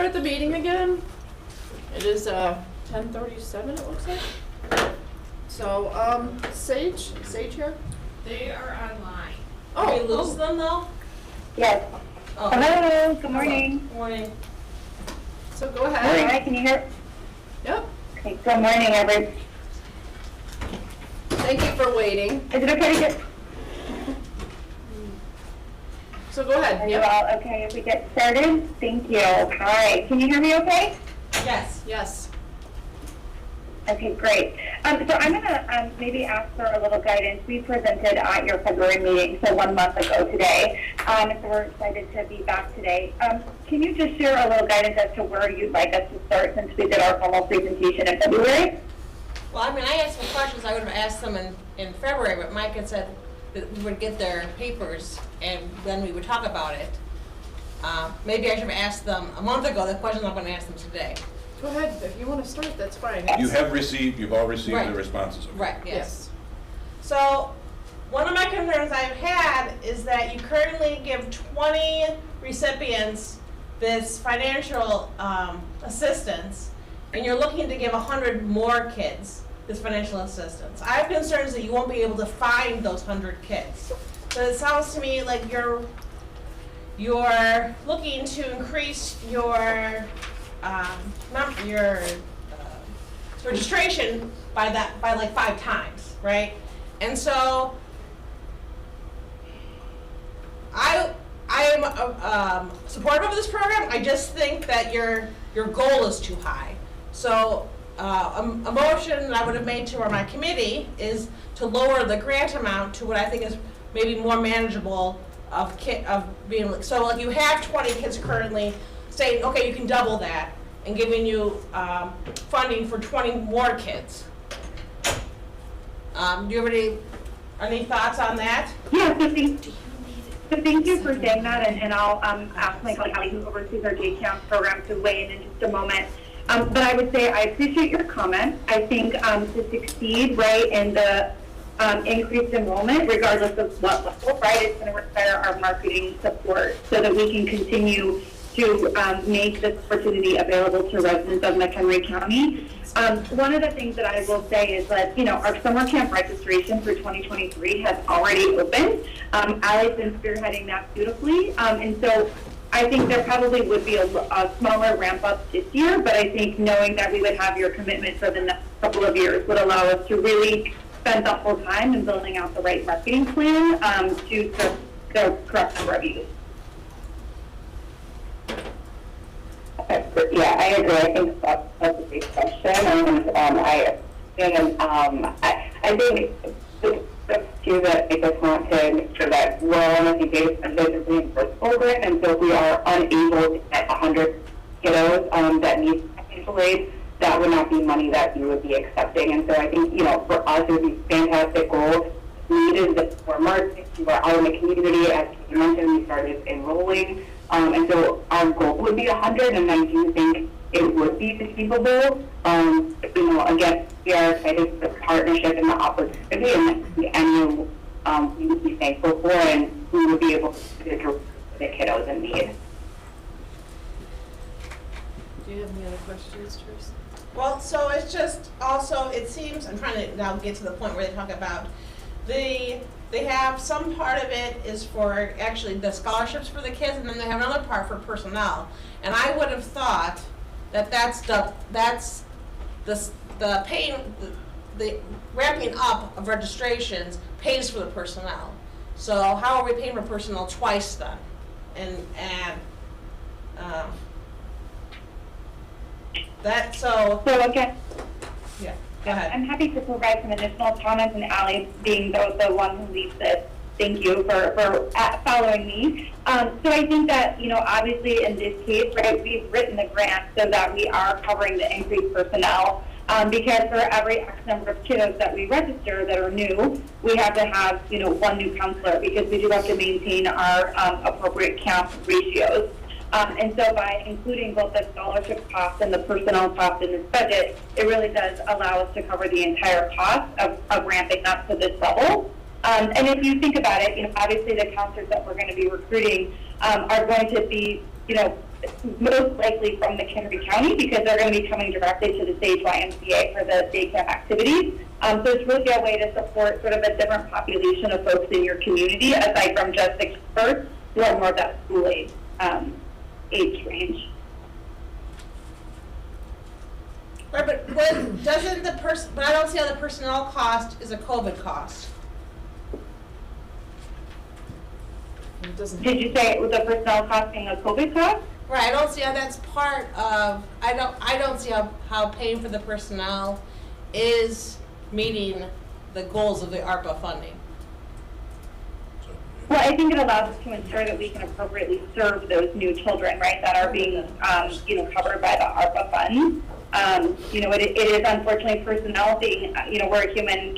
start the meeting again. It is 10:37, it looks like. So, Sage here? They are online. Oh, Did we lose them though? Yes. Oh. Hello, good morning. Morning. So go Hi, ahead. can you hear? Yep. Okay, good morning, everyone. Thank you for waiting. Is it okay to get, So go ahead. are you Yep. all okay if we get started? Thank you. Hi, can you hear me okay? Yes. Yes. Okay, great. So I'm gonna maybe ask for a little guidance. We presented at your February meeting, so 1 month ago today. So we're excited to be back today. Can you just share a little guidance as to where you'd like us to start since we did our formal presentation in February? Well, I mean, I had some questions I would have asked them in February, but Mike had said that we would get their papers and then we would talk about it. Maybe I should have asked them a month ago the questions I'm gonna ask them today. Go ahead. If you want to start, that's fine. You've all received Right. the responses. okay. Right, yes. So, one of my concerns I've had is that you currently give 20 recipients this financial assistance, and you're looking to give 100 more kids this financial assistance. I have concerns that you won't be able to find those 100 kids. So it sounds to me like you're looking to increase your registration by like 5 times, right? And so I am supportive of this program. I just think that your goal is too high. So a motion I would have made to my committee is to lower the grant amount to what I think is maybe more manageable of being like, so like you have 20 kids currently, saying, okay, you can double that, and giving you funding for 20 more kids. Do you have any thoughts on that? Yeah, so thank you for saying that, and I'll ask my colleague who oversees our J-Camp program to weigh in just a moment. But I would say I appreciate your comment. I think to succeed, right, in the increased enrollment, regardless of what level, right, it's going to require our marketing support so that we can continue to make this opportunity available to residents of McHenry County. One of the things that I will say is that, our summer camp registration for 2023 has already opened. Allie's been spearheading that beautifully. And so I think there probably would be a smaller ramp up this year, but I think knowing that we would have your commitment for the next couple of years would allow us to really spend thoughtful time in building out the right marketing plan to serve the correct number of youth. Yeah, I agree. I think that's a big question, and I think too that I just want to make sure that we're on the same page and this is a reimbursed program, and so if we are unable to get 100 kiddos that need financial aid, that would not be money that you would be accepting. And so I think, for us it would be a fantastic goal. Need is that we're marketing, we're out in the community, as you mentioned, we started enrolling. And so our goal would be 100, and I do think it would be achievable. Again, we are excited for the partnership and the opportunity, and we would be thankful for, and we would be able to address the kiddos in need. Do you have any other questions, Teresa? Well, so it's just also, it seems, I'm trying to now get to the point where they talk about they have some part of it is for actually the scholarships for the kids, and then they have another part for personnel. And I would have thought that the ramping up of registrations pays for the personnel. So how are we paying for personnel twice then? So again, yeah, go ahead. I'm happy to provide some additional comments, and Allie being the one who leads this. Thank you for following me. So I think that, obviously in this case, right, we've written the grant so that we are covering the increased personnel. Because for every X number of kiddos that we register that are new, we have to have, one new counselor, because we do have to maintain our appropriate camp ratios. And so by including both the scholarship cost and the personnel cost in this budget, it really does allow us to cover the entire cost of ramping up to this level. And if you think about it, obviously the counselors that we're going to be recruiting are going to be, most likely from McHenry County because they're going to be coming directly to the state YMCA for the day camp activities. So it's really a way to support sort of a different population of folks in your community, aside from just the experts who are more of that school age range. Right, but when doesn't the but I don't see how the personnel cost is a COVID cost. It doesn't. Did you say it was the personnel cost being a COVID cost? Right, I don't see how that's part of, I don't see how paying for the personnel is meeting the goals of the ARPA funding. Well, I think it allows us to ensure that we can appropriately serve those new children, right, that are being, covered by the ARPA funds. It is unfortunately personnel being, we're a human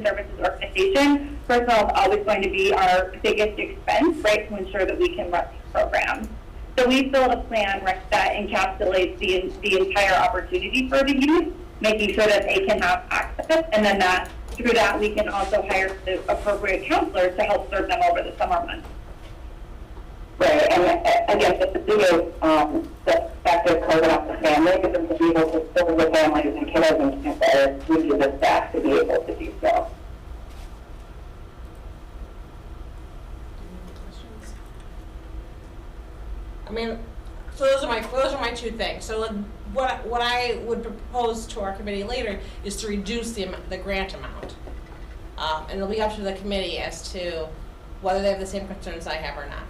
services organization. Personnel is always going to be our biggest expense, right, to ensure that we can run these programs. So we built a plan, right, that encapsulates the entire opportunity for the youth, making sure that they can have access, and then through that we can also hire the appropriate counselors to help serve them over the summer months. Right, and again, the biggest the effective COVID on the family is to be able to serve the families and kiddos and campus, we need the staff to be able to do so. I mean, so those are my two things. So what I would propose to our committee later is to reduce the grant amount. And it'll be up to the committee as to whether they have the same concerns I have or not.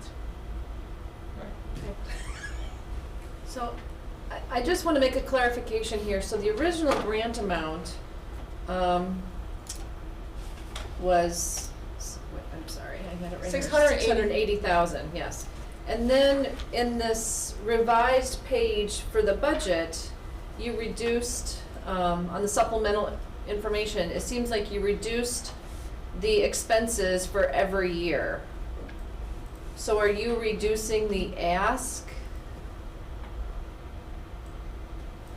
So I just want to make a clarification here. So the original grant amount was, I'm sorry, I had it right here. 680,000, yes. And then in this revised page for the budget, you reduced, on the supplemental information, it seems like you reduced the expenses for every year. So are you reducing the ask?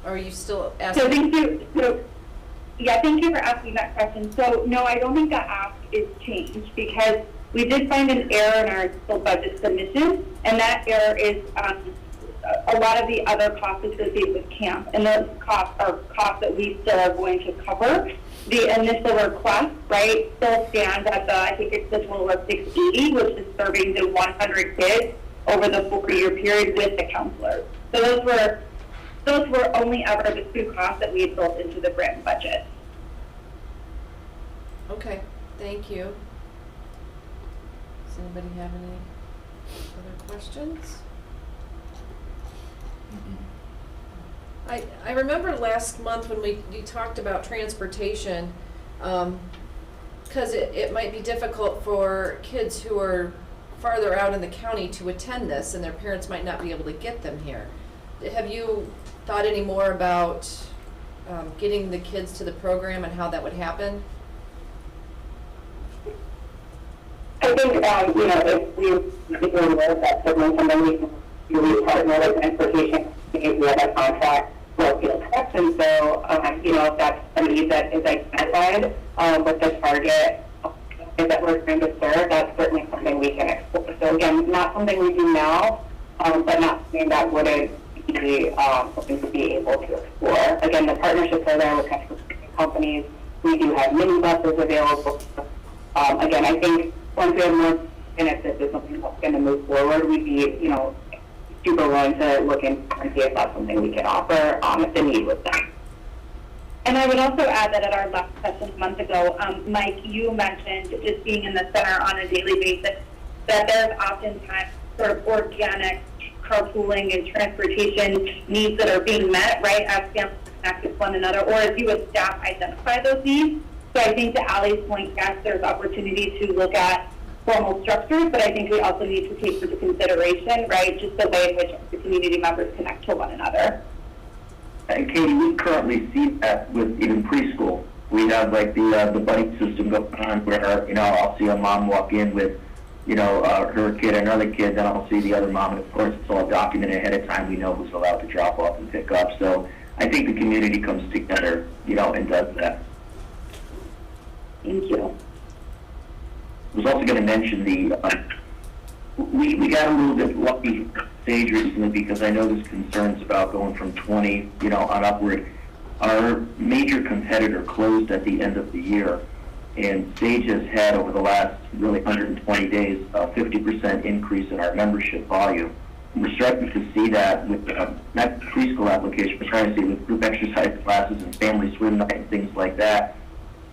Or are you still asking? So thank you for asking that question. So no, I don't think that ask is changed because we did find an error in our full budget submission, and that error is a lot of the other costs associated with camp, and those costs are costs that we still are going to cover. The initial request, right, still stands at I think it's the total of 680, which is serving the 100 kids over the 4-year period with the counselors. So those were only ever the two costs that we had built into the grant budget. Okay, thank you. Does anybody have any other questions? I remember last month when you talked about transportation, because it might be difficult for kids who are farther out in the county to attend this, and their parents might not be able to get them here. Have you thought any more about getting the kids to the program and how that would happen? I think, if we particularly know that certainly something we can really partner with transportation because we have a contract for field trips, and so, if that's a need that is identified with the target that we're trying to serve, that's certainly something we can explore. So again, not something we do now, but not something that wouldn't be something to be able to explore. Again, the partnerships are there with transportation companies. We do have mini buses available. Again, I think once we have more if this is something that's going to move forward, we'd be, super willing to look in and see if that's something we can offer if the need was there. And I would also add that at our last session a month ago, Mike, you mentioned just being in the center on a daily basis, that there's oftentimes sort of organic carpooling and transportation needs that are being met, right, as families connect with one another, or as you as staff identify those needs. So I think to Allie's point, yes, there's opportunity to look at formal structures, but I think we also need to take into consideration, right, just the way in which the community members connect to one another. And Katie, we currently see that with even preschool. We have like the buddy system going on where, I'll see a mom walk in with, her kid and another kid, then I'll see the other mom, and of course it's all documented ahead of time. We know who's allowed to drop off and pick up. So I think the community comes together, and does that. Thank you. I was also going to mention we got a little bit lucky with Sage recently because I know there's concerns about going from 20, on upward. Our major competitor closed at the end of the year, and Sage has had over the last really 120 days a 50% increase in our membership volume. We're starting to see that with not preschool application, we're starting to see with group exercise classes and family swim night and things like that.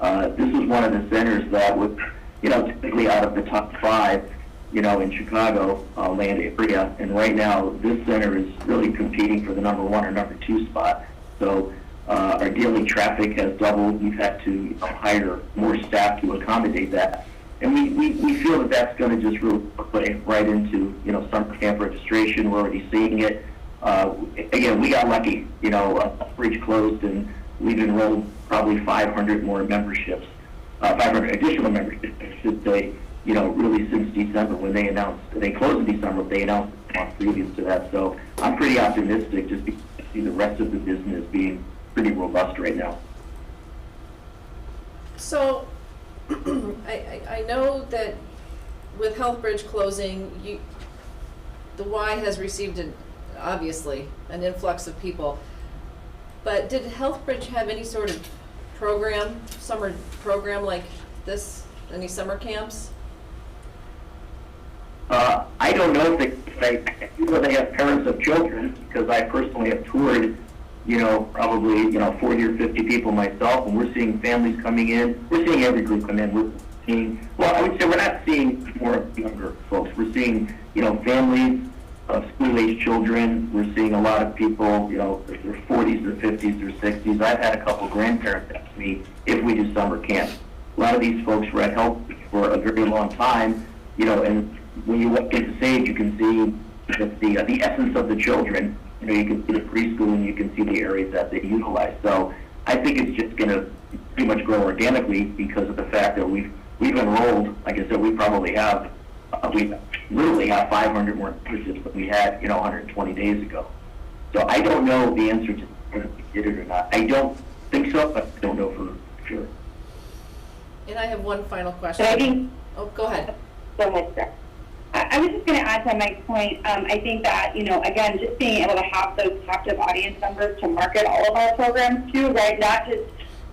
This is one of the centers that would, typically out of the top 5, in Chicago land area, and right now this center is really competing for the number 1 or number 2 spot. So our daily traffic has doubled. We've had to hire more staff to accommodate that. And we feel that that's going to just really play right into, summer camp registration. We're already seeing it. Again, we got lucky. Bridge closed, and we've enrolled probably 500 more memberships, 500 additional memberships, I should say, really since December when they announced. They closed in December, but they announced a month previous to that. So I'm pretty optimistic just because I see the rest of the business being pretty robust right now. So, I know that with Healthbridge closing, the Y has received obviously an influx of people. But did Healthbridge have any sort of summer program like this? Any summer camps? I don't know if they have parents of children, because I personally have toured, probably, 40 or 50 people myself, and we're seeing families coming in. We're seeing every group come in. We're seeing, I would say we're not seeing more younger folks. We're seeing, families of school-age children. We're seeing a lot of people, their 40s or 50s or 60s. I've had a couple grandparents ask me if we do summer camp. A lot of these folks were at Health for a very long time, and when you walk into Sage, you can see the essence of the children. You can see the preschool, and you can see the areas that they utilize. So I think it's just going to pretty much grow organically because of the fact that we've enrolled. Like I said, we probably have we literally have 500 more memberships than we had 120 days ago. So I don't know the answer to whether we did it or not. I don't think so, but I don't know for sure. And I have one final question. But I think, Go ahead. Go ahead, sir. I was just going to add to Mike's point. I think that, again, just being able to have those captive audience members to market all of our programs too, right? Not just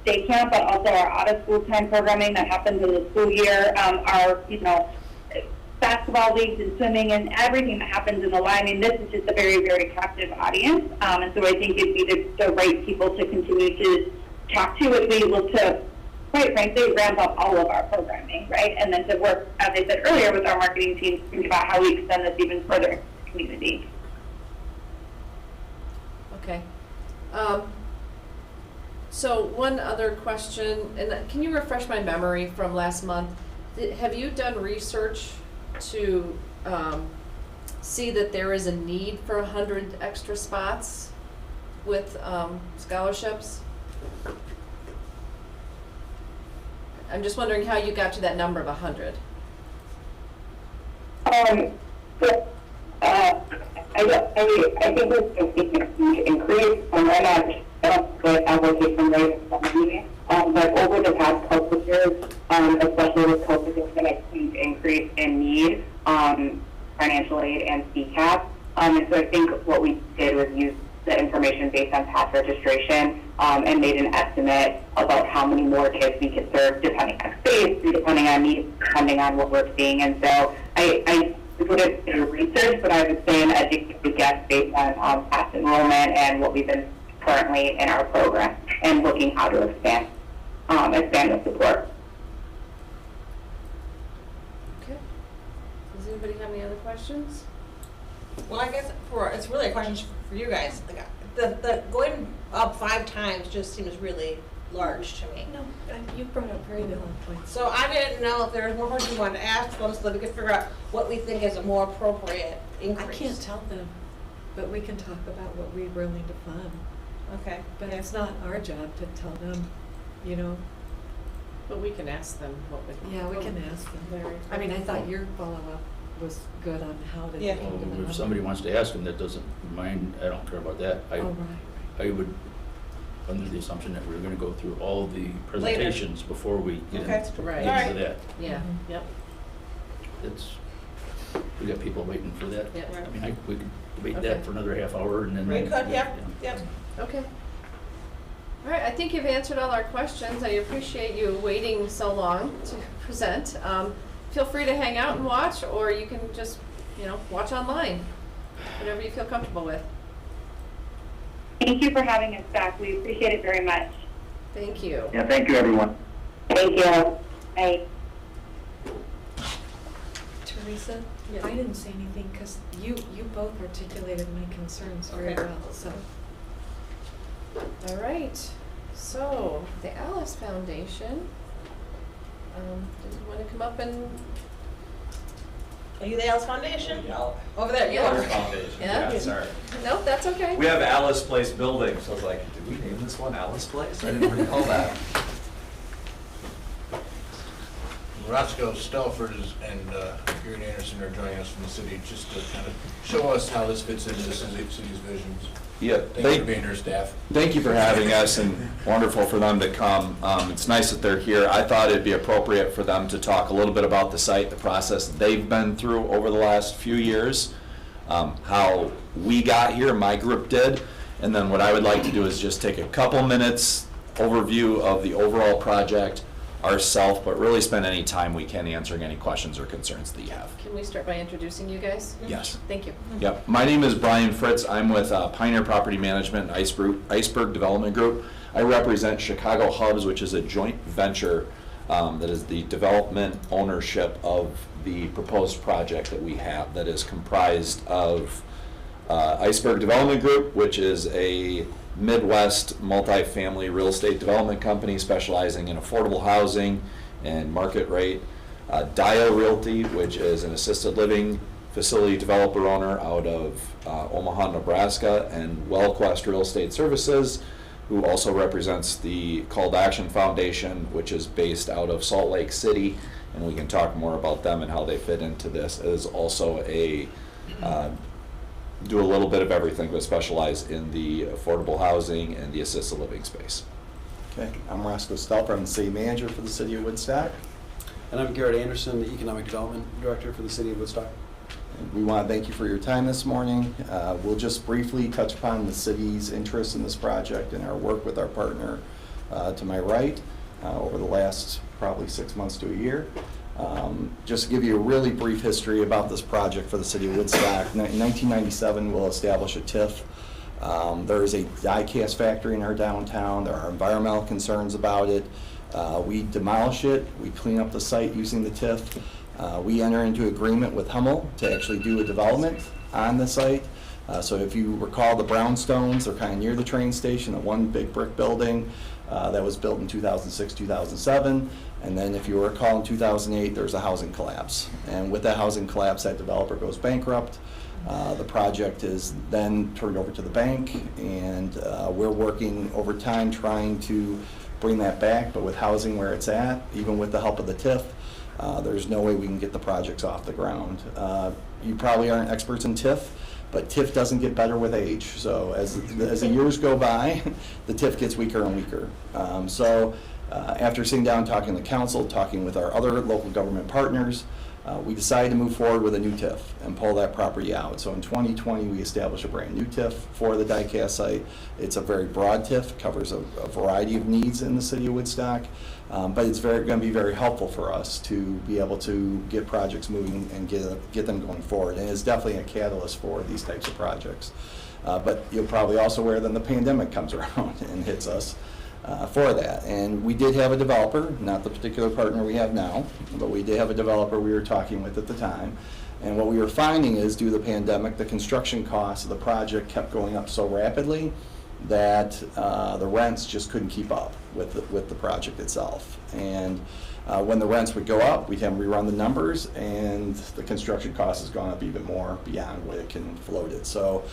day camp, but also our out-of-school time programming that happens in the school year, our, basketball leagues and swimming and everything that happens in the line. I mean, this is just a very, very captive audience. And so I think it'd be the right people to continue to talk to and be able to, quite frankly, ramp up all of our programming, right? And then to work, as I said earlier, with our marketing team to think about how we extend this even further into the community. Okay. So one other question, and can you refresh my memory from last month? Have you done research to see that there is a need for 100 extra spots with scholarships? I'm just wondering how you got to that number of 100. I think it's a huge increase, and I don't put application rates on me, but over the past couple of years, especially with COVID, there's been a huge increase in need, financial aid and CCAP. And so I think what we did was use the information based on past registration and made an estimate about how many more kids we could serve depending on space, depending on needs, depending on what we're seeing. And so I wouldn't do research, but I would say an educated guess based on past enrollment and what we've been currently in our program and looking how to expand the support. Okay. Does anybody have any other questions? Well, I guess it's really a question for you guys. The going up 5 times just seems really large to me. No, you brought up very valid points. So I didn't know if there was more questions you wanted to ask them so that we could figure out what we think is a more appropriate increase. I can't tell them, but we can talk about what we're willing to fund. Okay. But it's not our job to tell them, But we can ask them what would. Yeah, we can ask them. Larry. I mean, I thought your follow-up was good on how to. Yeah. Well, if somebody wants to ask them that doesn't mind, I don't care about that. Oh, right. I would, under the assumption that we're gonna go through all the presentations before we get Okay. into Right. that. Yeah, Mhm. yep. It's, we got people waiting for that. Yeah. I mean, we could debate Okay. that for another half hour and then. We could, yeah, yeah. yeah. Okay. All right, I think you've answered all our questions. I appreciate you waiting so long to present. Feel free to hang out and watch, or you can just, watch online, whatever you feel comfortable with. Thank you for having us back. We appreciate it very much. Thank you. Yeah, thank you, everyone. Thank you. Bye. Teresa, Yeah. I didn't say anything because you both articulated my concerns very Okay. well, so. All right, so the Alice Foundation, does you want to come up and, Are you the Alice Foundation? Over there, you Yeah. are. Foundation, Yeah? yeah, sorry. no, that's okay. We have Alice Place building, so I was like, did we name this one Alice Place? I didn't recall that. Roscoe Stelford and Gary Anderson are joining us from the city just to kind of show us how this fits into the city's visions. Yeah, Thank you for being here, staff. thank you for having us, and wonderful for them to come. It's nice that they're here. I thought it'd be appropriate for them to talk a little bit about the site, the process that they've been through over the last few years, how we got here, my group did, and then what I would like to do is just take a couple minutes overview of the overall project ourselves, but really spend any time we can answering any questions or concerns that you have. Can we start by introducing you guys? Yes. Thank you. Yep. My name is Brian Fritz. I'm with Pioneer Property Management and Iceberg Development Group. I represent Chicago Hubs, which is a joint venture that is the development ownership of the proposed project that we have, that is comprised of Iceberg Development Group, which is a Midwest multifamily real estate development company specializing in affordable housing and market rate. Dio Realty, which is an assisted living facility developer owner out of Omaha, Nebraska, and WellQuest Real Estate Services, who also represents the Call to Action Foundation, which is based out of Salt Lake City, and we can talk more about them and how they fit into this, is also a do a little bit of everything, but specialize in the affordable housing and the assisted living space. Okay, I'm Roscoe Stelper. I'm the city manager for the city of Woodstock. And I'm Garrett Anderson, the Economic Development Director for the city of Woodstock. And we want to thank you for your time this morning. We'll just briefly touch upon the city's interest in this project and our work with our partner to my right over the last probably 6 months to a year. Just to give you a really brief history about this project for the city of Woodstock. In 1997, we'll establish a TIF. There is a die-cast factory in our downtown. There are environmental concerns about it. We demolish it. We clean up the site using the TIF. We enter into agreement with Hummel to actually do a development on the site. So if you recall the brownstones, they're kind of near the train station, the one big brick building that was built in 2006, 2007. And then if you recall in 2008, there's a housing collapse. And with that housing collapse, that developer goes bankrupt. The project is then turned over to the bank, and we're working over time trying to bring that back, but with housing where it's at, even with the help of the TIF, there's no way we can get the projects off the ground. You probably aren't experts in TIF, but TIF doesn't get better with age. So as the years go by, the TIF gets weaker and weaker. After sitting down, talking to council, talking with our other local government partners, we decided to move forward with a new TIF and pull that property out. So in 2020, we established a brand new TIF for the die-cast site. It's a very broad TIF, covers a variety of needs in the city of Woodstock, but it's going to be very helpful for us to be able to get projects moving and get them going forward. And it's definitely a catalyst for these types of projects. But you're probably also aware that the pandemic comes around and hits us. For that. And we did have a developer, not the particular partner we have now, but we did have a developer we were talking with at the time. And what we were finding is, due to the pandemic, the construction costs of the project kept going up so rapidly that the rents just couldn't keep up with the project itself. And when the rents would go up, we'd have them rerun the numbers, and the construction cost has gone up even more beyond what it can float it. So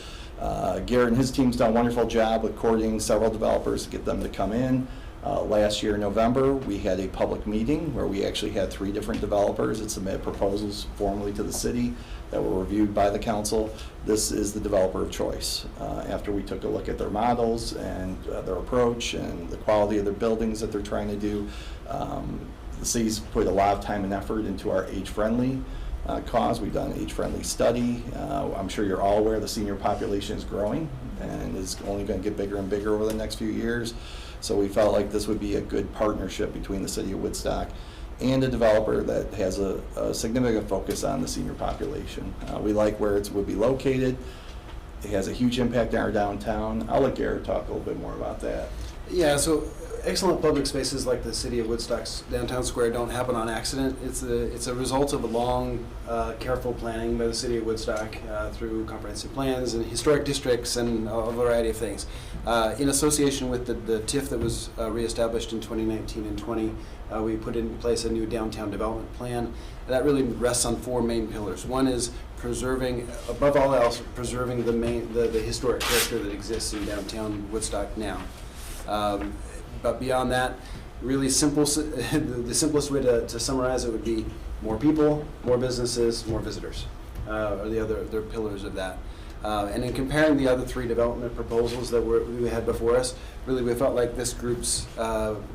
Garrett and his team's done a wonderful job with courting several developers to get them to come in. Last year in November, we had a public meeting where we actually had 3 different developers that submitted proposals formally to the city that were reviewed by the council. This is the developer of choice. After we took a look at their models and their approach and the quality of their buildings that they're trying to do, the city's put a lot of time and effort into our age-friendly cause. We've done an age-friendly study. I'm sure you're all aware the senior population is growing and is only going to get bigger and bigger over the next few years. So we felt like this would be a good partnership between the city of Woodstock and a developer that has a significant focus on the senior population. We like where it would be located. It has a huge impact on our downtown. I'll let Garrett talk a little bit more about that. Yeah, so excellent public spaces like the city of Woodstock's downtown square don't happen on accident. It's a result of a long, careful planning by the city of Woodstock through comprehensive plans and historic districts and a variety of things. In association with the TIF that was reestablished in 2019 and 20, we put in place a new downtown development plan. That really rests on 4 main pillars. One is preserving, above all else, preserving the historic character that exists in downtown Woodstock now. But beyond that, really simple, the simplest way to summarize it would be more people, more businesses, more visitors, are the other pillars of that. And in comparing the other 3 development proposals that we had before us, really we felt like this group's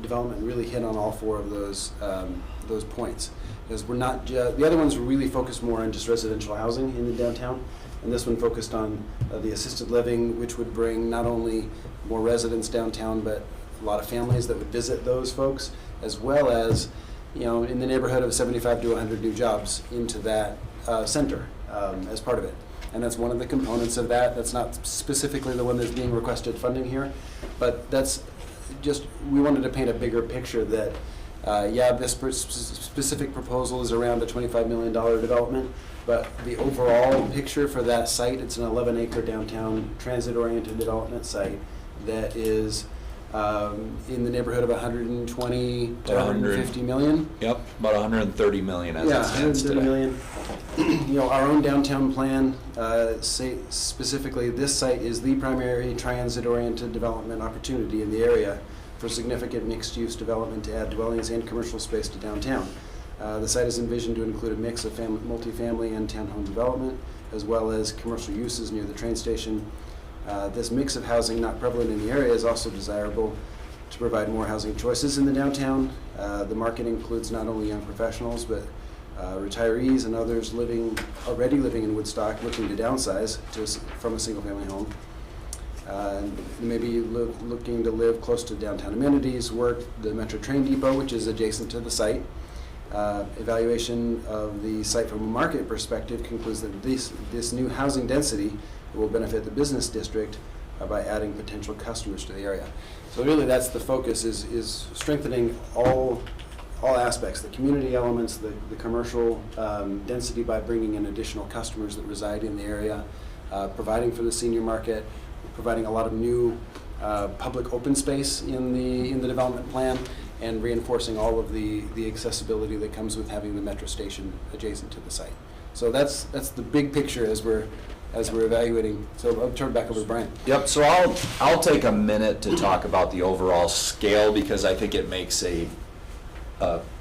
development really hit on all 4 of those points. Because we're not the other ones were really focused more on just residential housing in the downtown, and this one focused on the assisted living, which would bring not only more residents downtown, but a lot of families that would visit those folks, as well as, in the neighborhood of 75 to 100 new jobs into that center as part of it. And that's one of the components of that. That's not specifically the one that's being requested funding here, but that's just, we wanted to paint a bigger picture that, this specific proposal is around a $25 million development, but the overall picture for that site, it's an 11-acre downtown transit-oriented development site that is in the neighborhood of 120 to 150 million. Yep, about 130 million as it stands today. 130 million. Our own downtown plan say specifically this site is the primary transit-oriented development opportunity in the area for significant mixed-use development to add dwellings and commercial space to downtown. The site is envisioned to include a mix of multifamily and townhome development, as well as commercial uses near the train station. This mix of housing not prevalent in the area is also desirable to provide more housing choices in the downtown. The market includes not only young professionals, but retirees and others already living in Woodstock looking to downsize from a single-family home. Maybe looking to live close to downtown amenities, work the Metro train depot, which is adjacent to the site. Evaluation of the site from a market perspective concludes that this new housing density will benefit the business district by adding potential customers to the area. So really that's the focus, is strengthening all aspects, the community elements, the commercial density by bringing in additional customers that reside in the area, providing for the senior market, providing a lot of new public open space in the development plan, and reinforcing all of the accessibility that comes with having the metro station adjacent to the site. So that's the big picture as we're evaluating. So I'll turn it back over to Brian. Yep, so I'll take a minute to talk about the overall scale, because I think it makes an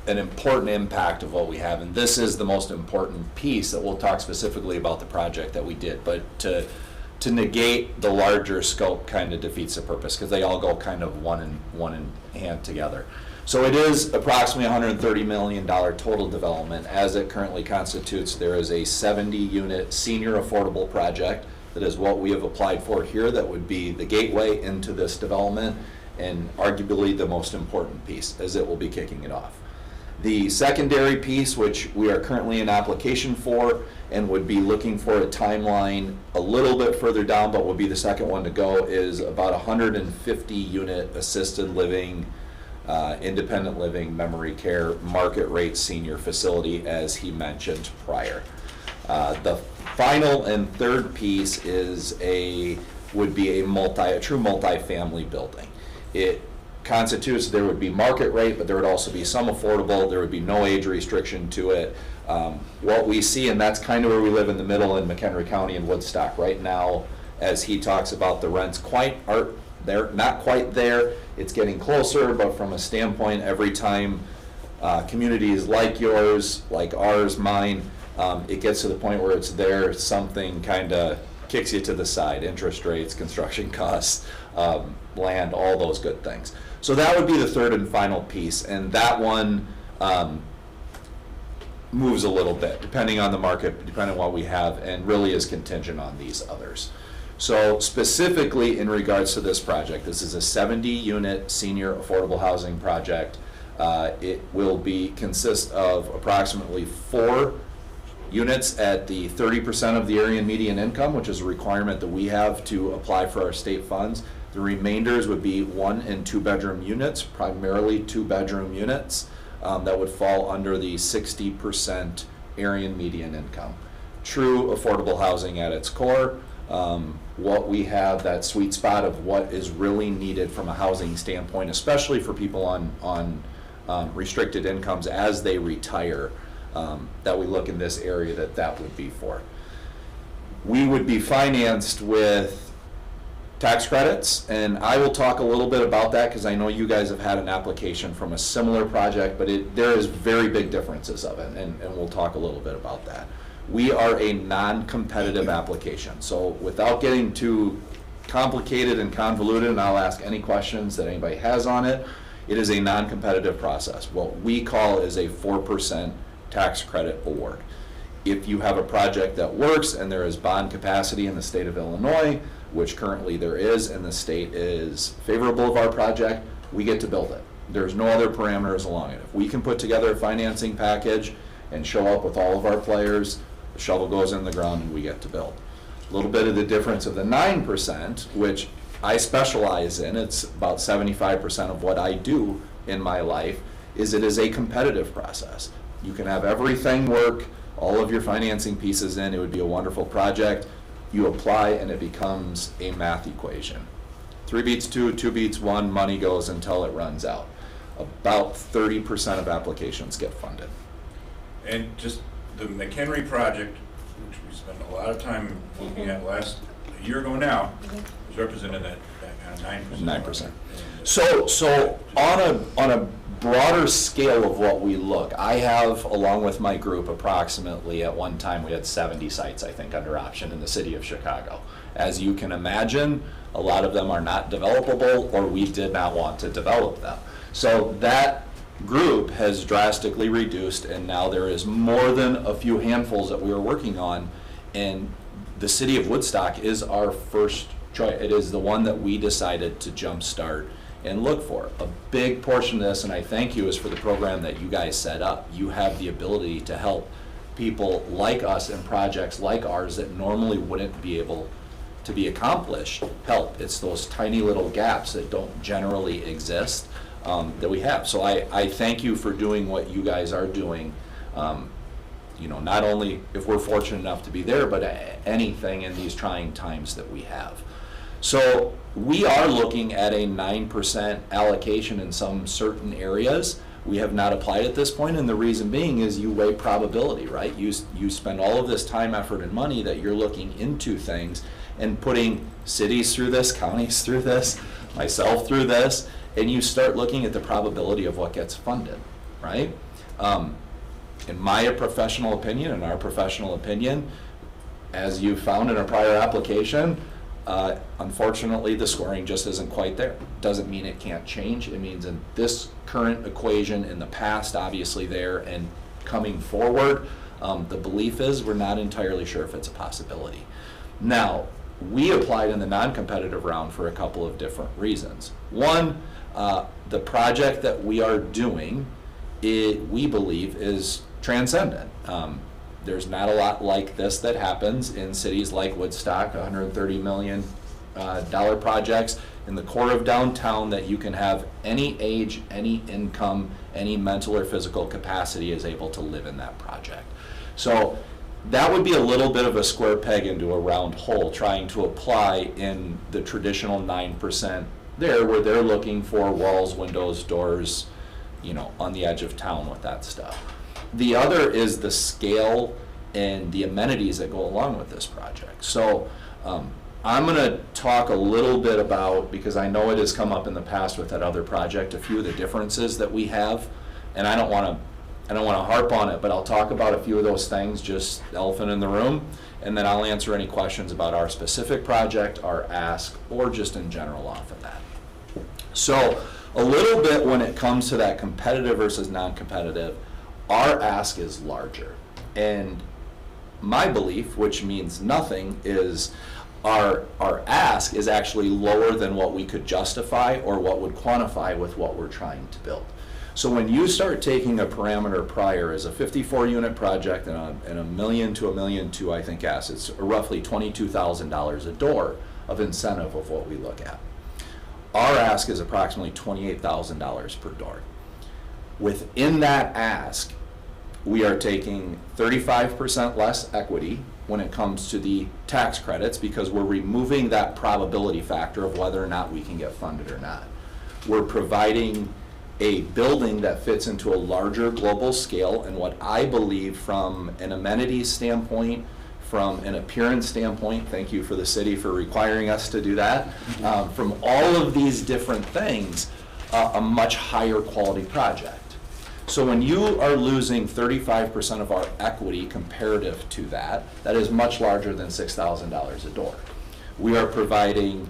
important impact of what we have, and this is the most important piece that we'll talk specifically about the project that we did. But to negate the larger scope kind of defeats the purpose, because they all go kind of one in hand together. So it is approximately $130 million total development. As it currently constitutes, there is a 70-unit senior affordable project that is what we have applied for here, that would be the gateway into this development, and arguably the most important piece, as it will be kicking it off. The secondary piece, which we are currently in application for and would be looking for a timeline a little bit further down, but would be the second one to go, is about 150-unit assisted living, independent living, memory care, market rate senior facility, as he mentioned prior. The final and third piece would be a true multi-family building. It constitutes, there would be market rate, but there would also be some affordable. There would be no age restriction to it. What we see, and that's kind of where we live in the middle in McHenry County and Woodstock right now, as he talks about, the rents they're not quite there. It's getting closer, but from a standpoint, every time communities like yours, like ours, mine, it gets to the point where it's there, something kind of kicks you to the side: interest rates, construction costs, land, all those good things. So that would be the third and final piece, and that one moves a little bit, depending on the market, depending on what we have, and really is contingent on these others. So specifically in regards to this project, this is a 70-unit senior affordable housing project. It will consist of approximately 4 units at the 30% of the area and median income, which is a requirement that we have to apply for our state funds. The remainders would be 1 and 2 bedroom units, primarily 2 bedroom units, that would fall under the 60% area and median income. True affordable housing at its core. What we have, that sweet spot of what is really needed from a housing standpoint, especially for people on restricted incomes as they retire, that we look in this area that would be for. We would be financed with tax credits, and I will talk a little bit about that because I know you guys have had an application from a similar project, but there is very big differences of it, and we'll talk a little bit about that. We are a non-competitive application, so without getting too complicated and convoluted, and I'll ask any questions that anybody has on it, it is a non-competitive process. What we call is a 4% tax credit award. If you have a project that works and there is bond capacity in the state of Illinois, which currently there is, and the state is favorable of our project, we get to build it. There's no other parameters along it. If we can put together a financing package and show up with all of our players, the shovel goes in the ground and we get to build. A little bit of the difference of the 9%, which I specialize in, it's about 75% of what I do in my life, is it is a competitive process. You can have everything work, all of your financing pieces in, it would be a wonderful project. You apply and it becomes a math equation. 3 beats 2, 2 beats 1, money goes until it runs out. About 30% of applications get funded. And just the McHenry project, which we spent a lot of time looking at a year ago now, is represented at that kind of 9%. 9%. So on a broader scale of what we look, I have, along with my group, approximately at one time we had 70 sites, I think, under option in the city of Chicago. As you can imagine, a lot of them are not developable, or we did not want to develop them. So that group has drastically reduced, and now there is more than a few handfuls that we are working on, and the city of Woodstock is our first choice. It is the one that we decided to jumpstart and look for. A big portion of this, and I thank you, is for the program that you guys set up. You have the ability to help people like us and projects like ours that normally wouldn't be able to be accomplished help. It's those tiny little gaps that don't generally exist that we have. So I thank you for doing what you guys are doing. You know, not only if we're fortunate enough to be there, but anything in these trying times that we have. So we are looking at a 9% allocation in some certain areas. We have not applied at this point, and the reason being is you weigh probability, right? You spend all of this time, effort, and money that you're looking into things and putting cities through this, counties through this, myself through this, and you start looking at the probability of what gets funded, right? In my professional opinion, in our professional opinion, as you found in a prior application, unfortunately, the scoring just isn't quite there. Doesn't mean it can't change. It means in this current equation, in the past, obviously there, and coming forward, the belief is we're not entirely sure if it's a possibility. Now, we applied in the non-competitive round for a couple of different reasons. One, the project that we are doing, we believe, is transcendent. There's not a lot like this that happens in cities like Woodstock, $130 million projects in the core of downtown that you can have any age, any income, any mental or physical capacity is able to live in that project. So that would be a little bit of a square peg into a round hole, trying to apply in the traditional 9% there, where they're looking for walls, windows, doors, you know, on the edge of town with that stuff. The other is the scale and the amenities that go along with this project. So I'm going to talk a little bit about, because I know it has come up in the past with that other project, a few of the differences that we have, and I don't want to harp on it, but I'll talk about a few of those things, just elephant in the room, and then I'll answer any questions about our specific project, our ask, or just in general off of that. So a little bit when it comes to that competitive versus non-competitive, our ask is larger. And my belief, which means nothing, is our ask is actually lower than what we could justify or what would quantify with what we're trying to build. So when you start taking a parameter prior as a 54-unit project and a $1 million to $1.2 million, I think, assets, roughly $22,000 a door of incentive of what we look at. Our ask is approximately $28,000 per door. Within that ask, we are taking 35% less equity when it comes to the tax credits because we're removing that probability factor of whether or not we can get funded or not. We're providing a building that fits into a larger global scale, and what I believe from an amenities standpoint, from an appearance standpoint, thank you for the city for requiring us to do that, from all of these different things, a much higher quality project. So when you are losing 35% of our equity comparative to that, that is much larger than $6,000 a door. We are providing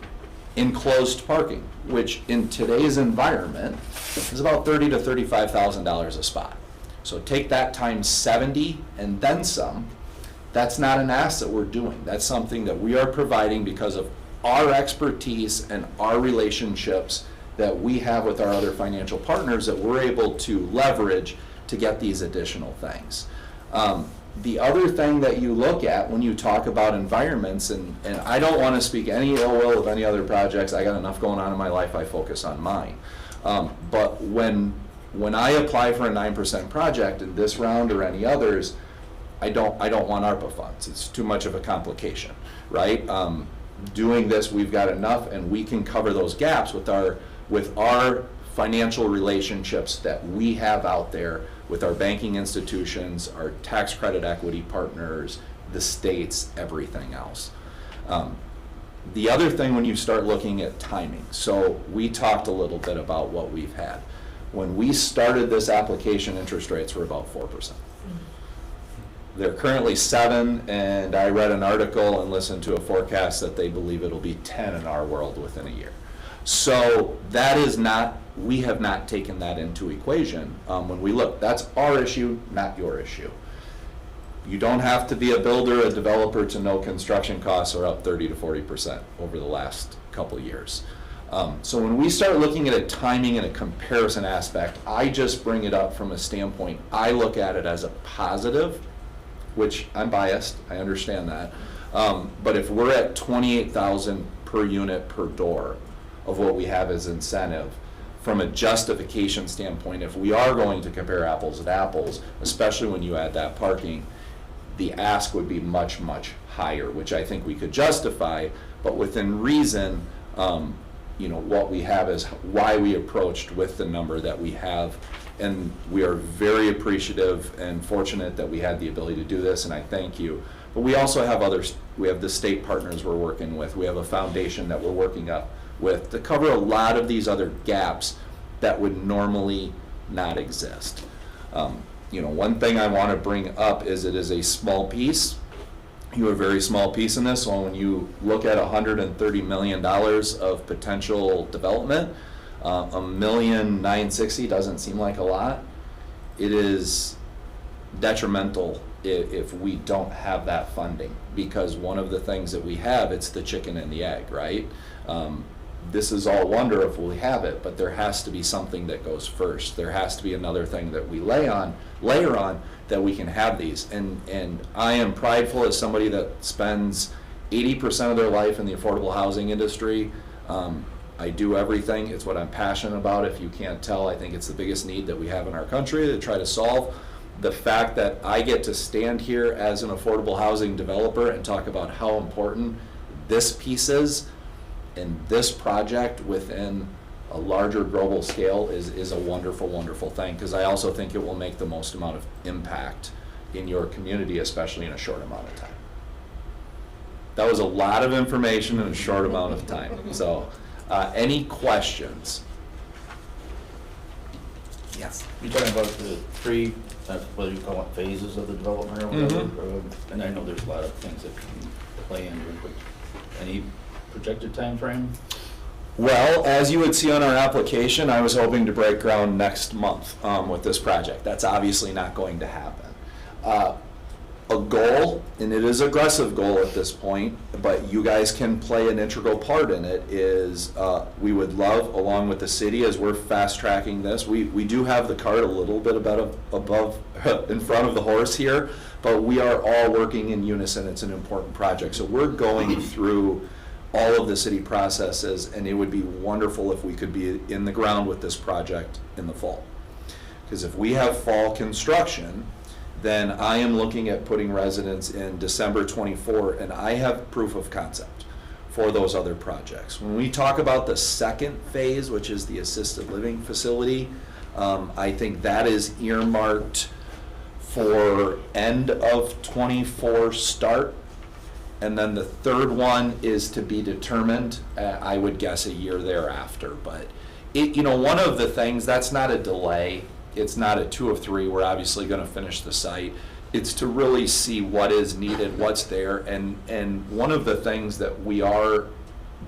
enclosed parking, which in today's environment is about $30,000 to $35,000 a spot. So take that times 70 and then some. That's not an ask that we're doing. That's something that we are providing because of our expertise and our relationships that we have with our other financial partners that we're able to leverage to get these additional things. The other thing that you look at when you talk about environments, and I don't want to speak any ill will of any other projects, I got enough going on in my life, I focus on mine. But when I apply for a 9% project in this round or any others, I don't want ARPA funds. It's too much of a complication, right? Doing this, we've got enough, and we can cover those gaps with our financial relationships that we have out there with our banking institutions, our tax credit equity partners, the states, everything else. The other thing when you start looking at timing, so we talked a little bit about what we've had. When we started this application, interest rates were about 4%. They're currently 7%, and I read an article and listened to a forecast that they believe it'll be 10% in our world within a year. So that is not, we have not taken that into equation when we look. That's our issue, not your issue. You don't have to be a builder, a developer to know construction costs are up 30 to 40% over the last couple of years. So when we start looking at a timing and a comparison aspect, I just bring it up from a standpoint, I look at it as a positive, which I'm biased, I understand that. But if we're at $28,000 per unit per door of what we have as incentive, from a justification standpoint, if we are going to compare apples with apples, especially when you add that parking, the ask would be much, much higher, which I think we could justify, but within reason, what we have is why we approached with the number that we have, and we are very appreciative and fortunate that we had the ability to do this, and I thank you. But we also have others, we have the state partners we're working with, we have a foundation that we're working up with to cover a lot of these other gaps that would normally not exist. One thing I want to bring up is it is a small piece. You have a very small piece in this, so when you look at $130 million of potential development, $1,960,000 doesn't seem like a lot. It is detrimental if we don't have that funding, because one of the things that we have, it's the chicken and the egg, right? This is all wonderful if we have it, but there has to be something that goes first. There has to be another thing that we layer on that we can have these. And I am prideful as somebody that spends 80% of their life in the affordable housing industry. I do everything. It's what I'm passionate about. If you can't tell, I think it's the biggest need that we have in our country to try to solve. The fact that I get to stand here as an affordable housing developer and talk about how important this piece is and this project within a larger global scale is a wonderful, wonderful thing, because I also think it will make the most amount of impact in your community, especially in a short amount of time. That was a lot of information in a short amount of time. So, any questions? Yes. You're talking about the three, whether you call it phases of the development or whatever, and I know there's a lot of things that can play into it, but any projected time frame? Well, as you would see on our application, I was hoping to break ground next month with this project. That's obviously not going to happen. A goal, and it is an aggressive goal at this point, but you guys can play an integral part in it, is we would love, along with the city, as we're fast tracking this, we do have the cart a little bit above in front of the horse here, but we are all working in unison. It's an important project. So we're going through all of the city processes, and it would be wonderful if we could be in the ground with this project in the fall. Because if we have fall construction, then I am looking at putting residents in December 24, and I have proof of concept for those other projects. When we talk about the second phase, which is the assisted living facility, I think that is earmarked for end of 24 start. And then the third one is to be determined, I would guess a year thereafter. But one of the things, that's not a delay. It's not a 2 of 3. We're obviously going to finish the site. It's to really see what is needed, what's there. And one of the things that we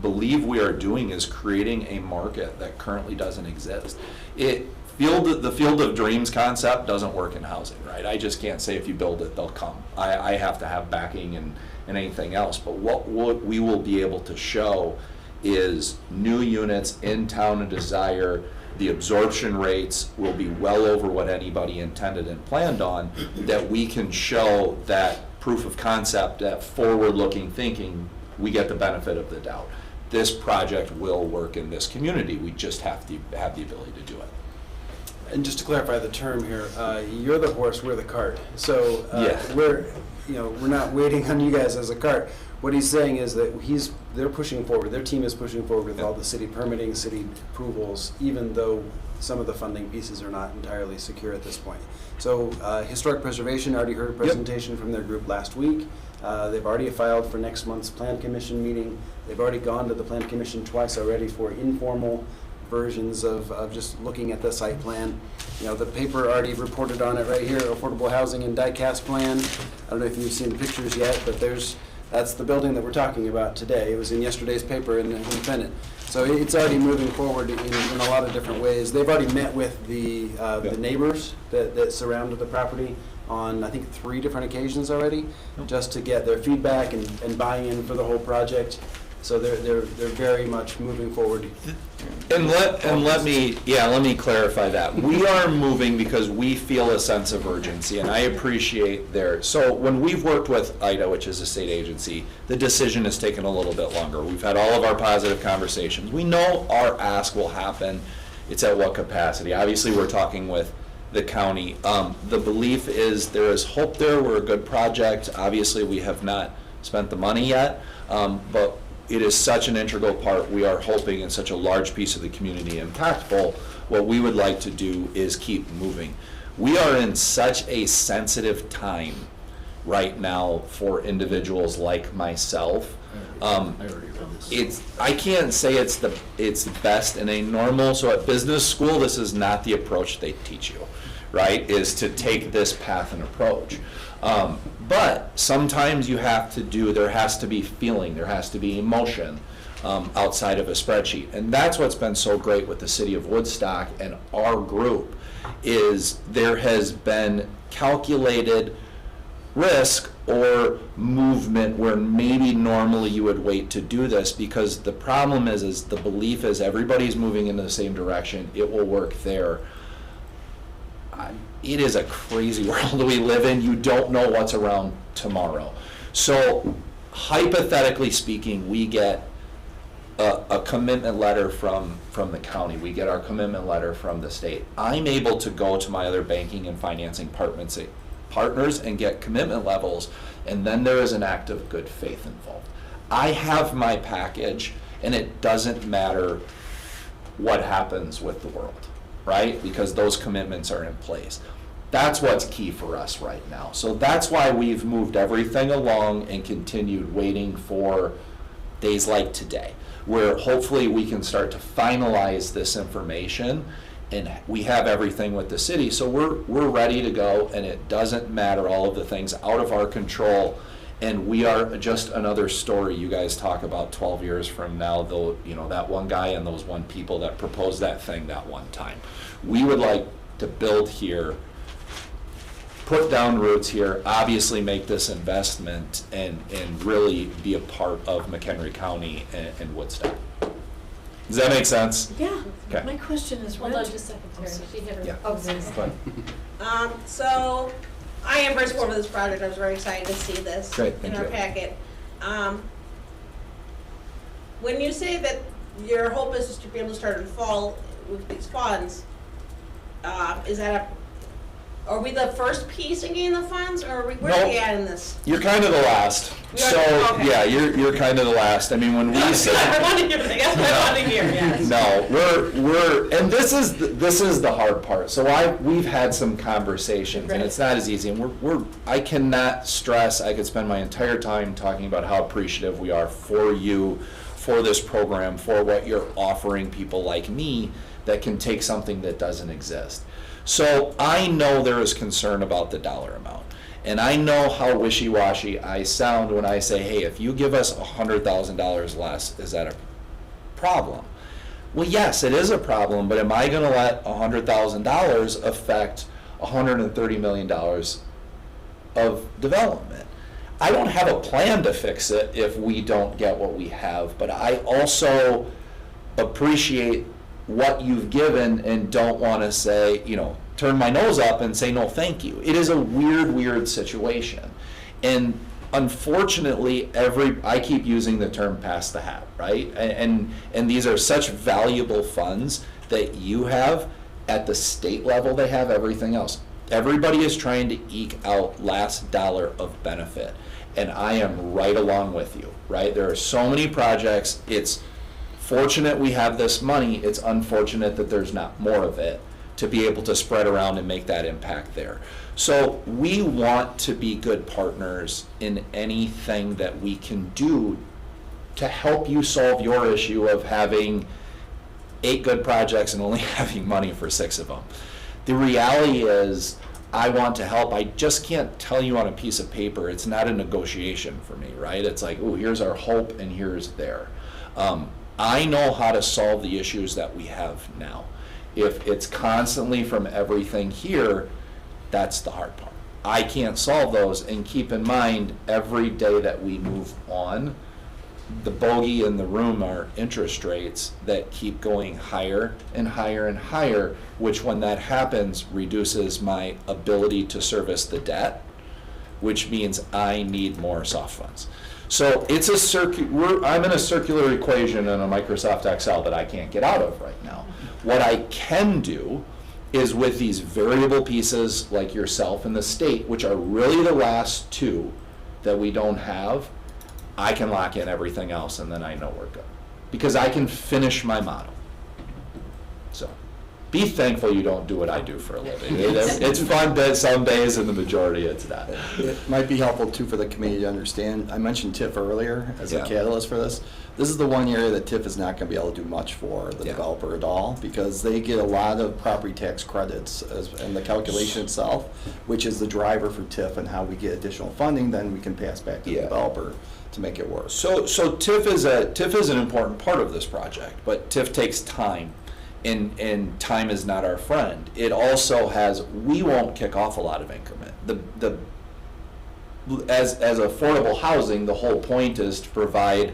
believe we are doing is creating a market that currently doesn't exist. The Field of Dreams concept doesn't work in housing, right? I just can't say if you build it, they'll come. I have to have backing and anything else. But what we will be able to show is new units in town of desire. The absorption rates will be well over what anybody intended and planned on, that we can show that proof of concept, that forward-looking thinking, we get the benefit of the doubt. This project will work in this community. We just have to have the ability to do it. And just to clarify the term here, you're the horse, we're the cart. So Yeah. we're not waiting on you guys as a cart. What he's saying is that they're pushing forward. Their team is pushing forward with all the city permitting, city approvals, even though some of the funding pieces are not entirely secure at this point. So Historic Preservation already heard a presentation from their group last week. They've already filed for next month's Plan Commission meeting. They've already gone to the Plan Commission twice already for informal versions of just looking at the site plan. The paper already reported on it right here, Affordable Housing and Die-Cast Plan. I don't know if you've seen the pictures yet, but that's the building that we're talking about today. It was in yesterday's paper in the Independent. So it's already moving forward in a lot of different ways. They've already met with the neighbors that surrounded the property on, I think, 3 different occasions already, just to get their feedback and buy-in for the whole project. So they're very much moving forward. And let me clarify that. We are moving because we feel a sense of urgency, and I appreciate so when we've worked with IDA, which is a state agency, the decision has taken a little bit longer. We've had all of our positive conversations. We know our ask will happen. It's at what capacity? Obviously, we're talking with the county. The belief is there is hope there. We're a good project. Obviously, we have not spent the money yet, but it is such an integral part. We are hoping in such a large piece of the community impactful. What we would like to do is keep moving. We are in such a sensitive time right now for individuals like myself. I can't say it's the best in a normal, so at business school, this is not the approach they teach you, right? Is to take this path and approach. But sometimes there has to be feeling, there has to be emotion outside of a spreadsheet. And that's what's been so great with the city of Woodstock and our group, is there has been calculated risk or movement where maybe normally you would wait to do this, because the problem is the belief is everybody's moving in the same direction, it will work there. It is a crazy world we live in. You don't know what's around tomorrow. So hypothetically speaking, we get a commitment letter from the county. We get our commitment letter from the state. I'm able to go to my other banking and financing partners and get commitment levels, and then there is an act of good faith involved. I have my package, and it doesn't matter what happens with the world, right? Because those commitments are in place. That's what's key for us right now. So that's why we've moved everything along and continued waiting for days like today, where hopefully we can start to finalize this information, and we have everything with the city. So we're ready to go, and it doesn't matter all of the things out of our control. And we are just another story you guys talk about 12 years from now, though, you know, that one guy and those one people that proposed that thing that one time. We would like to build here, put down roots here, obviously make this investment and really be a part of McHenry County and Woodstock. Does that make sense? Yeah, Okay. my question is, Hold when on just a second, Terry. She hit her. Yeah. Oh, sorry. Fine. Oh, Okay. I am very supportive of this project. I was very excited to see this Great, in thank our you. packet. When you say that your hope is to be able to start in fall with these funds, is that are we the first piece in getting the funds, or where are we at in this? You're kind of the last. You are? So, Okay. yeah, you're kind of the last. I mean, when we say. I want to hear, that's what I want to hear, yes. No, we're, and this is the hard part. So we've had some conversations, and it's not as easy, and I cannot stress, I could spend my entire time talking about how appreciative we are for you, for this program, for what you're offering people like me that can take something that doesn't exist. So I know there is concern about the dollar amount. And I know how wishy-washy I sound when I say, hey, if you give us $100,000 less, is that a problem? Well, yes, it is a problem, but am I going to let $100,000 affect $130 million of development? I don't have a plan to fix it if we don't get what we have, but I also appreciate what you've given and don't want to say, you know, turn my nose up and say no thank you. It is a weird situation. And unfortunately, I keep using the term pass the hat, right? And these are such valuable funds that you have at the state level. They have everything else. Everybody is trying to eke out last dollar of benefit. And I am right along with you, right? There are so many projects. It's fortunate we have this money. It's unfortunate that there's not more of it to be able to spread around and make that impact there. So we want to be good partners in anything that we can do to help you solve your issue of having 8 good projects and only having money for 6 of them. The reality is, I want to help. I just can't tell you on a piece of paper. It's not a negotiation for me, right? It's like, oh, here's our hope and here's there. I know how to solve the issues that we have now. If it's constantly from everything here, that's the hard part. I can't solve those, and keep in mind, every day that we move on, the bogey in the room are interest rates that keep going higher and higher and higher, which when that happens reduces my ability to service the debt, which means I need more soft funds. So it's I'm in a circular equation in a Microsoft Excel that I can't get out of right now. What I can do is with these variable pieces like yourself and the state, which are really the last 2 that we don't have, I can lock in everything else and then I know we're good. Because I can finish my model. So be thankful you don't do what I do for a living. It's fun some days, and the majority it's not. It might be helpful too for the committee to understand. I mentioned TIF earlier as a catalyst for this. This is the one area that TIF is not going to be able to do much for the developer at all, because they get a lot of property tax credits and the calculation itself, which is the driver for TIF and how we get additional funding, then we can pass back to the developer to make it work. So TIF is an important part of this project, but TIF takes time. And time is not our friend. It also we won't kick off a lot of increment. As affordable housing, the whole point is to provide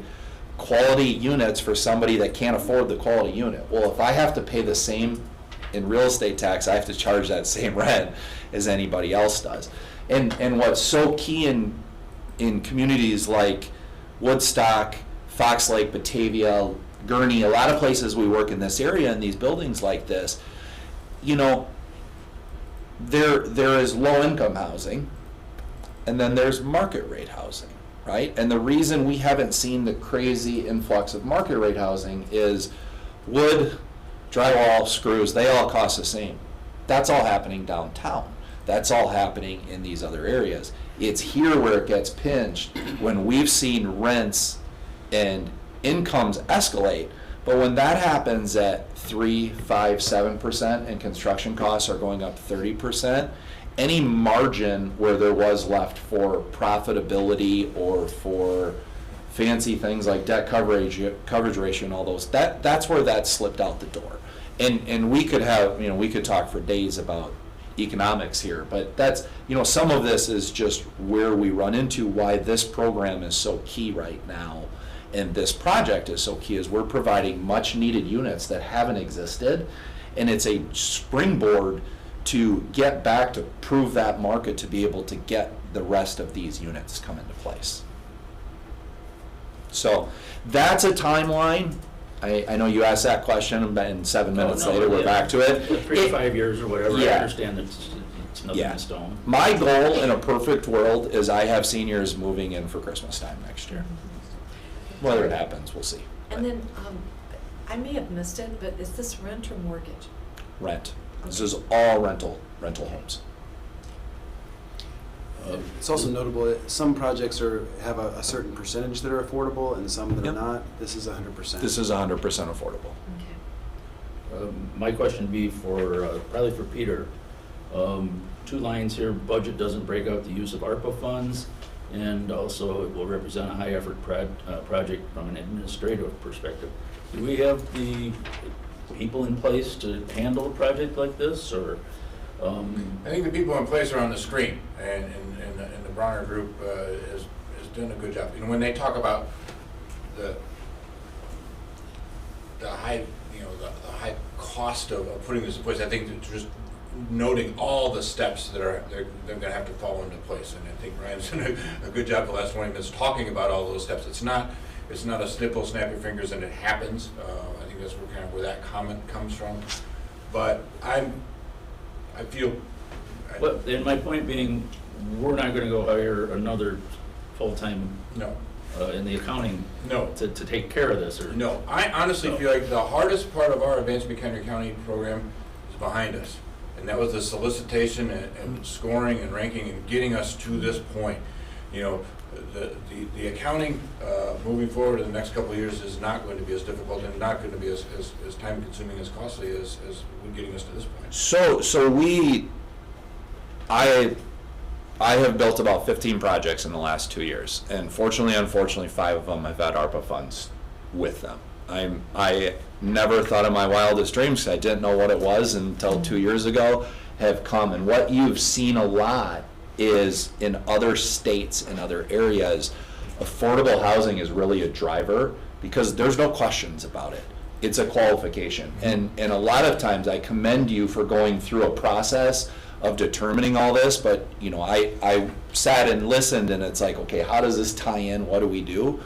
quality units for somebody that can't afford the quality unit. Well, if I have to pay the same in real estate tax, I have to charge that same rent as anybody else does. And what's so key in communities like Woodstock, Fox Lake, Batavia, Gurney, a lot of places we work in this area in these buildings like this, you know, there is low income housing, and then there's market rate housing, right? And the reason we haven't seen the crazy influx of market rate housing is wood, drywall, screws, they all cost the same. That's all happening downtown. That's all happening in these other areas. It's here where it gets pinched when we've seen rents and incomes escalate, But when that happens at 3, 5, 7% and construction costs are going up 30%, any margin where there was left for profitability or for fancy things like debt coverage ratio and all those, that's where that slipped out the door. And we could have, we could talk for days about economics here, but that's, some of this is just where we run into why this program is so key right now. And this project is so key is we're providing much needed units that haven't existed, and it's a springboard to get back to prove that market to be able to get the rest of these units come into place. So that's a timeline. I know you asked that question, and 7 minutes later we're back to it. 3 to 5 years or whatever, I Yeah. understand it's nothing in stone. My goal in a perfect world is I have seniors moving in for Christmas time next year. Whether it happens, we'll see. And then, I may have missed it, but is this rent or mortgage? Rent. This is all rental homes. It's also notable that some projects have a certain percentage that are affordable and some that are not. This is 100%. This is 100% affordable. Okay. My question would be probably for Peter. 2 lines here, budget doesn't break out the use of ARPA funds, and also it will represent a high effort project from an administrative perspective. Do we have the people in place to handle a project like this, or? I think the people in place are on the screen, and the Bronner Group has done a good job. When they talk about the high, the high cost of putting this in place, I think that just noting all the steps that they're going to have to fall into place, and I think Ryan's done a good job the last 20 minutes talking about all those steps. It's not a snipple, snap your fingers, and it happens. I think that's where that comment comes from. But I feel. Well, and my point being, we're not going to go hire another full-time. No. In the accounting. No. To take care of this, or. No, I honestly feel like the hardest part of our Advanced McHenry County program is behind us. And that was the solicitation and scoring and ranking and getting us to this point. The accounting moving forward in the next couple of years is not going to be as difficult and not going to be as time consuming, as costly as getting us to this point. So I have built about 15 projects in the last 2 years, and fortunately, unfortunately, 5 of them have had ARPA funds with them. I never thought in my wildest dreams, I didn't know what it was until 2 years ago, have come. And what you've seen a lot is in other states and other areas, affordable housing is really a driver because there's no questions about it. It's a qualification. And a lot of times I commend you for going through a process of determining all this, but I sat and listened, and it's like, okay, how does this tie in? What do we do?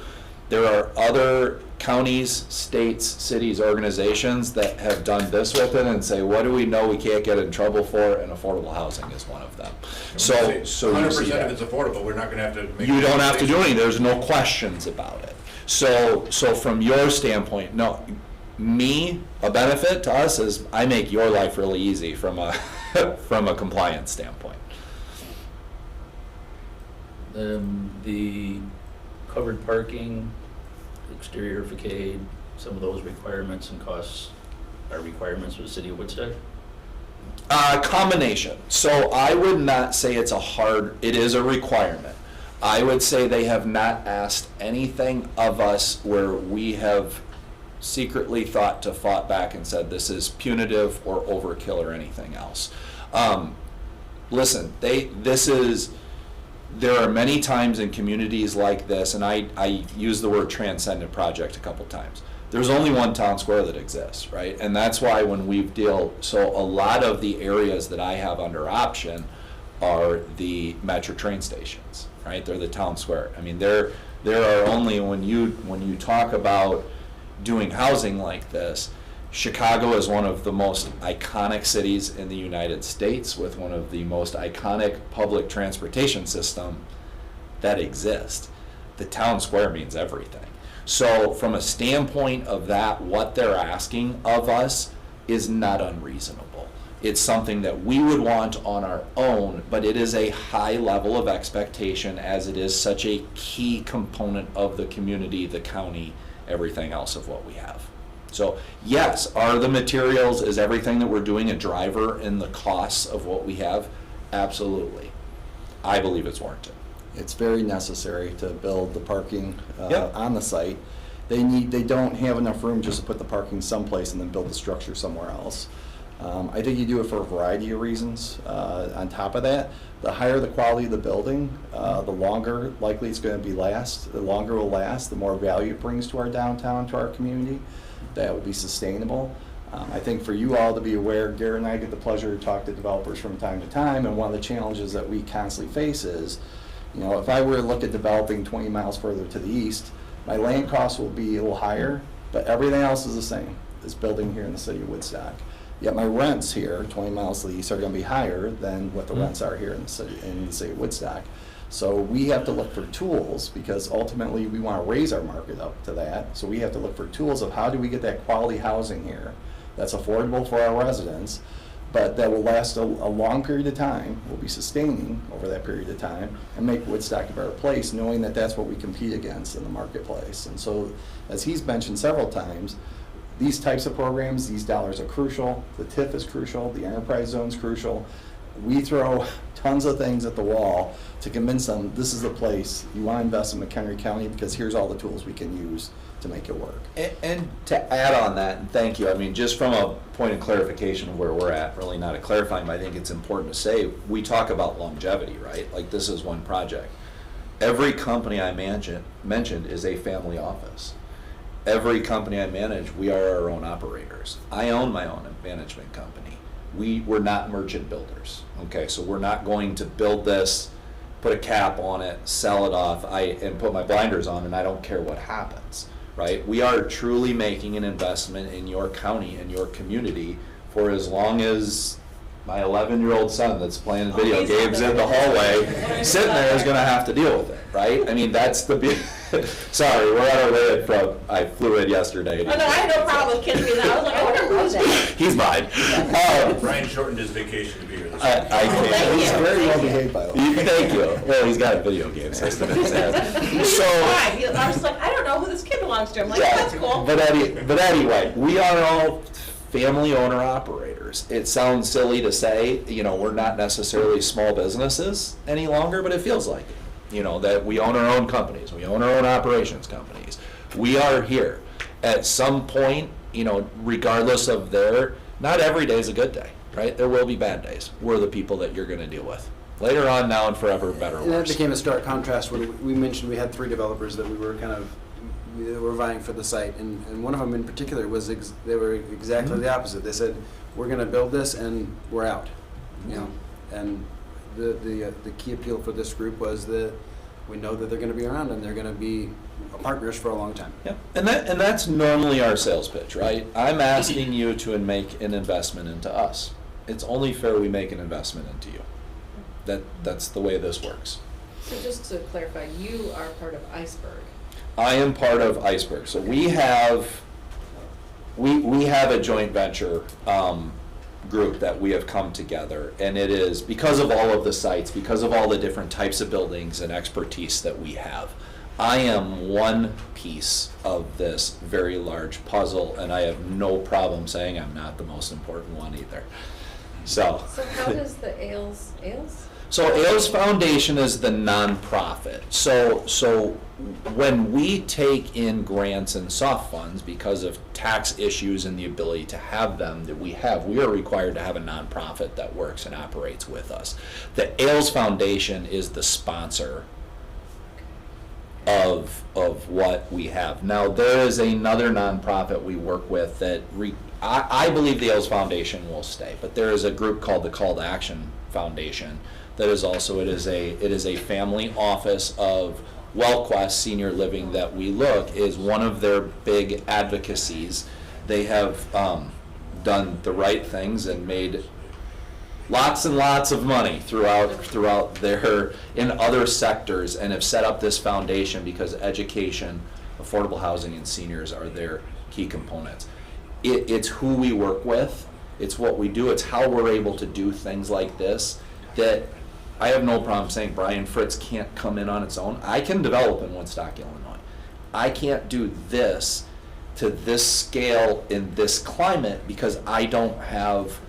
There are other counties, states, cities, organizations that have done this with it and say, what do we know we can't get in trouble for? And affordable housing is one of them. So 100% if it's affordable, we're not going to have to make. You don't have to do anything. There's no questions about it. So from your standpoint, no, a benefit to us is I make your life really easy from a from a compliance standpoint. The covered parking, exterior facade, some of those requirements and costs are requirements for the city of Woodstock? Combination. So I would not say it is a requirement. I would say they have not asked anything of us where we have secretly fought back and said this is punitive or overkill or anything else. Listen, there are many times in communities like this, and I use the word transcendent project a couple times. There's only one town square that exists, right? And that's why when so a lot of the areas that I have under option are the metro train stations, right? They're the town square. I mean, there are only, when you talk about doing housing like this, Chicago is one of the most iconic cities in the United States with one of the most iconic public transportation system that exists. The town square means everything. So from a standpoint of that, what they're asking of us is not unreasonable. It's something that we would want on our own, but it is a high level of expectation as it is such a key component of the community, the county, everything else of what we have. So yes, are the materials, is everything that we're doing a driver in the costs of what we have? Absolutely. I believe it's warranted. It's very necessary to build the parking Yep. on the site. They don't have enough room just to put the parking someplace and then build the structure somewhere else. I think you do it for a variety of reasons. On top of that, the higher the quality of the building, the longer likely it's going to be last. The longer it will last, the more value it brings to our downtown, to our community. That will be sustainable. I think for you all to be aware, Garrett and I get the pleasure to talk to developers from time to time, and one of the challenges that we constantly face is, if I were to look at developing 20 miles further to the east, my land costs will be a little higher, but everything else is the same as building here in the city of Woodstock. Yet my rents here, 20 miles to the east, are going to be higher than what the rents are here in the city of Woodstock. So we have to look for tools, because ultimately we want to raise our market up to that. So we have to look for tools of how do we get that quality housing here that's affordable for our residents, but that will last a long period of time, will be sustaining over that period of time, and make Woodstock a better place, knowing that that's what we compete against in the marketplace. And so, as he's mentioned several times, these types of programs, these dollars are crucial. The TIF is crucial. The enterprise zone is crucial. We throw tons of things at the wall to convince them this is the place you want to invest in McHenry County, because here's all the tools we can use to make it work. And to add on that, and thank you, I mean, just from a point of clarification of where we're at, really not a clarifying, but I think it's important to say, we talk about longevity, right? Like, this is one project. Every company I mentioned is a family office. Every company I manage, we are our own operators. I own my own management company. We're not merchant builders, okay? So we're not going to build this, put a cap on it, sell it off, and put my blinders on, and I don't care what happens, right? We are truly making an investment in your county and your community for as long as my 11-year-old son that's playing video games in the hallway sitting there is going to have to deal with it, right? I mean, that's the sorry, we're on our way from, I flew in yesterday. Oh, no, I had no problem with kids being there. I was like, I wonder who's that? He's mine. Brian shortened his vacation to be here this I week. can't. He's very well behaved, by the way. Thank you. Well, he's got a video game system in his head. So, I was like, I don't know who this kid belongs to. I'm like, yeah, that's cool. but anyway, we are all family owner operators. It sounds silly to say, we're not necessarily small businesses any longer, but it feels like it. That we own our own companies, we own our own operations companies. We are here. At some point, regardless of not every day is a good day, right? There will be bad days. We're the people that you're going to deal with. Later on, now, and forever, better or And that worse. became a stark contrast when we mentioned we had 3 developers that we were they were vying for the site, and one of them in particular was they were exactly the opposite. They said, we're going to build this and we're out, and the key appeal for this group was that we know that they're going to be around and they're going to be partners for a long time. Yep. And that's normally our sales pitch, right? I'm asking you to make an investment into us. It's only fair we make an investment into you. That's the way this works. So just to clarify, you are part of Iceberg. I am part of Iceberg. So we have a joint venture group that we have come together, and it is because of all of the sites, because of all the different types of buildings and expertise that we have. I am one piece of this very large puzzle, and I have no problem saying I'm not the most important one either. So how does the AILS? So AILS Foundation is the nonprofit. So when we take in grants and soft funds because of tax issues and the ability to have them that we are required to have a nonprofit that works and operates with us. The AILS Foundation is the sponsor of what we have. Now, there is another nonprofit we work with that I believe the AILS Foundation will stay, but there is a group called the Call to Action Foundation that is also, it is a family office of WellQuest Senior Living that we look is one of their big advocacies. They have done the right things and made lots and lots of money throughout their in other sectors, and have set up this foundation because education, affordable housing, and seniors are their key components. It's who we work with, it's what we do, it's how we're able to do things like this that I have no problem saying Brian Fritz can't come in on its own. I can develop in Woodstock, Illinois. I can't do this to this scale in this climate because I don't have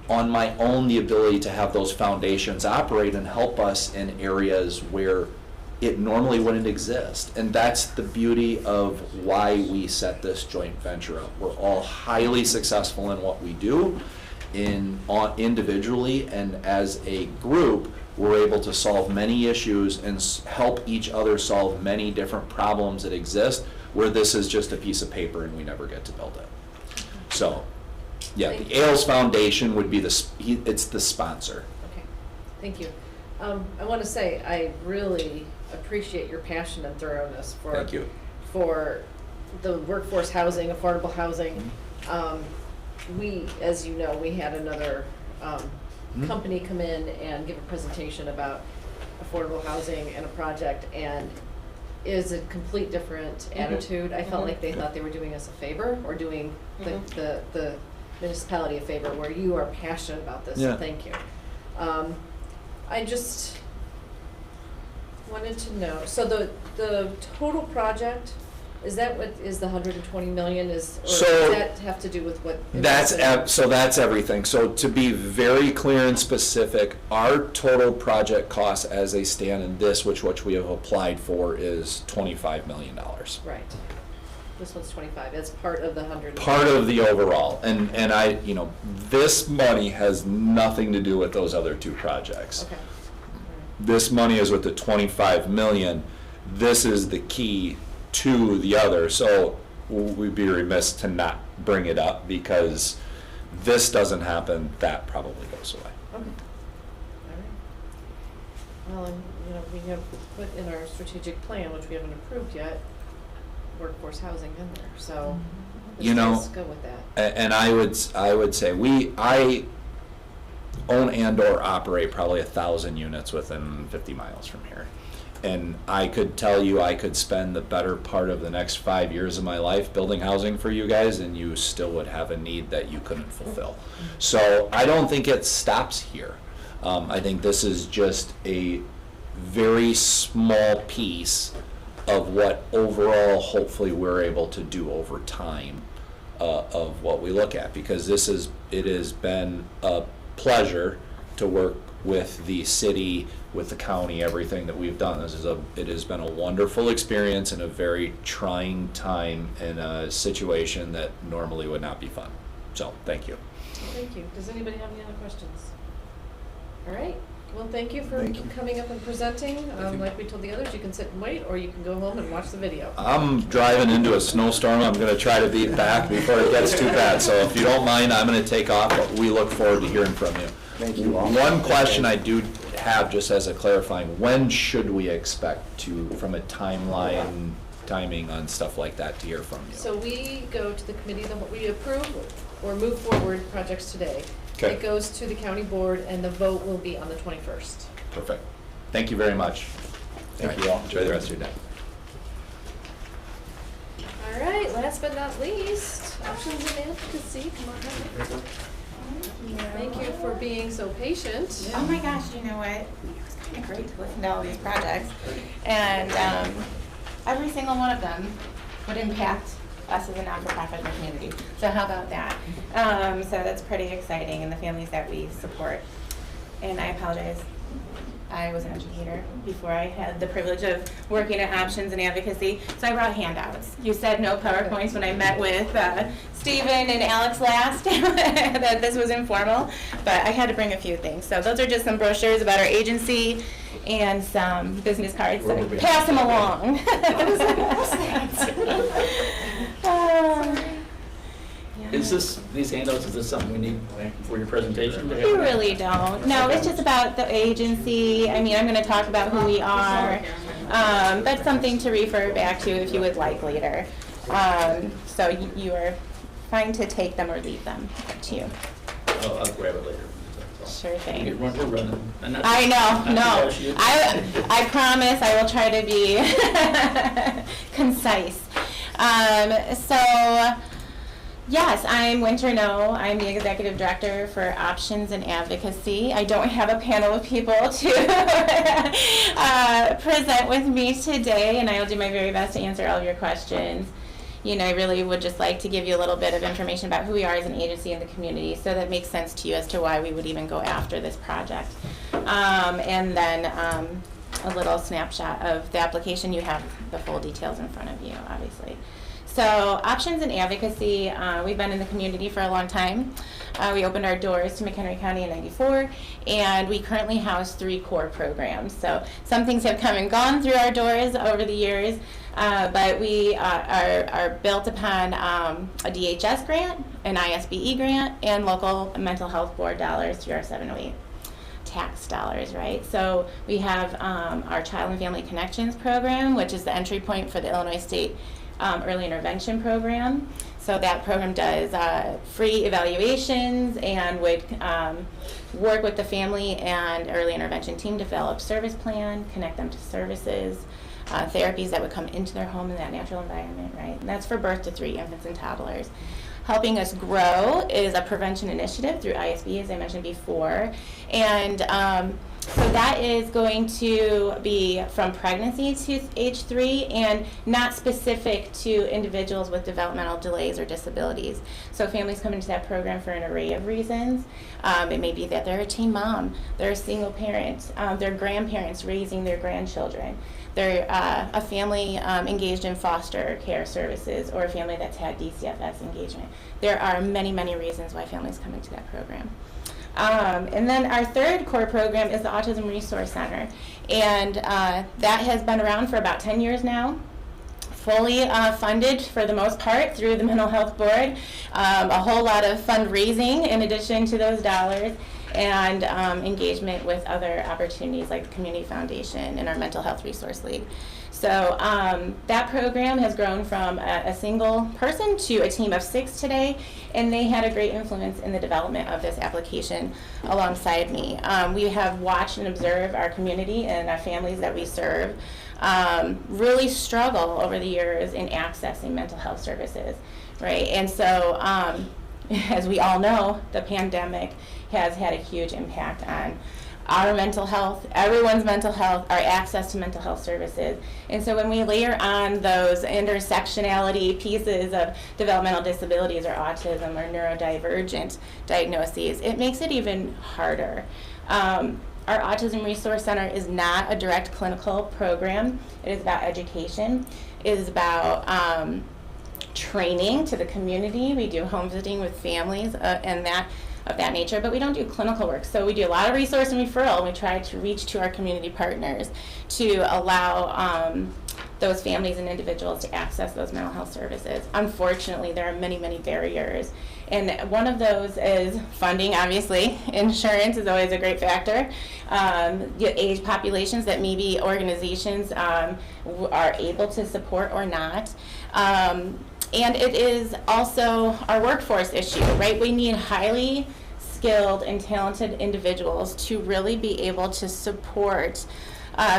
on my own the ability to have those foundations operate and help us in areas where it normally wouldn't exist. And that's the beauty of why we set this joint venture up. We're all highly successful in what we do individually, and as a group, we're able to solve many issues and help each other solve many different problems that exist, where this is just a piece of paper and we never get to build it. So, yeah, the Ailes Foundation would be it's the sponsor. Okay, thank you. I want to say, I really appreciate your passion and thoroughness for Thank you. for the workforce housing, affordable housing. We, as you know, we had another company come in and give a presentation about affordable housing and a project, and is a complete different attitude. I felt like they thought they were doing us a favor, or doing the municipality a favor, where you are passionate about this, so thank you. I just wanted to know, so the total project, is that what is the 120 million is, or So, does that have to do with what? That's everything. So to be very clear and specific, our total project costs as they stand in this, which we have applied for, is $25 million. Right. This one's 25. It's part of the 100. Part of the overall, and I, this money has nothing to do with those other two projects. Okay. This money is with the 25 million. This is the key to the other, so we'd be remiss to not bring it up, because this doesn't happen, that probably goes away. Okay. All right. Well, and, we have put in our strategic plan, which we haven't approved yet, workforce housing in there, so let's go with that. And I would say I own and/or operate probably 1,000 units within 50 miles from here. And I could tell you I could spend the better part of the next 5 years of my life building housing for you guys, and you still would have a need that you couldn't fulfill. So I don't think it stops here. I think this is just a very small piece of what overall hopefully we're able to do over time of what we look at, because it has been a pleasure to work with the city, with the county, everything that we've done. It has been a wonderful experience and a very trying time in a situation that normally would not be fun. So, thank you. Thank you. Does anybody have any other questions? All right. Well, thank you for coming up and presenting. Like we told the others, you can sit and wait, or you can go home and watch the video. I'm driving into a snowstorm. I'm going to try to beat back before it gets too bad. So if you don't mind, I'm going to take off, but we look forward to hearing from you. Thank you all. One question I do have, just as a clarifying, when should we expect to, from a timing on stuff like that, to hear from you? So we go to the committee, we approve or move forward projects today. Okay. It goes to the county board, and the vote will be on the 21st. Perfect. Thank you very much. Thank you all. Enjoy the rest of your day. All right, last but not least, options and advocacy. Come on, Heather. Thank you for being so patient. Oh my gosh, you know what? It was kind of great to listen to all these projects. And every single one of them would impact us as a not-for-profit in the community. So how about that? So that's pretty exciting, and the families that we support. And I apologize. I was an educator before I had the privilege of working at Options and Advocacy, so I brought handouts. You said no PowerPoints when I met with Stephen and Alex last, that this was informal, but I had to bring a few things. So those are just some brochures about our agency and some business cards. So pass them along. These handouts, is this something we need for your presentation? You really don't. No, it's just about the agency. I mean, I'm going to talk about who we are. That's something to refer back to if you would like later. So you are fine to take them or leave them. Up to you. I'll grab it later. Sure thing. We're running. I know. No. I promise I will try to be concise. So. Yes, I'm Winter No. I'm the Executive Director for Options and Advocacy. I don't have a panel of people to present with me today, and I'll do my very best to answer all of your questions. I really would just like to give you a little bit of information about who we are as an agency in the community, so that makes sense to you as to why we would even go after this project. And then a little snapshot of the application. You have the full details in front of you, obviously. So options and advocacy, we've been in the community for a long time. We opened our doors to McHenry County in '94, and we currently house 3 core programs. So some things have come and gone through our doors over the years, but we are built upon a DHS grant, an ISBE grant, and local mental health board dollars through our 708 tax dollars, right? So we have our Child and Family Connections program, which is the entry point for the Illinois State Early Intervention Program. So that program does free evaluations and would work with the family and early intervention team to develop service plan, connect them to services, therapies that would come into their home in that natural environment, right? And that's for birth to 3 infants and toddlers. Helping us grow is a prevention initiative through ISB, as I mentioned before. And so that is going to be from pregnancy to age 3 and not specific to individuals with developmental delays or disabilities. So families come into that program for an array of reasons. It may be that they're a teen mom, they're a single parent, they're grandparents raising their grandchildren. They're a family engaged in foster care services, or a family that's had DCFS engagement. There are many, many reasons why families come into that program. And then our third core program is the Autism Resource Center. And that has been around for about 10 years now, fully funded for the most part through the Mental Health Board. A whole lot of fundraising in addition to those dollars, and engagement with other opportunities like the Community Foundation and our Mental Health Resource League. So that program has grown from a single person to a team of 6 today, and they had a great influence in the development of this application alongside me. We have watched and observed our community and our families that we serve really struggle over the years in accessing mental health services, right? And so, as we all know, the pandemic has had a huge impact on our mental health, everyone's mental health, our access to mental health services. And so when we layer on those intersectionality pieces of developmental disabilities or autism or neurodivergent diagnoses, it makes it even harder. Our Autism Resource Center is not a direct clinical program. It is about education. It is about training to the community. We do home visiting with families and that of that nature, but we don't do clinical work. So we do a lot of resource and referral, and we try to reach to our community partners to allow those families and individuals to access those mental health services. Unfortunately, there are many, many barriers, and one of those is funding, obviously. Insurance is always a great factor. Age populations that maybe organizations are able to support or not. And it is also our workforce issue, right? We need highly skilled and talented individuals to really be able to support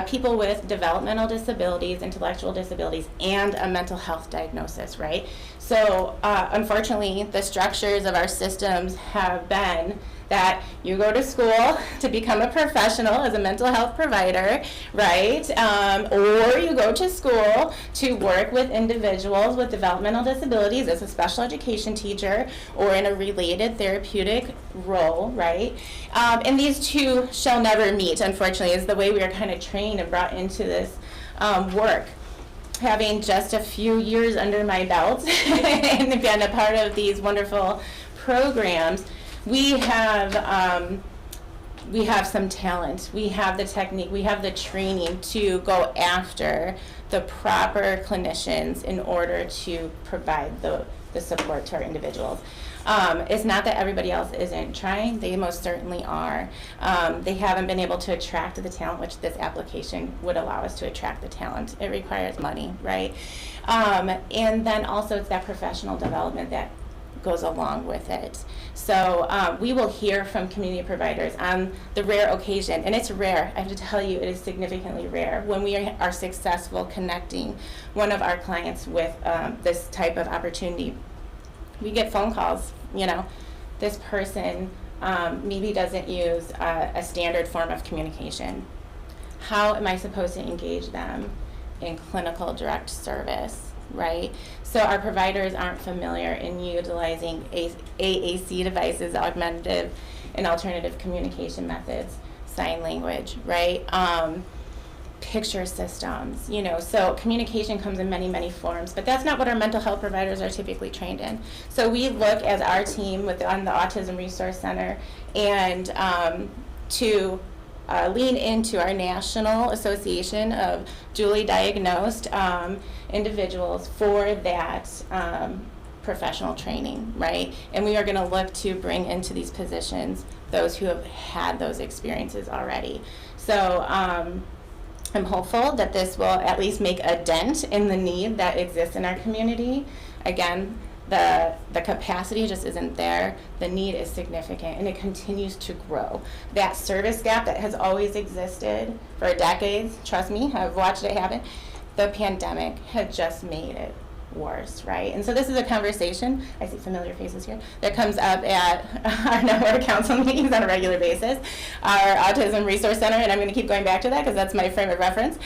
people with developmental disabilities, intellectual disabilities, and a mental health diagnosis, right? So unfortunately, the structures of our systems have been that you go to school to become a professional as a mental health provider, right? Or you go to school to work with individuals with developmental disabilities as a special education teacher or in a related therapeutic role, right? And these two shall never meet, unfortunately, is the way we are kind of trained and brought into this work. Having just a few years under my belt and been a part of these wonderful programs, we have some talent, we have the technique, we have the training to go after the proper clinicians in order to provide the support to our individuals. It's not that everybody else isn't trying, they most certainly are. They haven't been able to attract the talent, which this application would allow us to attract the talent. It requires money, right? And then also it's that professional development that goes along with it. So we will hear from community providers on the rare occasion, and it's rare, I have to tell you, it is significantly rare, when we are successful connecting one of our clients with this type of opportunity. We get phone calls, this person maybe doesn't use a standard form of communication. How am I supposed to engage them in clinical direct service? right? So our providers aren't familiar in utilizing AAC devices, augmentative and alternative communication methods, sign language, right? Picture systems, you know, so communication comes in many, many forms, but that's not what our mental health providers are typically trained in. So we look as our team on the Autism Resource Center and to lean into our National Association of Dually Diagnosed Individuals for that professional training, right? And we are going to look to bring into these positions those who have had those experiences already. So I'm hopeful that this will at least make a dent in the need that exists in our community. Again, the capacity just isn't there. The need is significant, and it continues to grow. That service gap that has always existed for decades, trust me, I've watched it happen, the pandemic had just made it worse, right? And so this is a conversation, I see familiar faces here, that comes up at our network council meetings on a regular basis, our Autism Resource Center, and I'm going to keep going back to that because that's my frame of reference,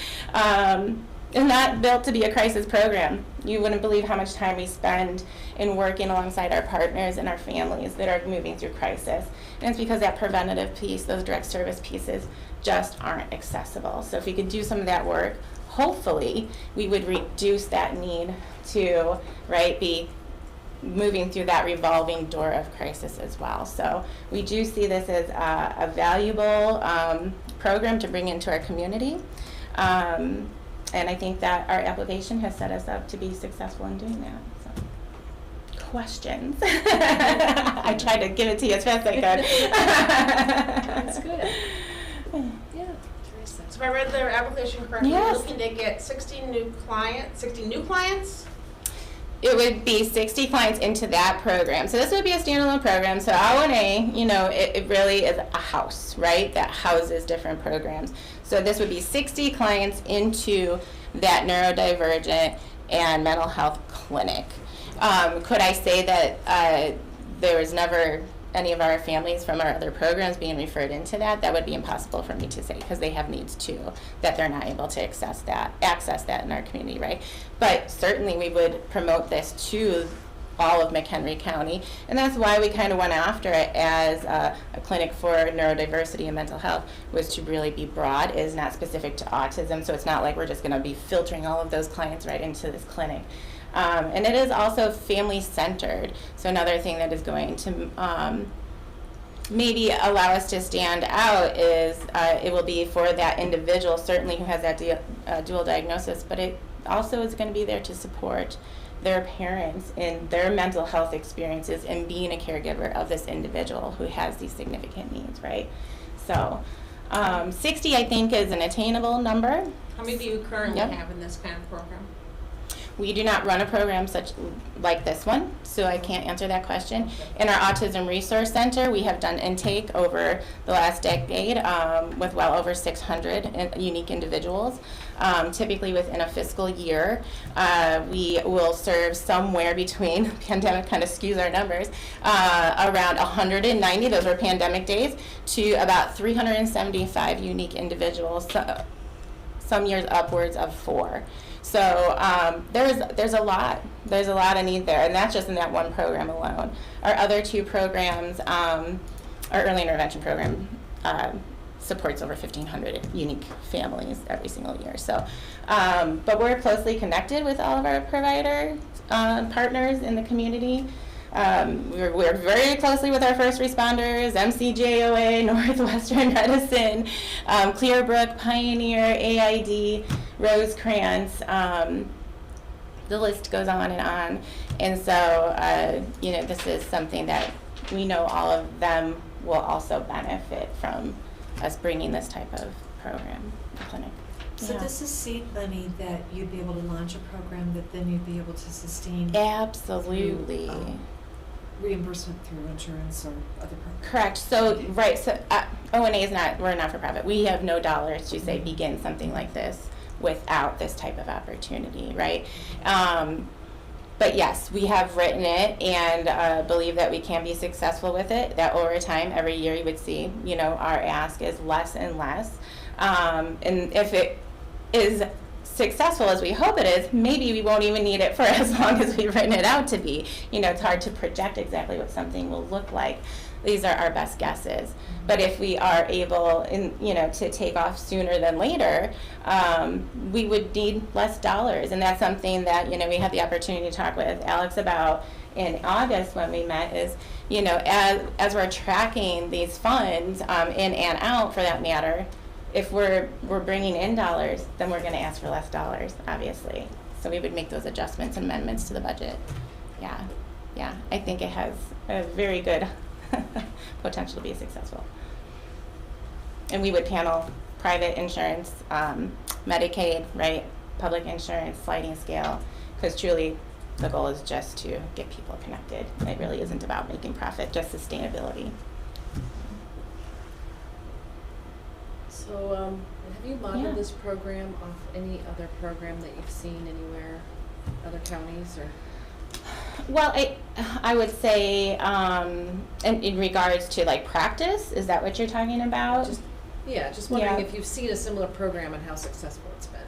is not built to be a crisis program. You wouldn't believe how much time we spend in working alongside our partners and our families that are moving through crisis. And it's because that preventative piece, those direct service pieces, just aren't accessible. So if we could do some of that work, hopefully we would reduce that need to, right, be moving through that revolving door of crisis as well. So we do see this as a valuable program to bring into our community. And I think that our application has set us up to be successful in doing that. So, questions? I tried to give it to you as fast as I could. That's good. Yeah, Teresa. So if I read their application correctly, Yes. you're looking to get 60 new clients? It would be 60 clients into that program. So this would be a standalone program. So O&A, you know, it really is a house, right, that houses different programs. So this would be 60 clients into that neurodivergent and mental health clinic. Could I say that there was never any of our families from our other programs being referred into that? That would be impossible for me to say because they have needs too, that they're not able to access that in our community, right? But certainly we would promote this to all of McHenry County, and that's why we kind of went after it as a clinic for neurodiversity and mental health, was to really be broad. It is not specific to autism, so it's not like we're just going to be filtering all of those clients right into this clinic. And it is also family-centered, so another thing that is going to maybe allow us to stand out is it will be for that individual, certainly who has that dual diagnosis, but it also is going to be there to support their parents in their mental health experiences and being a caregiver of this individual who has these significant needs, right? So 60, I think, is an attainable number. How many do you currently Yep. have in this kind of program? We do not run a program such like this one, so I can't answer that question. In our Autism Resource Center, we have done intake over the last decade with well over 600 unique individuals. Typically within a fiscal year, we will serve somewhere between, pandemic kind of skews our numbers, around 190, those were pandemic days, to about 375 unique individuals, some years upwards of 4. So there's a lot of need there, and that's just in that one program alone. Our other 2 programs, our early intervention program supports over 1,500 unique families every single year. So, but we're closely connected with all of our provider partners in the community. We're very closely with our first responders, MCJOA, Northwestern Medicine, Clearbrook, Pioneer, AID, Rosecrans, the list goes on. And so, you know, this is something that we know all of them will also benefit from us bringing this type of program to clinic. So Yeah. this is seed money that you'd be able to launch a program that then you'd be able to sustain Absolutely. through, reimbursement through insurance or other programs. Correct. So, right, so O&A is not, we're a not-for-profit. We have no dollars to say begin something like this without this type of opportunity, right? But yes, we have written it and believe that we can be successful with it, that over time, every year you would see, you know, our ask is less and less. And if it is successful as we hope it is, maybe we won't even need it for as long as we've written it out to be. You know, it's hard to project exactly what something will look like. These are our best guesses. But if we are able, to take off sooner than later, we would need less dollars. And that's something that, we had the opportunity to talk with Alex about in August when we met is, as we're tracking these funds in and out for that matter, if we're bringing in dollars, then we're going to ask for less dollars, obviously. So we would make those adjustments and amendments to the budget. Yeah, I think it has a very good potential to be successful. And we would panel private insurance, Medicaid, right, public insurance, sliding scale, because truly the goal is just to get people connected. It really isn't about making profit, just sustainability. So have you modeled Yeah. this program off any other program that you've seen anywhere, other counties or? Well, I would say in regards to like practice, is that what you're talking about? Just wondering Yeah. if you've seen a similar program and how successful it's been.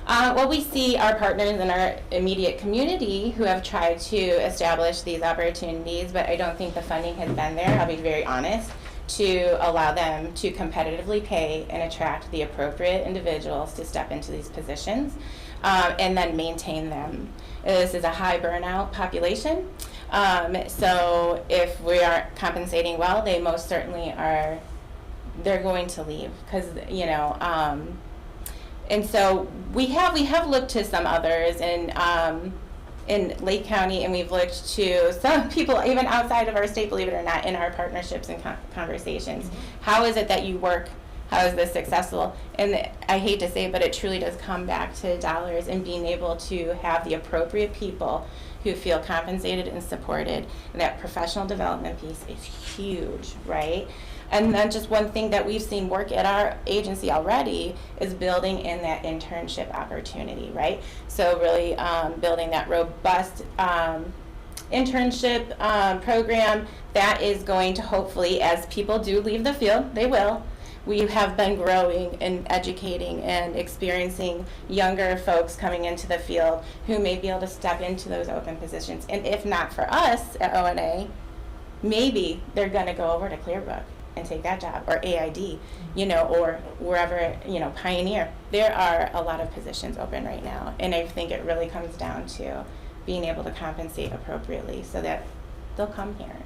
Well, we see our partners in our immediate community who have tried to establish these opportunities, but I don't think the funding has been there, I'll be very honest, to allow them to competitively pay and attract the appropriate individuals to step into these positions and then maintain them. This is a high burnout population, so if we aren't compensating well, they most certainly are, they're going to leave because, and so we have looked to some others in Lake County, and we've looked to some people even outside of our state, believe it or not, in our partnerships and conversations. How is it that you work? How is this successful? And I hate to say it, but it truly does come back to dollars and being able to have the appropriate people who feel compensated and supported. And that professional development piece is huge, right? And then just one thing that we've seen work at our agency already is building in that internship opportunity, right? So really building that robust internship program that is going to hopefully, as people do leave the field, they will, we have been growing and educating and experiencing younger folks coming into the field who may be able to step into those open positions. And if not for us at ONA, maybe they're going to go over to Clearbrook and take that job, or AID, or wherever, Pioneer. There are a lot of positions open right now, and I think it really comes down to being able to compensate appropriately so that they'll come here.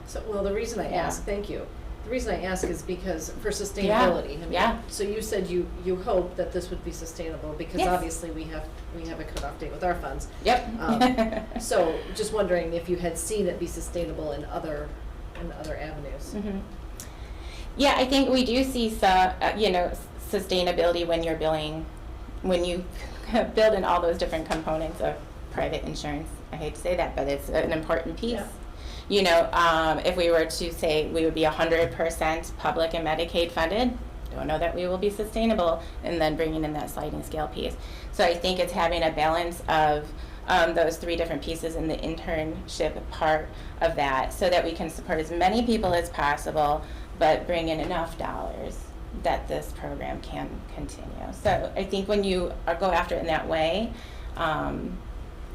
So, well, the reason I Yeah. ask, thank you. The reason I ask is because for sustainability. Yeah. So you said you hope that this would be sustainable because Yes. obviously we have a cutoff date with our funds. Yep. So just wondering if you had seen it be sustainable in other avenues. Mm-hmm. Yeah, I think we do see some, sustainability when you're when you build in all those different components of private insurance. I hate to say that, but it's an important piece. Yeah. If we were to say we would be 100% public and Medicaid funded, don't know that we will be sustainable, and then bringing in that sliding scale piece. So I think it's having a balance of those three different pieces in the internship part of that so that we can support as many people as possible, but bring in enough dollars that this program can continue. So I think when you go after it in that way,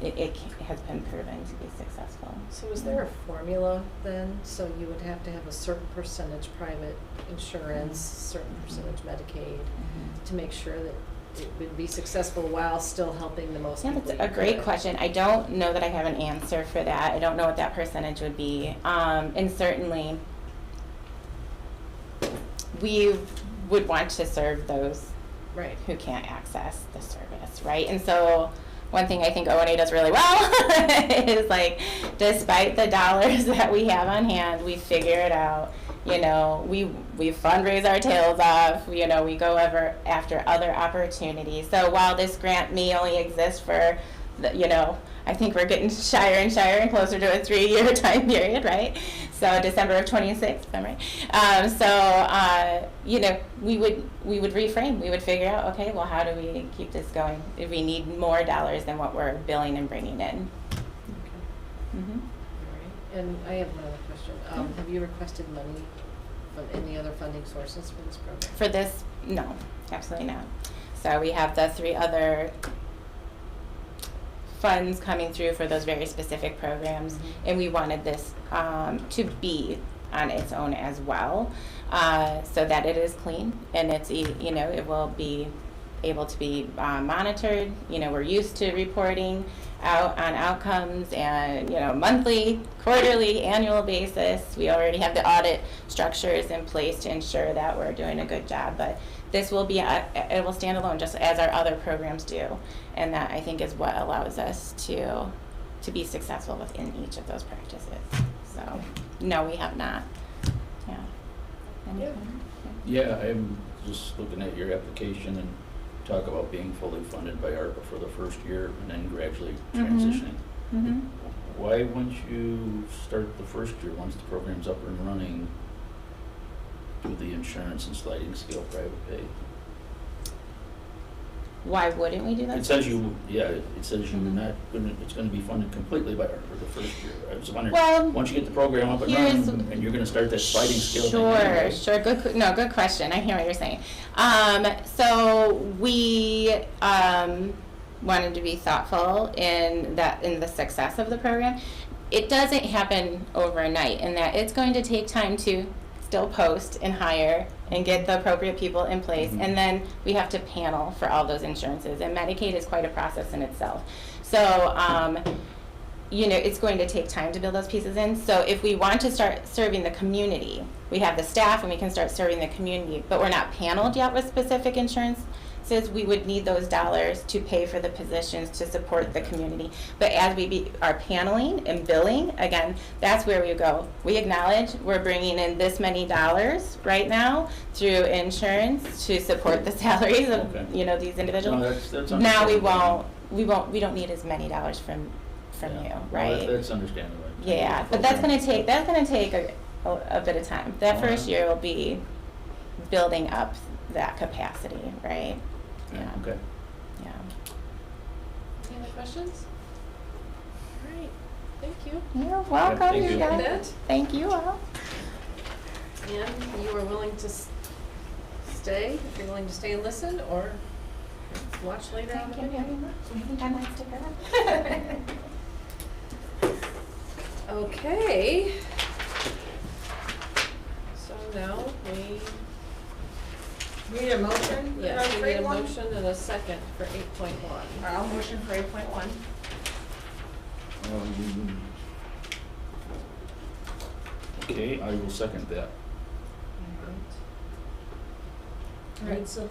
it has been proven to be successful. So is there a formula then? So you would have to have a certain percentage private insurance, certain percentage Medicaid to make sure that it would be successful while still helping the most Yeah, people. that's a great question. I don't know that I have an answer for that. I don't know what that percentage would be. And certainly, we would want to serve those who can't access the service, right? And so one thing I think ONA does really well is, like, despite the dollars that we have on hand, we figure it out. We fundraise our tails off. We go after other opportunities. So while this grant may only exist for, I think we're getting shyer and shyer and closer to a 3-year time period, right? So December of 26, if I'm right. We would reframe. We would figure out, okay, well, how do we keep this going? If we need more dollars than what we're billing and bringing in. Mm-hmm. All right. And I have one other question. Have you requested money from any other funding sources for this program? For this, no, absolutely not. So we have the 3 other funds coming through for those very specific programs, and we wanted this to be on its own as well, so that it is clean and it's it will be able to be monitored. We're used to reporting out on outcomes and monthly, quarterly, annual basis. We already have the audit structures in place to ensure that we're doing a good job, but this will be it will stand alone just as our other programs do, and that I think is what allows us to be successful within each of those practices. So no, we have not. Yeah. Anything? Yeah, I'm just looking at your application and talk about being fully funded by ARPA for the first year and then gradually transitioning. Mm-hmm. Why wouldn't you start the first year once the program's up and running, do the insurance and sliding scale private pay? Why wouldn't we do that? It says you're not gonna, it's gonna be funded completely by ARPA the first year. I was wondering, Well, once you get the program up and running, and you're gonna start that sliding scale thing Sure, anyway. sure. Good question. I hear what you're saying. So we wanted to be thoughtful in the success of the program. It doesn't happen overnight, in that it's going to take time to still post and hire and get the appropriate people in place, and then we have to panel for all those insurances, and Medicaid is quite a process in itself. So it's going to take time to build those pieces in. So if we want to start serving the community, we have the staff and we can start serving the community, but we're not paneled yet with specific insurances. We would need those dollars to pay for the positions to support the community. But as we are paneling and billing, again, that's where we go. We acknowledge we're bringing in this many dollars right now through insurance to support the salaries of these individuals. No, that's now we understandable. don't need as many dollars from Yeah. you, No, right? that's understandable. Yeah, but that's gonna take a bit of time. That Oh, first yeah. year will be building up that capacity, right? Yeah, okay. Yeah. Any other questions? All right, thank you. You're welcome, thank you you. guys. That. Thank you all. And you are willing to stay, if you're willing to stay and listen, or watch later on the Thank you video? very much. I think I might stick around. Okay. So now we Need a motion? Yes, we need a 8.1? motion and a second for 8.1. I'll motion for 8.1. Okay, I will second that. All right, so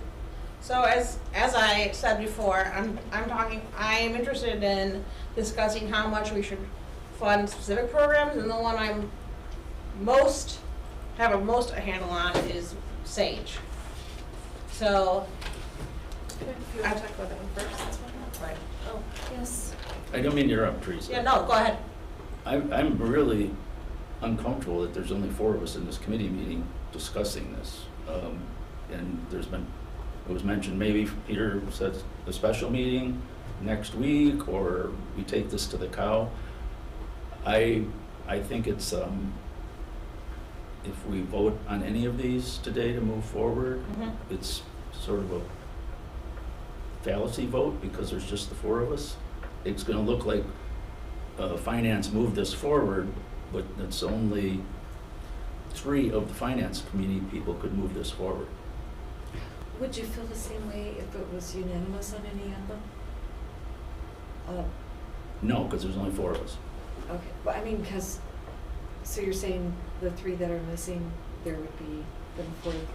So as I said before, I'm interested in discussing how much we should fund specific programs, and the one I'm have a handle on is SAGE. So, if you want to talk about that one first, that's fine. right. Oh, yes. I don't mean to interrupt, Teresa. Yeah, no, go ahead. I'm really uncomfortable that there's only 4 of us in this committee meeting discussing this. And it was mentioned, maybe Peter says a special meeting next week, or we take this to the cow. I think it's, if we vote on any of these today to move forward, it's sort of a fallacy vote because there's just the 4 of us. It's gonna look like finance moved this forward, but it's only 3 of the finance committee people could move this forward. Would you feel the same way if it was unanimous on any of them? No, because there's only 4 of us. Okay, well, I mean, so you're saying the 3 that are missing, there would be then 4 to 3?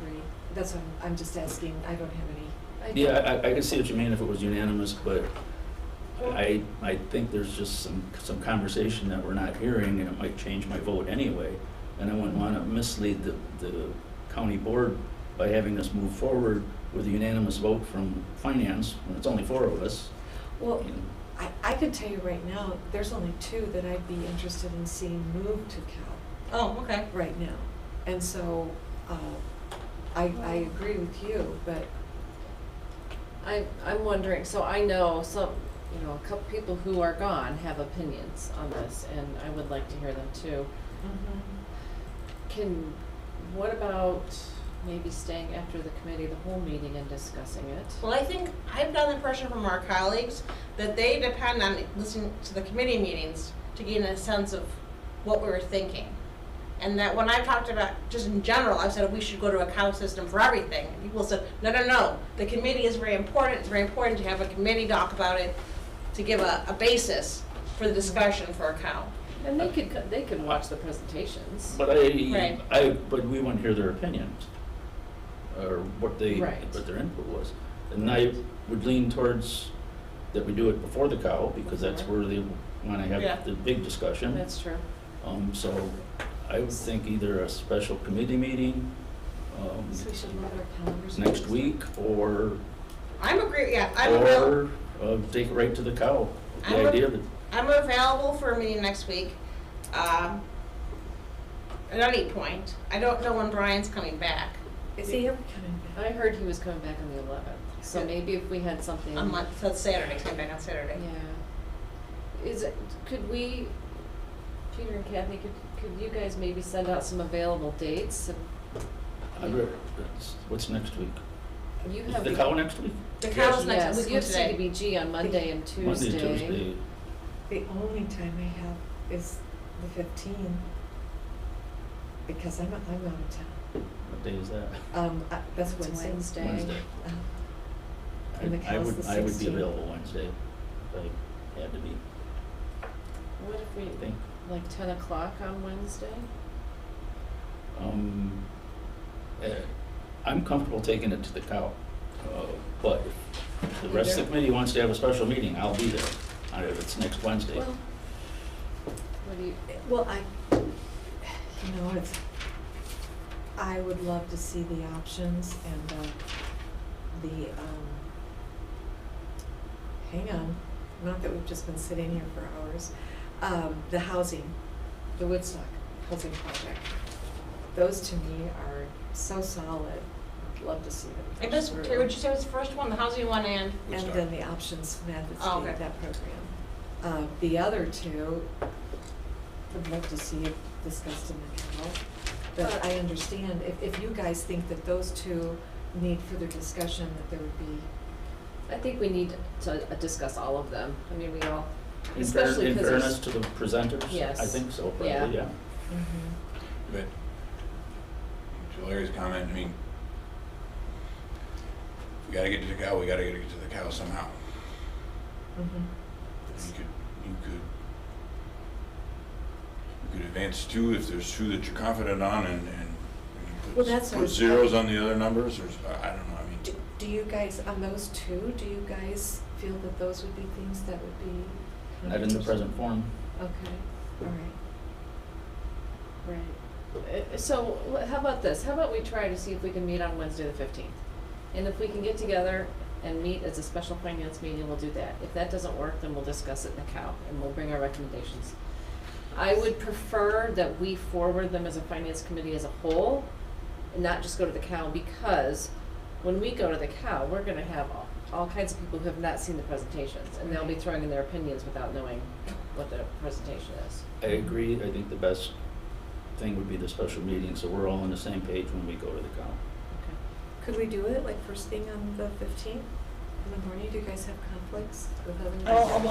That's what I'm just asking, I don't have any idea. Yeah, I can see what you mean if it was unanimous, but I think there's just some conversation that we're not hearing, and it might change my vote anyway. And I wouldn't want to mislead the county board by having us move forward with a unanimous vote from finance, when it's only 4 of us. Well, I could tell you right now, there's only 2 that I'd be interested in seeing move to Cal Oh, okay. right now. And so, I agree with you, but I'm wondering, so I know a couple people who are gone have opinions on this, and I would like to hear them too. What about maybe staying after the committee, the whole meeting and discussing it. Well, I think, I've gotten the impression from our colleagues that they depend on listening to the committee meetings to gain a sense of what we were thinking. And that when I've talked about, just in general, I've said we should go to a cow system for everything. And people said, no, the committee is very important. It's very important to have a committee talk about it to give a basis for the discussion for a cow. And they could watch the presentations. But but we want to hear their opinions, or what their input was. And I would lean towards that we do it before the cow, because that's where they want to have the big discussion. That's true. So I would think either a special committee meeting, So we should look at our calendars. next week, or I'm available. take it right to the cow. The I'm idea that I'm available for a meeting next week, at any point. I don't know when Brian's coming back. Is he ever coming back? I heard he was coming back on the 11th, so Yeah. maybe if we had something. So it's Saturday, he's coming back on Saturday. Yeah. Could we, Peter and Kathy, could you guys maybe send out some available dates? what's next week? You Is have the cow next week? The cow's next Yes, week you have from today. CDBG on Monday and Tuesday. Monday, Tuesday. The only time I have is the 15th, because I'm out of town. What day is that? That's It's Wednesday. Wednesday. And the I cow's would the I would be 16th. available Wednesday if I had to be. What if we, Think. like 10 o'clock on Wednesday? I'm comfortable taking it to the cow, but if the rest of the committee wants to have a special meeting, I'll be there. If it's next Wednesday. Well, what do you, Well, I would love to see the options and hang on, not that we've just been sitting here for hours, the housing, the Woodstock housing project. Those to me are so solid. I'd love to see them. And push this, through. Terry, would you say was the first one, the housing one and? And then the options methods, Oh, okay. that program. The other two, would love to see it discussed in the cow. But I understand, if you guys think that those two need further discussion, that there would be. I think we need to discuss all of them. I mean, we all, In especially because fairness to the presenters? Yes. I think so, probably, Yeah. yeah. But to Larry's comment, I mean, if we gotta get to the cow, we gotta get to the cow somehow. You could advance two if there's two that you're confident on and Well, that's what put it's zeros like. on the other numbers, or, I don't know, I mean. Do you guys, on those two, do you guys feel that those would be things that would be? Not in the present form. Okay, all right. right. So how about this? How about we try to see if we can meet on Wednesday the 15th? And if we can get together and meet as a special finance meeting, we'll do that. If that doesn't work, then we'll discuss it in the cow and we'll bring our recommendations. I would prefer that we forward them as a finance committee as a whole and not just go to the cow, because when we go to the cow, we're gonna have all kinds of people who have not seen the presentations, and they'll be throwing in their opinions without knowing what the presentation is. I agree. I think the best thing would be the special meeting, so we're all on the same page when we go to the cow. Okay. Could we do it like first thing on the 15th in the morning? Do you guys have conflicts with other? I'll pull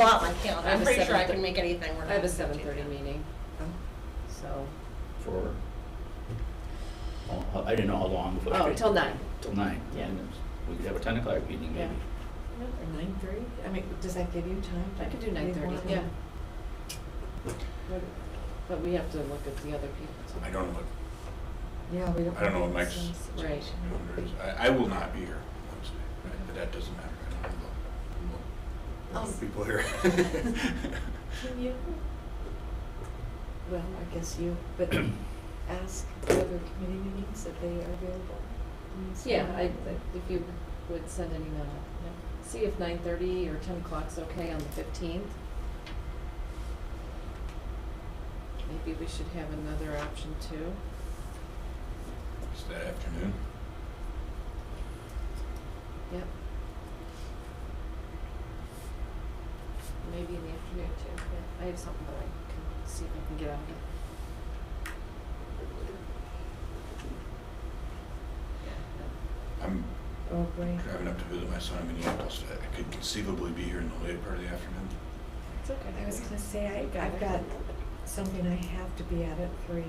out my calendar. I have I'm a pretty sure I 7:30 can make anything work. I have a on the 15th. 7:30 meeting, Oh. so, I didn't know how long. But oh, till 9. Till 9. Yeah. And we could have a 10 o'clock meeting maybe. Or 9:30? I mean, does that give you time? I could do 9:30, yeah. But we have to look at the other people too. I don't know what, Yeah, we don't. I don't know what have Mike's the same Right. situation. calendar is. I will not be here Wednesday, right? But that doesn't matter. I don't know. Um, People here. Can you, well, I guess you, but ask the other committee meetings if they are available. Yeah, if you would send an email, yeah. See if 9:30 or 10 o'clock's okay on the 15th. Maybe we should have another option too. It's that afternoon. Yep. Maybe in the afternoon too, yeah. I have something that I can see if I can get out of it. Oh, great. driving up to visit my son in Minneapolis. I could conceivably be here in the later part of the afternoon. It's okay. I was gonna say, You got I've it. got something I have to be at 3.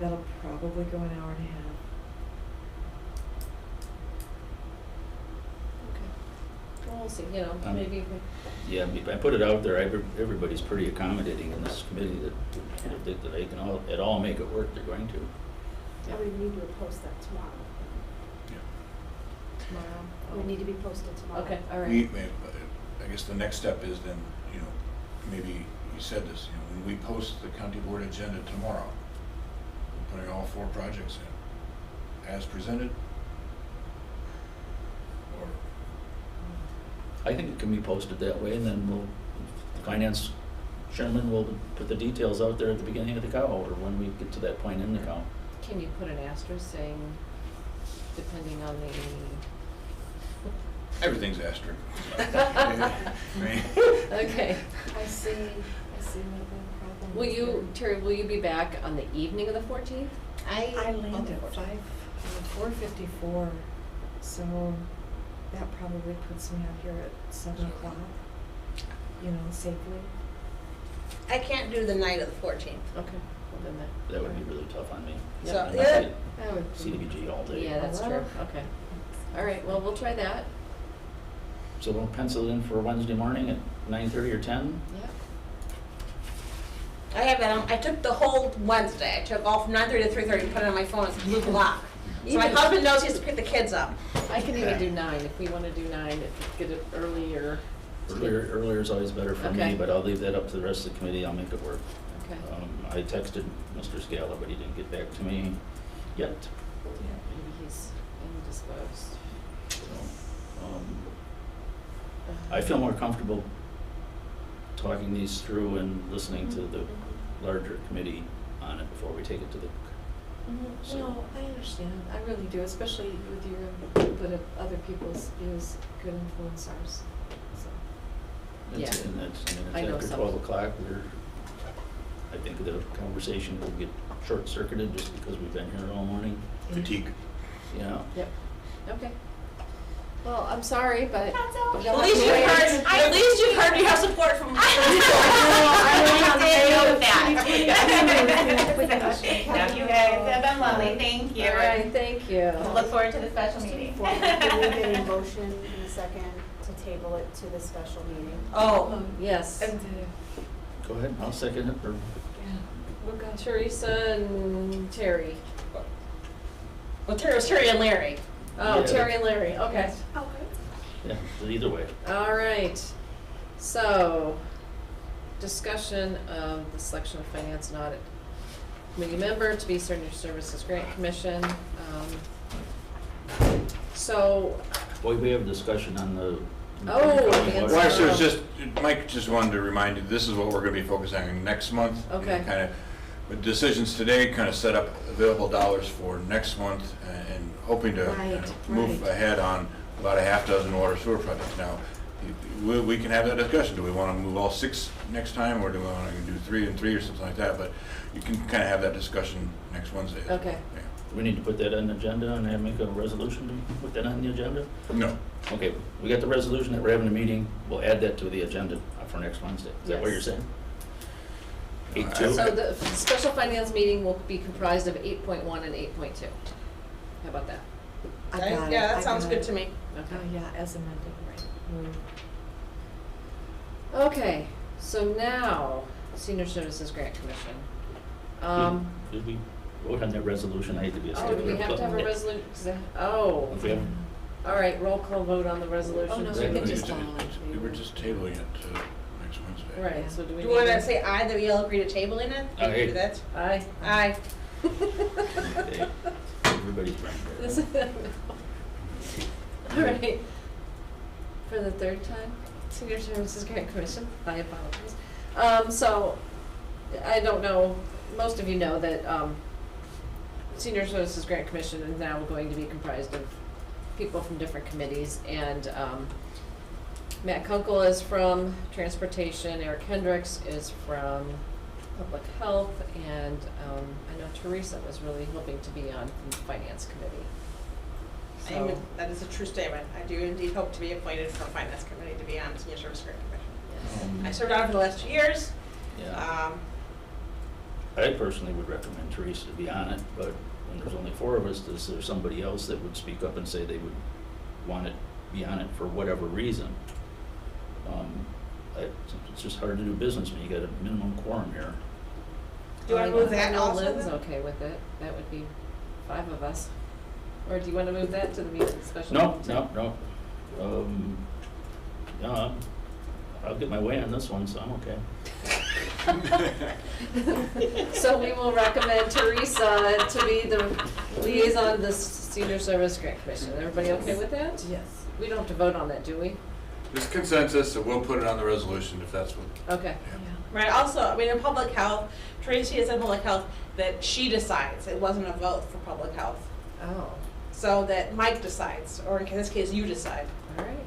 That'll probably go an hour and a half. Okay. Well, we'll see, you know, maybe, Yeah, I put it out there, everybody's pretty accommodating in this committee that they can all, at all make it work, they're going to. yeah. We need to post that tomorrow. Tomorrow. We need to be posted tomorrow. Okay, all right. I guess the next step is then, you know, maybe you said this, you know, when we post the county board agenda tomorrow, we're putting all 4 projects in, as presented? Or, I think it can be posted that way, and then the finance chairman will put the details out there at the beginning of the cow, or when we get to that point in the cow. Can you put an asterisk saying, depending on the? everything's asterisk. Okay. I see what the problem Will is you, there. Terry, will you be back on the evening of the 14th? I land at 4:54, so that probably puts me out here at 7 o'clock, you know, safely. I can't do the night of the 14th. Okay, well then that. That would be really tough on me. So, I'm yeah. not That would be. CDBG all day. Yeah, that's true, okay. All right, well, we'll try that. So we'll pencil it in for Wednesday morning at 9:30 or 10? Yeah. I have that on, I took the whole Wednesday. I took all from 9:30 to 3:30 and put it on my phone. It's a blue block. So my Even- husband knows he has to pick the kids up. I can even do 9 if we want to do 9, if we get it earlier. Earlier is always better for Okay. me, but I'll leave that up to the rest of the committee, I'll make it work. Okay. I texted Mr. Scala, but he didn't get back to me yet. Maybe he's indisposed. So, I feel more comfortable talking these through and listening to the larger committee on it before we take it to the. So- No, I understand, I really do, especially with your input of other people's views, good influencers, so. It's- Yeah. And that's, I know after some. 12 o'clock, I think the conversation will get short-circuited just because we've been here all morning. Fatigue. Yeah. Yep, okay. Well, I'm sorry, but. At least you've heard you have support from. You guys have been lovely, thank you. All right, thank you. Look forward to the special meeting. Can we get a motion in a second to table it to the special meeting? Oh, Yes. Go ahead, I'll second it, or, We've got Teresa and Terry. well, Terry and Larry. Oh, Yeah. Terry and Larry, okay. yeah, either way. All right, so, discussion of the selection of finance and audit committee member to be Senior Services Grant Commission. So, Boy, we have a discussion on the. Oh, advanced Well, actually, it's Oh. just, Mike just wanted to remind you, this is what we're gonna be focusing on next month. Okay. Kind of, but decisions today kind of set up available dollars for next month and hoping to Right, move right. ahead on about a half dozen water sewer projects. Now, we can have that discussion. Do we want to move all 6 next time, or do we want to do 3 and 3 or something like that? But you can kind of have that discussion next Wednesday. as well. Okay. Yeah. We need to put that on the agenda and have make a resolution to put that on the agenda? No. Okay, we got the resolution that we're having a meeting, we'll add that to the agenda for next Wednesday. Is that what you're Yes. saying? So 8-2? so the special finance meeting will be comprised of 8.1 and 8.2. How about that? I got it, Yeah, I that sounds got good it. to me. Oh, yeah, as amended, right. Okay, so now, Senior Services Grant Commission. Did we vote on that resolution? I hate to be a Oh, stickler. do we have to have a but- resolution? Oh, If we have- all right, roll call vote on the resolution. Oh, no, we can just We were just tabling it to next Wednesday. Right, so do we Do need you want to say aye, that we all agree to tabling it? Aye. Thank you, that's, Aye. aye. Okay. Everybody's brain dead. This- All right. For the third time, Senior Services Grant Commission, I apologize. So, I don't know, most of you know that, Senior Services Grant Commission is now going to be comprised of people from different committees, and, Matt Kunkel is from Transportation, Eric Hendricks is from Public Health, and, I know Teresa was really hoping to be on the Finance Committee. Amen. That is a true statement. I do indeed hope to be appointed for Finance Committee to be on Senior Service Grant Commission. I served on it for the last 2 years. Yeah. I personally would recommend Teresa to be on it, but when there's only 4 of us, is there somebody else that would speak up and say they would want to be on it for whatever reason? It's just hard to do business when you got a minimum quorum here. Do you want to move that I know also? Lynn's okay with it. That would be 5 of us. Or do you want to move that to the meeting, special? No. Yeah, I'll get my way on this one, so I'm okay. So we will recommend Teresa to be the liaison to the Senior Service Grant Commission. Everybody okay with that? Yes. We don't have to vote on that, do we? There's consensus, so we'll put it on the resolution if that's what. Okay. Right, also, I mean, in public health, Tracy has said public health that she decides. It wasn't a vote for public health. Oh, So that Mike decides, or in this case, you decide. all right.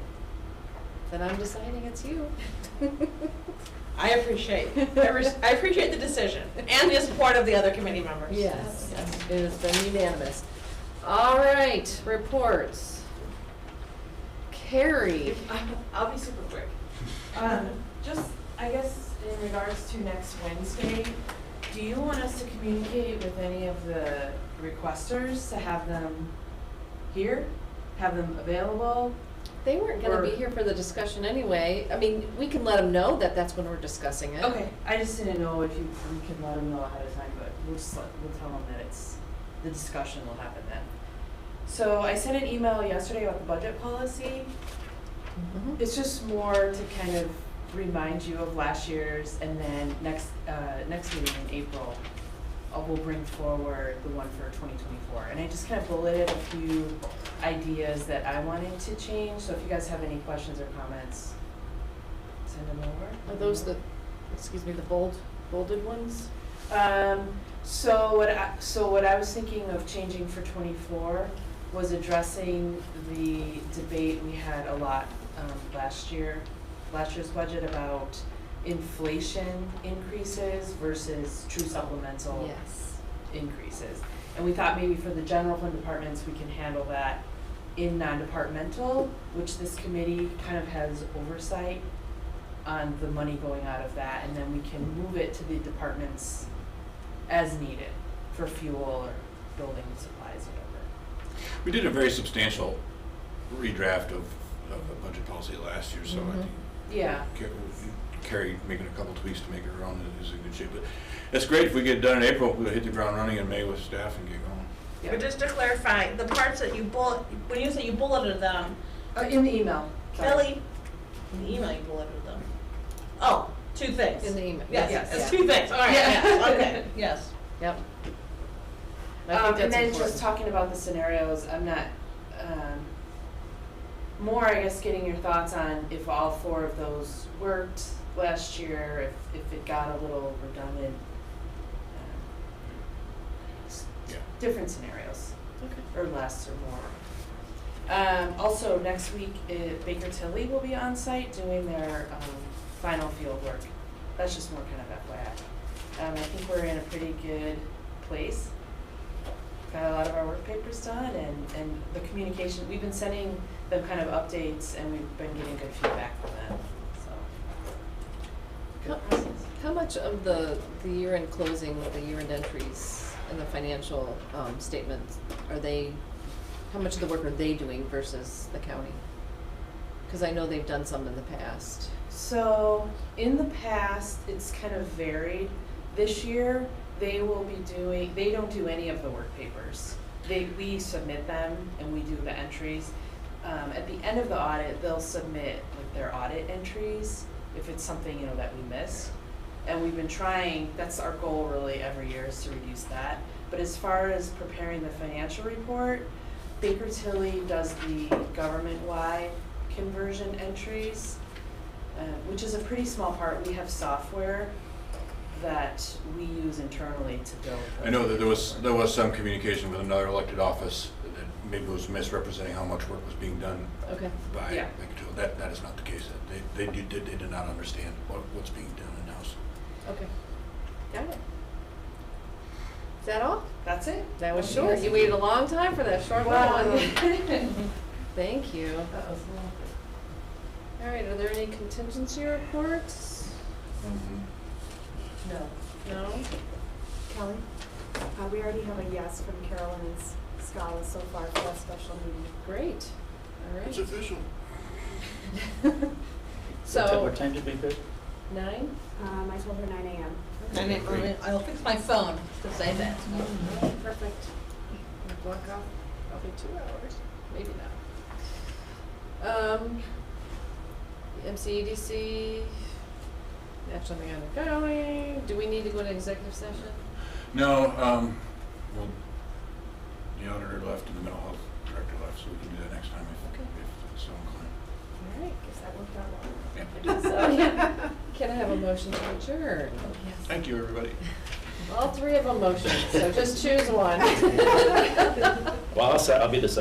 Then I'm deciding it's you. I appreciate the decision and the support of the other committee members. Yes, it has been unanimous. All right, reports. Carrie. I'll be super quick. Just, I guess, in regards to next Wednesday, do you want us to communicate with any of the requesters to have them here? Have them available? They weren't gonna be here for the discussion anyway. I mean, we can let them know that that's when we're discussing it. Okay, I just didn't know if we can let them know ahead of time, but we'll tell them that the discussion will happen then. So I sent an email yesterday about the budget policy. Mhm. It's just more to kind of remind you of last year's, and then next meeting in April, we'll bring forward the one for 2024. And I just kind of bulleted a few ideas that I wanted to change, so if you guys have any questions or comments, send them over. Are those the bolded ones? So what I was thinking of changing for 24 was addressing the debate we had a lot last year's budget about inflation increases versus true supplemental Yes. increases. And we thought maybe for the general fund departments, we can handle that in non-departmental, which this committee kind of has oversight on the money going out of that, and then we can move it to the departments as needed for fuel or building supplies, whatever. We did a very substantial redraft of a budget policy last year, so I think Yeah. Carrie making a couple tweaks to make it her own is in good shape. But it's great if we get it done in April, we'll hit the ground running in May with staff and get going. Yeah. But just to clarify, the parts that you when you say you bulleted them, In the email. Sorry. Kelly, in the email you bulleted them. Oh, 2 things. In the email. Yes, it's Yeah. 2 things, all right, Yeah. yes, okay, yes. Yep. I think And that's then important. just talking about the scenarios, I'm not, more, I guess, getting your thoughts on if all 4 of those worked last year, if it got a little redundant. Yeah. Different scenarios, Okay. or less or more. Also, next week, Baker Tilly will be on site doing their final field work. That's just more kind of FYI. I think we're in a pretty good place. Got a lot of our work papers done, and the communication, we've been sending them kind of updates, and we've been getting good feedback from them, so. Good process. How much of the year-end closing, the year-end entries and the financial statements, how much of the work are they doing versus the county? Because I know they've done some in the past. So, in the past, it's kind of varied. This year, they don't do any of the work papers. We submit them and we do the entries. At the end of the audit, they'll submit like their audit entries if it's something, that we missed. And we've been trying, that's our goal really every year, is to reduce that. But as far as preparing the financial report, Baker Tilly does the government-wide conversion entries, which is a pretty small part. We have software that we use internally to build those. I know that there was some communication with another elected office that maybe was misrepresenting how much work was being done Okay. by Yeah. that is not the case. They did not understand what's being done in-house. Okay. Got it. Is that all? That's it. That was short. You waited a long time for that short one. Thank you. That was long. All right, are there any contingency reports? No. No? Kelly, we already have a yes from Carolyn and Scala so far for that special meeting. Great. All It's right. official. So, What time did we pick? 9? I told her 9 a.m. And I'll fix my phone to say that. Perfect. We'll block off probably 2 hours, maybe not. MCEDC, that's something ongoing. Do we need to go to executive session? No, well, the auditor left and the mental health director left, so we can do that next time Okay. if so inclined. All right. Guess that worked out well. Yeah. So, yeah. Can I have a motion to adjourn? Thank you, everybody. All 3 of them motions, so just choose one. Well, I'll be the second.